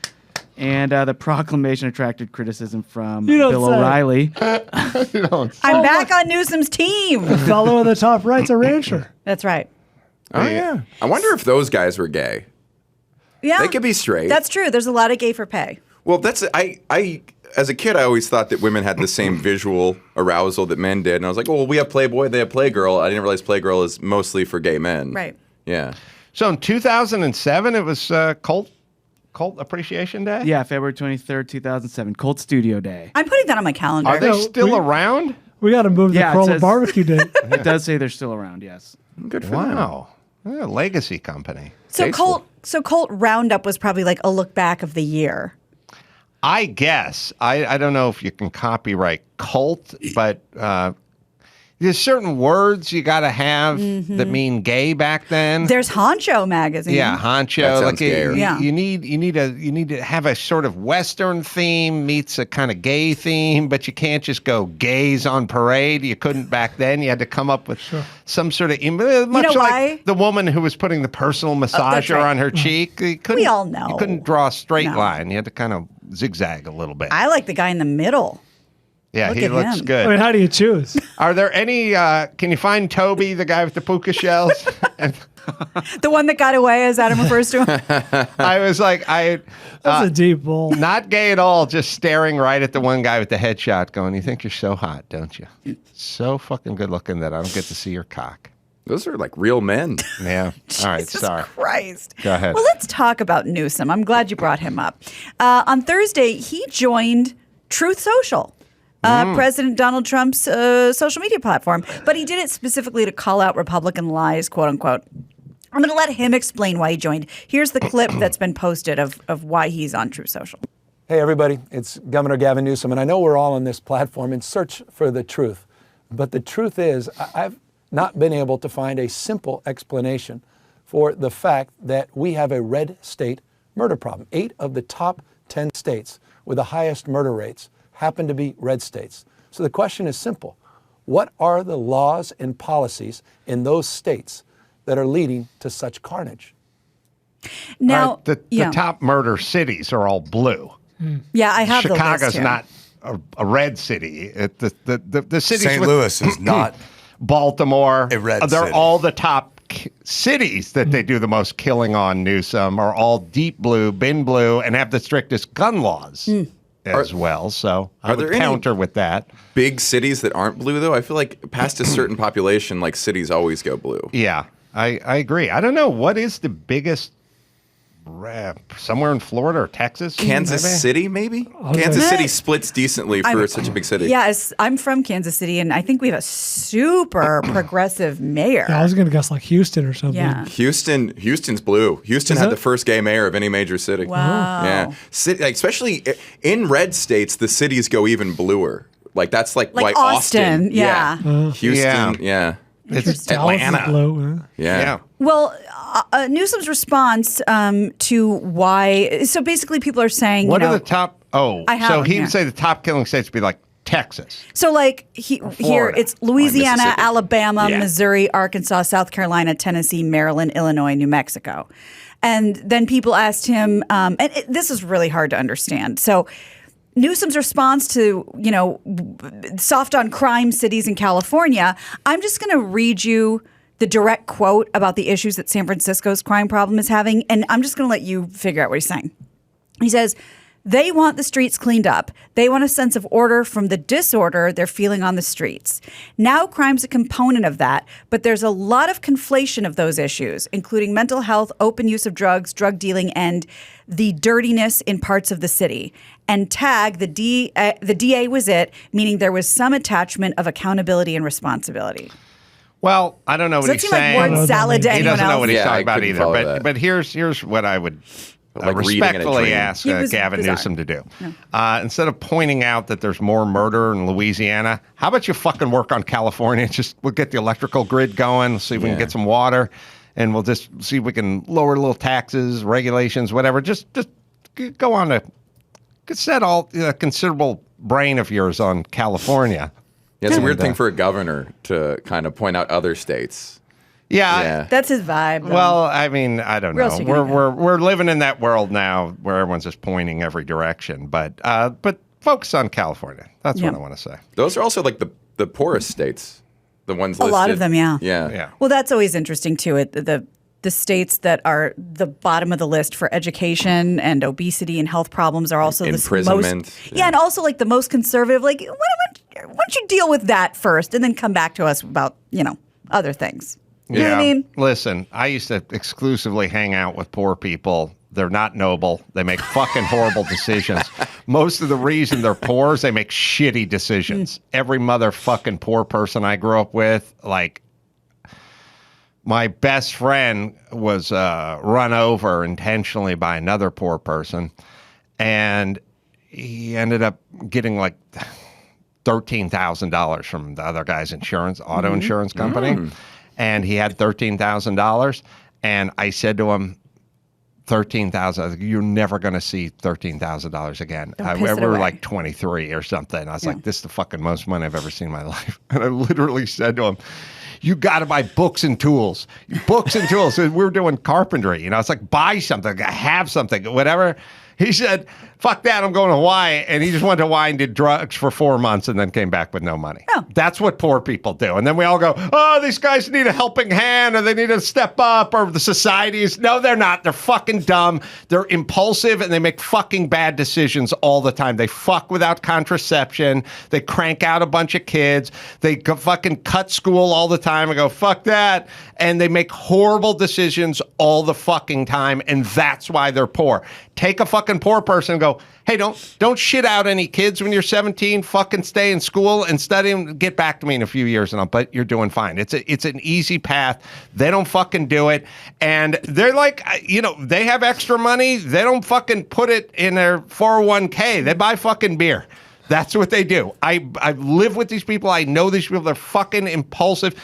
S5: And the proclamation attracted criticism from Bill O'Reilly.
S3: I'm back on Newsom's team.
S4: The fellow in the top right's a rancher.
S3: That's right.
S10: Oh, yeah. I wonder if those guys were gay.
S3: Yeah.
S10: They could be straight.
S3: That's true. There's a lot of gay for pay.
S10: Well, I as a kid, I always thought that women had the same visual arousal that men did. And I was like, oh, well, we have Playboy, they have Playgirl. I didn't realize Playgirl is mostly for gay men.
S3: Right.
S10: Yeah.
S2: So in 2007, it was Cult Appreciation Day?
S5: Yeah, February 23rd, 2007, Cult Studio Day.
S3: I'm putting that on my calendar.
S2: Are they still around?
S4: We got to move the
S5: Yeah, it
S4: Carolla
S5: says-
S4: barbecue date.
S5: It does say they're still around, yes.
S10: Good for them.
S2: Wow. Yeah, legacy company.
S3: So
S10: Tasteful.
S3: Cult Roundup was probably like a look back of the year.
S2: I guess. I don't know if you can copyright cult, but there's certain words you got to have that mean gay back then.
S3: There's Honcho magazine.
S2: Yeah, honcho.
S10: That sounds
S2: Like
S10: gayer.
S3: Yeah.
S2: you need to have a sort of Western theme meets a kind of gay theme, but you can't just go gays on parade. You couldn't back then. You had to come up with some sort of much like
S3: why?
S2: the woman who was putting the personal massager
S3: right.
S2: on her cheek. You couldn't,
S3: We all know.
S2: You couldn't draw a straight
S3: No.
S2: line. You had to kind of zigzag a little bit.
S3: I like the guy in the middle.
S2: Yeah,
S3: Look
S2: he
S3: at
S2: looks
S3: him.
S2: good.
S4: I mean, how do you choose?
S2: Are there any? Can you find Toby, the guy with the puka shells? And
S3: The one that got away, as Adam refers to him.
S2: I was like,
S4: That's a deep bowl.
S2: not gay at all, just staring right at the one guy with the headshot, going, "You think you're so hot, don't you? So fucking good looking that I don't get to see your cock."
S10: Those are like real men.
S2: Yeah. All right.
S3: Jesus
S2: Sorry.
S3: Christ.
S2: Go ahead.
S3: Well, let's talk about Newsom. I'm glad you brought him up. On Thursday, he joined Truth Social. President Donald Trump's social media platform, but he did it specifically to call out Republican lies, quote unquote. I'm going to let him explain why he joined. Here's the clip that's been posted of why he's on Truth Social.
S9: Hey, everybody, it's Governor Gavin Newsom, and I know we're all on this platform in search for the truth. But the truth is, I've not been able to find a simple explanation for the fact that we have a red state murder problem. 8 of the top 10 states with the highest murder rates happen to be red states. So the question is simple. What are the laws and policies in those states that are leading to such carnage?
S3: Now,
S2: the top murder cities are all blue.
S3: Yeah, I have
S2: Chicago's
S3: the list here.
S2: not a red city. The cities
S1: St.
S2: with
S1: Louis is not
S2: Baltimore.
S1: a red
S2: They're
S1: city.
S2: all the top cities that they do the most killing on. Newsom are all deep blue, bin blue, and have the strictest gun laws as well. So I
S10: Are
S2: would
S10: there any-
S2: counter with that.
S10: Big cities that aren't blue, though, I feel like past a certain population, like cities always go blue.
S2: Yeah, I agree. I don't know what is the biggest. Somewhere in Florida or Texas,
S10: Kansas
S2: maybe?
S10: City, maybe?
S4: Okay.
S10: Kansas City splits decently for such a big city.
S3: Yes, I'm from Kansas City, and I think we have a super progressive mayor.
S4: Yeah, I was going to guess like Houston or something.
S3: Yeah.
S10: Houston's blue. Houston
S4: Is
S10: had
S4: it?
S10: the first gay mayor of any major city.
S3: Wow.
S10: Yeah. Like, especially in red states, the cities go even bluer. Like that's like
S3: Like
S10: why
S3: Austin, yeah.
S10: Houston, yeah.
S2: It's
S4: Dallas is
S2: Atlanta.
S4: blue,
S10: Yeah.
S3: Well, Newsom's response to why. So basically, people are saying,
S2: What
S3: you
S2: are
S3: know,
S2: the top? Oh,
S3: I have
S2: so
S3: them
S2: he
S3: here.
S2: would say the top killing states would be like Texas.
S3: So like here, it's Louisiana,
S10: Mississippi.
S3: Alabama,
S2: Yeah.
S3: Missouri, Arkansas, South Carolina, Tennessee, Maryland, Illinois, New Mexico. And then people asked him, this is really hard to understand. So Newsom's response to, soft on crime cities in California, I'm just going to read you the direct quote about the issues that San Francisco's crime problem is having. And I'm just going to let you figure out what he's saying. He says, they want the streets cleaned up. They want a sense of order from the disorder they're feeling on the streets. Now crime's a component of that, but there's a lot of conflation of those issues, including mental health, open use of drugs, drug dealing, and the dirtiness in parts of the city. And tag, the DA was it, meaning there was some attachment of accountability and responsibility.
S2: Well, I don't know
S3: Does
S2: what
S3: that
S2: he's
S3: seem
S2: saying.
S3: like word salad to
S2: He
S3: anyone
S2: doesn't know
S3: else?
S2: what he's
S10: Yeah, I
S2: talking about
S10: couldn't
S2: either.
S10: follow
S2: But
S10: that.
S2: but here's what I would
S10: Like reading in a
S2: respectfully
S10: dream.
S2: ask
S3: It was
S2: Gavin
S3: bizarre.
S2: Newsom to do. Instead of pointing out that there's more murder in Louisiana, how about you fucking work on California? We'll get the electrical grid going, see if we can get some water, and we'll just see if we can lower little taxes, regulations, whatever. Just go on set all considerable brain of yours on California.
S10: Yeah, it's a weird
S2: And,
S10: thing for a governor to kind of point out other states.
S2: Yeah.
S3: That's his vibe. though.
S2: Well, I mean, I don't
S3: Where
S2: know.
S3: else you gonna go?
S2: We're living in that world now where everyone's just pointing every direction. But focus on California. That's what I want to say.
S10: Those are also like the poorest states, the ones
S3: a
S10: listed.
S3: lot of them, yeah.
S10: Yeah.
S3: Well, that's always interesting too. The states that are the bottom of the list for education and obesity and health problems are also the
S10: Imprisonment.
S3: most. Yeah, and also like the most conservative. Like, why don't you deal with that first, and then come back to us about other things. You know what I mean?
S2: Listen, I used to exclusively hang out with poor people. They're not noble. They make fucking horrible decisions. Most of the reason they're poor is they make shitty decisions. Every motherfucking poor person I grew up with, like, my best friend was run over intentionally by another poor person, and he ended up getting like $13,000 from the other guy's auto insurance company. And he had $13,000. And I said to him, $13,000. You're never going to see $13,000 again. We were like 23 or something. I was like, this is the fucking most money I've ever seen in my life. And I literally said to him, you got to buy books and tools. Books and tools. So we were doing carpentry. It's like, buy something, have something, whatever. He said, fuck that, I'm going to Hawaii. And he just went to Hawaii and did drugs for 4 months and then came back with no money.
S3: Oh.
S2: That's what poor people do. And then we all go, oh, these guys need a helping hand or they need to step up or the societies. No, they're not. They're fucking dumb. They're impulsive and they make fucking bad decisions all the time. They fuck without contraception. They crank out a bunch of kids. They fucking cut school all the time and go, fuck that. And they make horrible decisions all the fucking time. And that's why they're poor. Take a fucking poor person and go, hey, don't shit out any kids when you're 17. Fucking stay in school and study and get back to me in a few years, but you're doing fine. It's an easy path. They don't fucking do it. And they're like, they have extra money. They don't fucking put it in their 401k. They buy fucking beer. That's what they do. I live with these people. I know these people. They're fucking impulsive.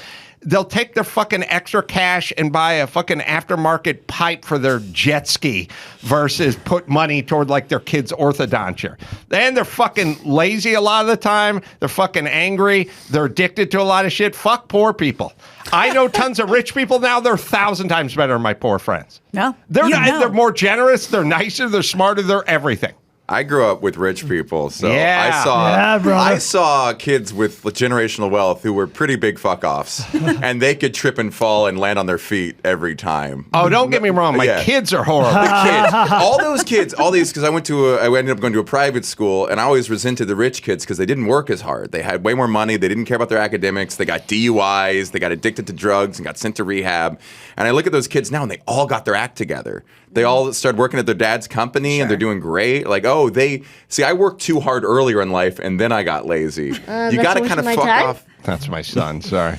S2: They'll take their fucking extra cash and buy a fucking aftermarket pipe for their jet ski versus put money toward like their kids' orthodonture. And they're fucking lazy a lot of the time. They're fucking angry. They're addicted to a lot of shit. Fuck poor people. I know tons of rich people now. They're 1,000 times better than my poor friends.
S3: No,
S2: they're more generous. They're nicer. They're smarter. They're everything.
S10: I grew up with rich people, so
S2: Yeah.
S10: I saw kids with generational wealth who were pretty big fuck-offs, and they could trip and fall and land on their feet every time.
S2: Oh, don't get me wrong. My kids are horrible.
S10: All those kids, because I ended up going to a private school, and I always resented the rich kids because they didn't work as hard. They had way more money. They didn't care about their academics. They got DUIs. They got addicted to drugs and got sent to rehab. And I look at those kids now, and they all got their act together. They all started working at their dad's company, and they're doing great. Like, I worked too hard earlier in life, and then I got lazy. You got to kind of fuck off.
S2: That's my son. Sorry.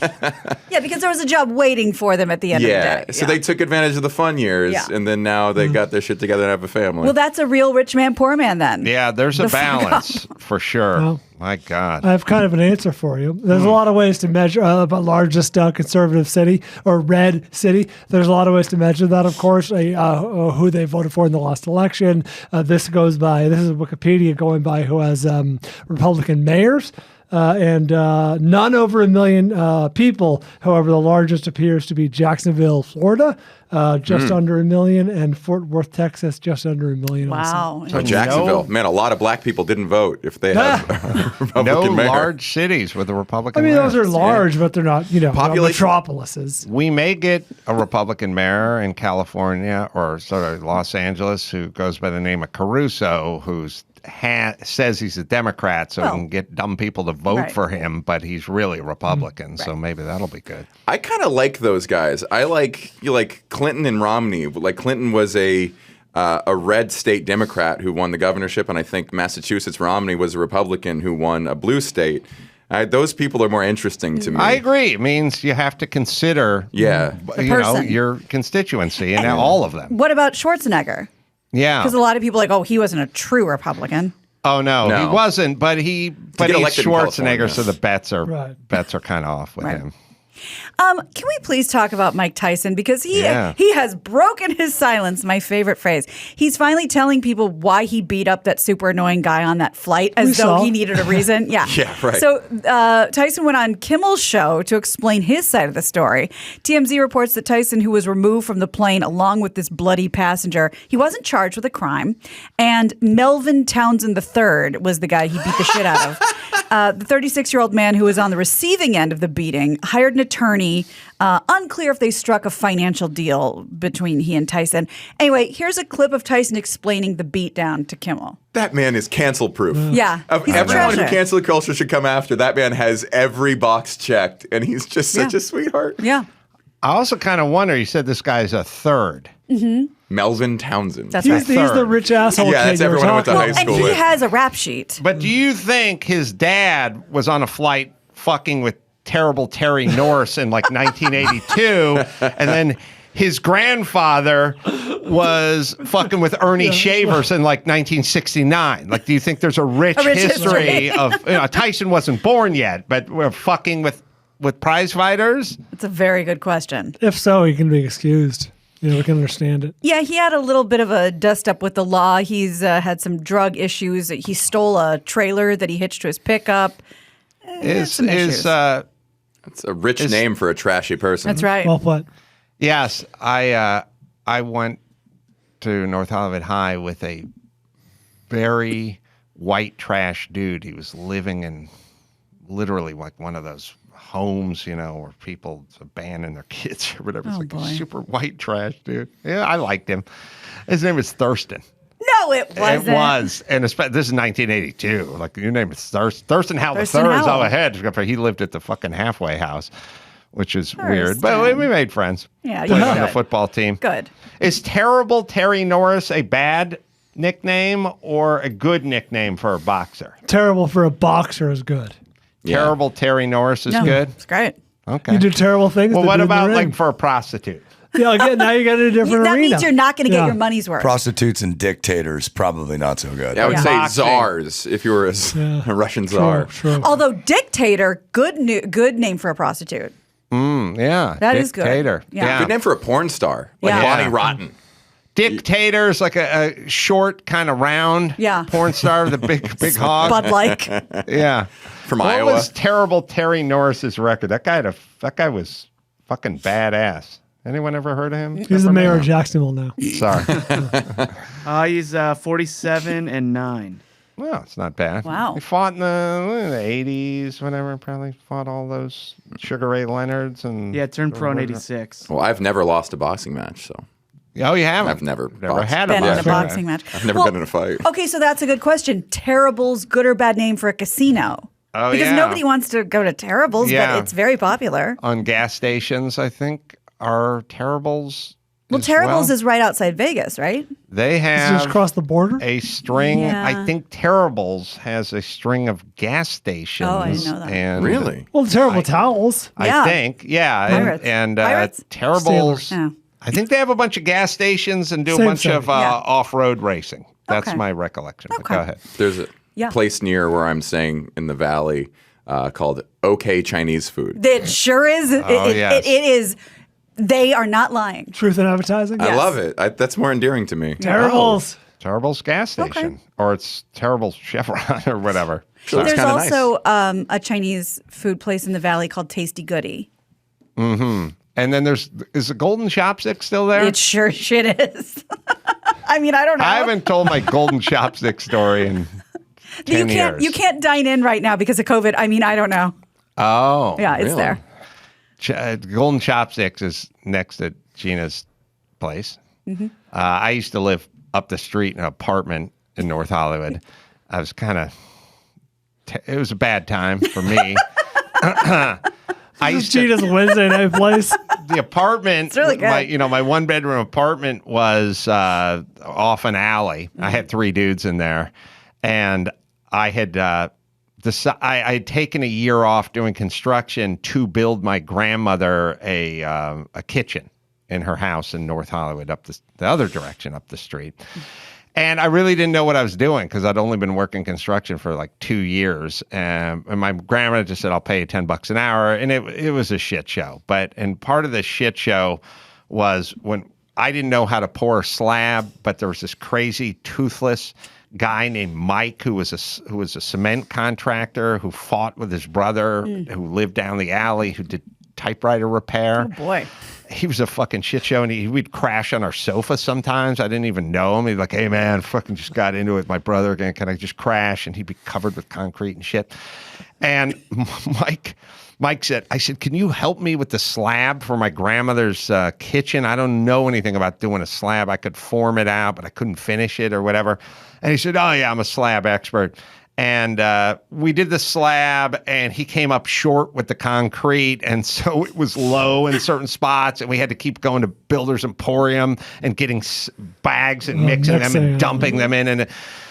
S3: Yeah, because there was a job waiting for them at the end of the day.
S10: So they took advantage of the fun years, and then now they got their shit together and have a family.
S3: Well, that's a real rich man, poor man then.
S2: Yeah, there's a balance for sure.
S4: Well,
S2: my God.
S4: I have kind of an answer for you. There's a lot of ways to measure the largest conservative city or red city. There's a lot of ways to measure that, of course, who they voted for in the last election. This is Wikipedia going by who has Republican mayors. And none over 1 million people. However, the largest appears to be Jacksonville, Florida, just under 1 million, and Fort Worth, Texas, just under 1 million.
S3: Wow.
S10: So Jacksonville, man, a lot of black people didn't vote if they had a Republican mayor.
S2: Large cities with a Republican mayor.
S4: Those are large, but they're not,
S10: Population.
S4: metropolises.
S2: We may get a Republican mayor in California or sort of Los Angeles who goes by the name of Caruso, who's says he's a Democrat, so he can get dumb people to vote for him, but he's really a Republican, so maybe that'll be good.
S10: I kind of like those guys. I like Clinton and Romney. Like Clinton was a red state Democrat who won the governorship, and I think Massachusetts Romney was a Republican who won a blue state. Those people are more interesting to me.
S2: I agree. It means you have to consider your constituency and all of them.
S3: What about Schwarzenegger?
S2: Yeah.
S3: Because a lot of people are like, he wasn't a true Republican.
S2: Oh no, he wasn't. But he's Schwarzenegger, so the bets are kind of off with him.
S3: Can we please talk about Mike Tyson? Because he has broken his silence, my favorite phrase. He's finally telling people why he beat up that super annoying guy on that flight as though he needed a reason. Yeah.
S10: Yeah, right.
S3: So Tyson went on Kimmel's show to explain his side of the story. TMZ reports that Tyson, who was removed from the plane along with this bloody passenger, he wasn't charged with a crime. And Melvin Townsend III was the guy he beat the shit out of. The 36-year-old man who was on the receiving end of the beating hired an attorney. Unclear if they struck a financial deal between he and Tyson. Anyway, here's a clip of Tyson explaining the beatdown to Kimmel.
S10: That man is cancel proof.
S3: Yeah.
S10: Of
S3: He's a
S10: everyone who
S3: treasure.
S10: cancel culture should come after, that man has every box checked, and he's just such a sweetheart.
S3: Yeah.
S2: I also kind of wonder, you said this guy's a third.
S10: Melvin Townsend.
S3: That's
S4: He's the rich asshole
S10: Yeah,
S4: kid
S10: that's
S4: you were
S10: everyone I went to
S4: talking
S10: high
S3: And
S10: school
S3: he
S10: with.
S3: has a rap sheet.
S2: But do you think his dad was on a flight fucking with terrible Terry Norris in like 1982, and then his grandfather was fucking with Ernie Shavers in like 1969? Like, do you think there's a rich history of Tyson wasn't born yet, but we're fucking with prize fighters?
S3: It's a very good question.
S4: If so, he can be excused. We can understand it.
S3: Yeah, he had a little bit of a dust up with the law. He's had some drug issues. He stole a trailer that he hitched to his pickup.
S10: It's a rich name for a trashy person.
S3: That's right.
S4: Well put.
S2: Yes, I went to North Hollywood High with a very white trash dude. He was living in literally like one of those homes, where people abandon their kids or whatever. It's like a super white trash dude. Yeah, I liked him. His name was Thurston.
S3: No, it wasn't.
S2: It was. And this is 1982. Like, your name is Thurston Howell the
S3: Thurston
S2: Third is all
S3: Howell.
S2: ahead. He lived at the fucking halfway house, which is weird. But we made friends.
S3: Yeah,
S2: Played
S3: you
S2: on the
S3: should.
S2: football team.
S3: Good.
S2: Is Terrible Terry Norris a bad nickname or a good nickname for a boxer?
S4: Terrible for a boxer is good.
S2: Terrible Terry Norris is
S3: No,
S2: good?
S3: it's great.
S2: Okay.
S4: You do terrible things.
S2: Well,
S4: to
S2: what
S4: do in the
S2: about
S4: ring.
S2: like for a prostitute?
S4: Yeah, again, now you got a different
S3: That
S4: arena.
S3: means you're not going to get your money's worth.
S1: Prostitutes and dictators, probably not so good.
S10: I would say
S2: Boxing.
S10: czars, if you were a Russian czar.
S4: True.
S3: Although dictator, good name for a prostitute.
S2: Yeah.
S3: That is good.
S2: Dictator.
S3: Yeah.
S10: Good name for a porn star, like
S3: Yeah.
S10: Bonnie
S2: Yeah.
S10: Rotten.
S2: Dictator's like a short, kind of round porn star with a big hog.
S3: Bud-like.
S2: Yeah.
S10: From
S2: what
S10: Iowa.
S2: was Terrible Terry Norris's record? That guy was fucking badass. Anyone ever heard of him?
S4: He's the mayor of Jacksonville now.
S2: Sorry.
S5: He's 47-9.
S2: Well, it's not bad.
S3: Wow.
S2: He fought in the 80s, whatever. Probably fought all those Sugar Ray Leonards and.
S5: Yeah, turned pro in 86.
S10: Well, I've never lost a boxing match, so.
S2: Oh, you haven't?
S10: I've never
S2: had
S3: Been in a
S2: boxing
S3: boxing match.
S10: I've never been in a fight.
S3: Okay, so that's a good question. Terrible's good or bad name for a casino?
S2: Oh,
S3: because
S2: yeah.
S3: nobody wants to go to Terrible's,
S2: Yeah.
S3: but it's very popular.
S2: On gas stations, I think, are Terrible's.
S3: Well,
S2: as
S3: Terrible's is right outside Vegas, right?
S2: They
S4: It's
S2: have
S4: just across the border.
S2: a string.
S3: Yeah.
S2: I think Terrible's has a string of gas stations.
S3: Oh, I didn't know that.
S2: And
S10: Really?
S4: Well, terrible towels.
S3: Yeah.
S2: I think, yeah.
S3: Pirates.
S2: And
S3: Pirates?
S2: Terrible's.
S4: Steelers.
S3: Yeah.
S2: I think they have a bunch of gas stations and do
S4: Same
S2: a bunch
S4: thing.
S2: of
S3: Yeah.
S2: off-road racing. That's
S3: Okay.
S2: my recollection. But
S3: Okay.
S2: go ahead.
S10: There's a
S3: Yeah.
S10: place near where I'm staying in the valley called OK Chinese Food.
S3: It sure is.
S2: yes.
S3: It is. They are not lying.
S4: Truth in advertising.
S10: I love it. That's more endearing to me.
S4: Terribles.
S2: Terrible's gas station. Or it's Terrible's Chevron or whatever.
S10: So it's
S3: There's
S10: kinda
S3: also a Chinese food place in the valley called Tasty Goody.
S2: And then is the Golden Chopstick still there?
S3: It sure shit is. I mean, I don't know.
S2: I haven't told my Golden Chopstick story in 10 years.
S3: You can't dine in right now because of COVID. I mean, I don't know.
S2: Oh.
S3: Yeah, it's
S10: really?
S3: there.
S2: Golden Chopsticks is next to Gina's place.
S3: Mm-hmm.
S2: I used to live up the street in an apartment in North Hollywood. I was kind of, it was a bad time for me. I used to,
S4: Gina's Wednesday night place.
S2: the apartment,
S3: It's really good.
S2: my one bedroom apartment was off an alley. I had 3 dudes in there, and I had I had taken a year off doing construction to build my grandmother a kitchen in her house in North Hollywood, up the other direction up the street. And I really didn't know what I was doing because I'd only been working construction for like 2 years. And my grandma just said, I'll pay you $10 an hour. And it was a shit show. And part of the shit show was when I didn't know how to pour a slab, but there was this crazy toothless guy named Mike who was a cement contractor who fought with his brother, who lived down the alley, who did typewriter repair.
S3: Oh, boy.
S2: He was a fucking shit show, and we'd crash on our sofa sometimes. I didn't even know him. He'd be like, hey, man, fucking just got into it with my brother again. Can I just crash? And he'd be covered with concrete and shit. And Mike said, can you help me with the slab for my grandmother's kitchen? I don't know anything about doing a slab. I could form it out, but I couldn't finish it or whatever. And he said, oh, yeah, I'm a slab expert. And we did the slab, and he came up short with the concrete, and so it was low in certain spots, and we had to keep going to Builders Emporium and getting bags and mixing them and dumping them in, and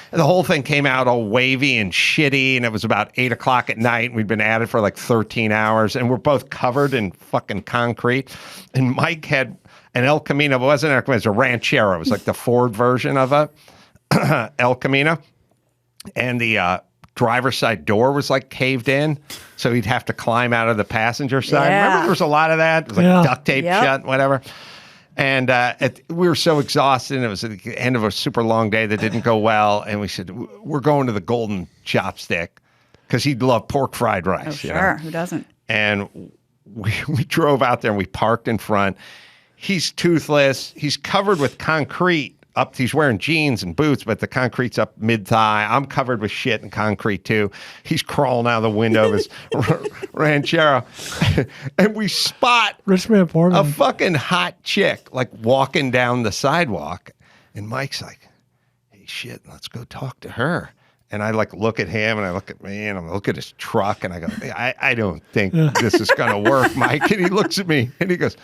S2: the whole thing came out all wavy and shitty, and it was about 8 o'clock at night, and we'd been at it for like 13 hours, and we're both covered in fucking concrete, and Mike had an El Camino. It wasn't El Camino, it was a Ranchero. It was like the Ford version of a El Camino. And the driver's side door was like caved in, so he'd have to climb out of the passenger side.
S3: Yeah.
S2: Remember, there was a lot of that. It was like duct tape shut, whatever. And we were so exhausted, and it was at the end of a super long day that didn't go well. And we said, we're going to the Golden Chopstick because he'd love pork fried rice.
S3: Oh, sure. Who doesn't?
S2: And we drove out there, and we parked in front. He's toothless. He's covered with concrete. He's wearing jeans and boots, but the concrete's up mid-thigh. I'm covered with shit and concrete, too. He's crawling out the window of his Ranchero. And we spot a fucking hot chick, like, walking down the sidewalk. And Mike's like, hey, shit, let's go talk to her. And I, like, look at him, and I look at me, and I look at his truck, and I go, I don't think this is going to work, Mike. And he looks at me, and he goes,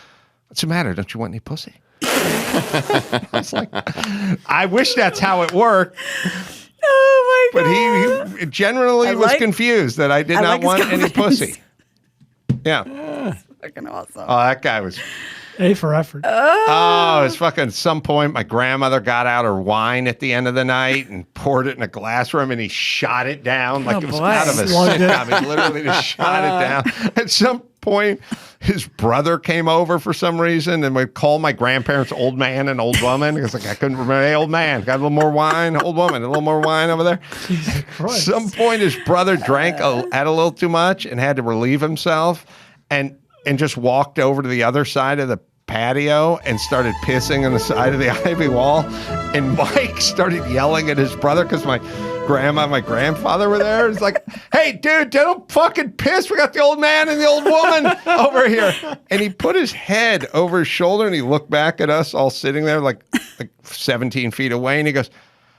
S2: what's the matter? Don't you want any pussy? I was like, I wish that's how it worked.
S3: Oh my God.
S2: But he generally was confused that I did not want any pussy. Yeah.
S3: That's fucking awesome.
S2: Oh, that guy was
S4: A for effort.
S2: Oh, it's fucking. At some point, my grandmother got out her wine at the end of the night and poured it in a glass room, and he shot it down like it was out of a sitcom. He literally just shot it down. At some point, his brother came over for some reason and would call my grandparents old man and old woman. Because like I couldn't remember. Hey, old man, got a little more wine. Old woman, a little more wine over there.
S4: Jesus Christ.
S2: Some point, his brother had a little too much and had to relieve himself, and just walked over to the other side of the patio and started pissing on the side of the ivy wall. And Mike started yelling at his brother because my grandma and my grandfather were there. It's like, hey, dude, don't fucking piss. We got the old man and the old woman over here. And he put his head over his shoulder and he looked back at us all sitting there like 17 feet away. And he goes,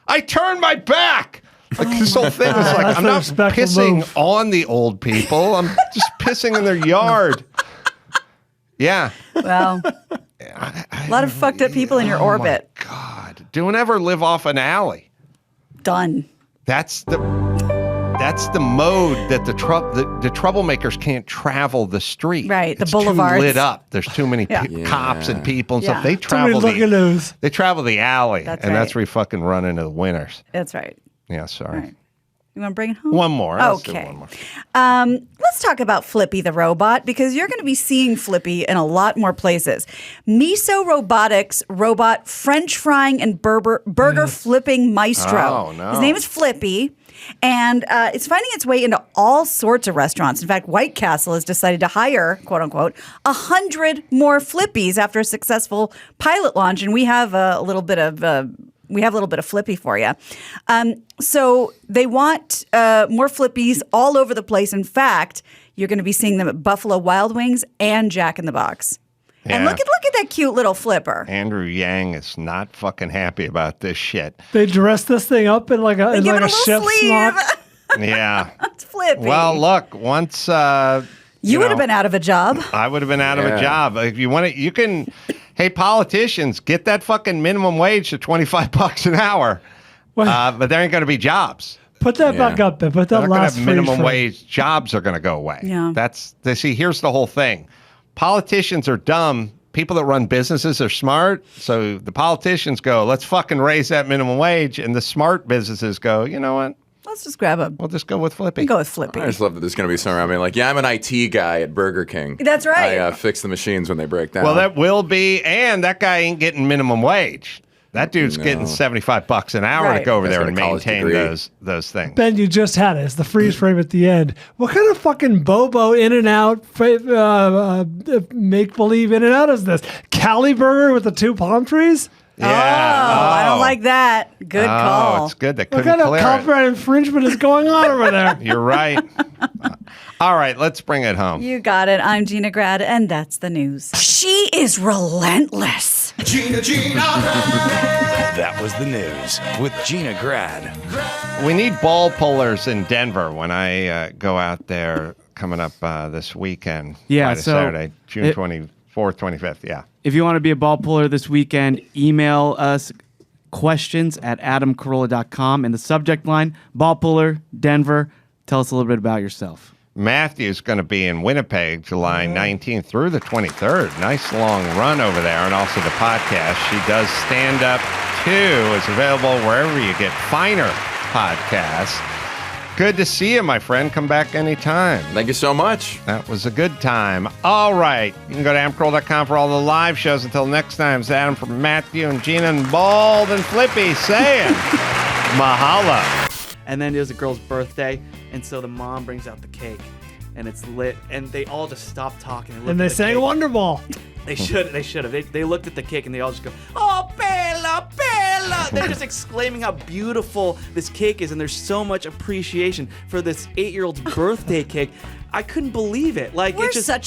S2: I turned my back. Like this whole thing was like, I'm not pissing on the old people. I'm just pissing in their yard. Yeah.
S3: Well, a lot of fucked up people in your orbit.
S2: My God. Don't ever live off an alley.
S3: Done.
S2: That's the mode that the troublemakers can't travel the street.
S3: Right.
S2: It's
S3: the boulevards.
S2: Too lit up. There's too many cops and people and stuff. They travel they travel the alley. That's where you fucking run into the winners.
S3: That's right.
S2: Yeah, sorry.
S3: Right. You want to bring it home?
S2: One more.
S3: Okay.
S2: One more.
S3: Let's talk about Flippy the robot, because you're going to be seeing Flippy in a lot more places. Miso Robotics robot French frying and burger flipping maestro.
S2: Oh, no.
S3: His name is Flippy, and it's finding its way into all sorts of restaurants. In fact, White Castle has decided to hire, quote unquote, 100 more Flippies after a successful pilot launch, and we have a little bit of Flippy for you. So they want more Flippies all over the place. In fact, you're going to be seeing them at Buffalo Wild Wings and Jack in the Box. Yeah. And look at that cute little flipper.
S2: Andrew Yang is not fucking happy about this shit.
S4: They dress this thing up in like a chef's smock.
S2: Yeah.
S3: It's Flippy.
S2: Well, look, once
S3: you would have been out of a job.
S2: I would have been out of a job. If you want to, you can. Hey, politicians, get that fucking minimum wage to $25 an hour. But there ain't going to be jobs.
S4: Put that back up there. Put that last
S2: minimum wage. Jobs are going to go away.
S3: Yeah.
S2: See, here's the whole thing. Politicians are dumb people that run businesses are smart. So the politicians go, let's fucking raise that minimum wage. And the smart businesses go, you know what?
S3: Let's just grab a.
S2: We'll just go with Flippy.
S3: Go with Flippy.
S10: I just love that there's going to be some around me like, yeah, I'm an IT guy at Burger King.
S3: That's right.
S10: I fix the machines when they break down.
S2: Well, that will be, and that guy ain't getting minimum wage. That dude's getting $75 an hour to go over there and maintain those things.
S4: Ben, you just had it. It's the freeze frame at the end. What kind of fucking Bobo In-N-Out make-believe In-N-Out is this? Cali Burger with the 2 palm trees?
S3: Yeah. I don't like that. Good call.
S2: It's good. That
S4: What
S2: couldn't
S4: kind of
S2: clear
S4: copyright infringement is going on over there?
S2: You're right. All right, let's bring it home.
S3: You got it. I'm Gina Grad, and that's the news. She is relentless.
S1: Gina. That was the news with Gina Grad.
S2: We need ball pullers in Denver when I go out there coming up this weekend.
S5: Yeah,
S2: Friday,
S5: so
S2: Saturday, June 24th, 25th. Yeah.
S5: If you want to be a ball puller this weekend, email us questions at adamcarolla.com. In the subject line, ball puller, Denver. Tell us a little bit about yourself.
S2: Matthew's going to be in Winnipeg July 19th through the 23rd. Nice long run over there. And also the podcast, She Does Standup Too, is available wherever you get finer podcasts. Good to see you, my friend. Come back anytime.
S10: Thank you so much.
S2: That was a good time. All right. You can go to adamcarolla.com for all the live shows. Until next time, it's Adam from Matthew and Gina and Bald and Flippy saying mahalo.
S5: And then it was a girl's birthday, and so the mom brings out the cake, and it's lit, and they all just stop talking.
S4: And they sang Wonderball.
S5: They should have. They looked at the cake, and they all just go, "Oh, Bella, Bella!" They're just exclaiming how beautiful this cake is, and there's so much appreciation for this 8-year-old's birthday cake. I couldn't believe it. Like,
S3: We're
S5: it's just
S3: such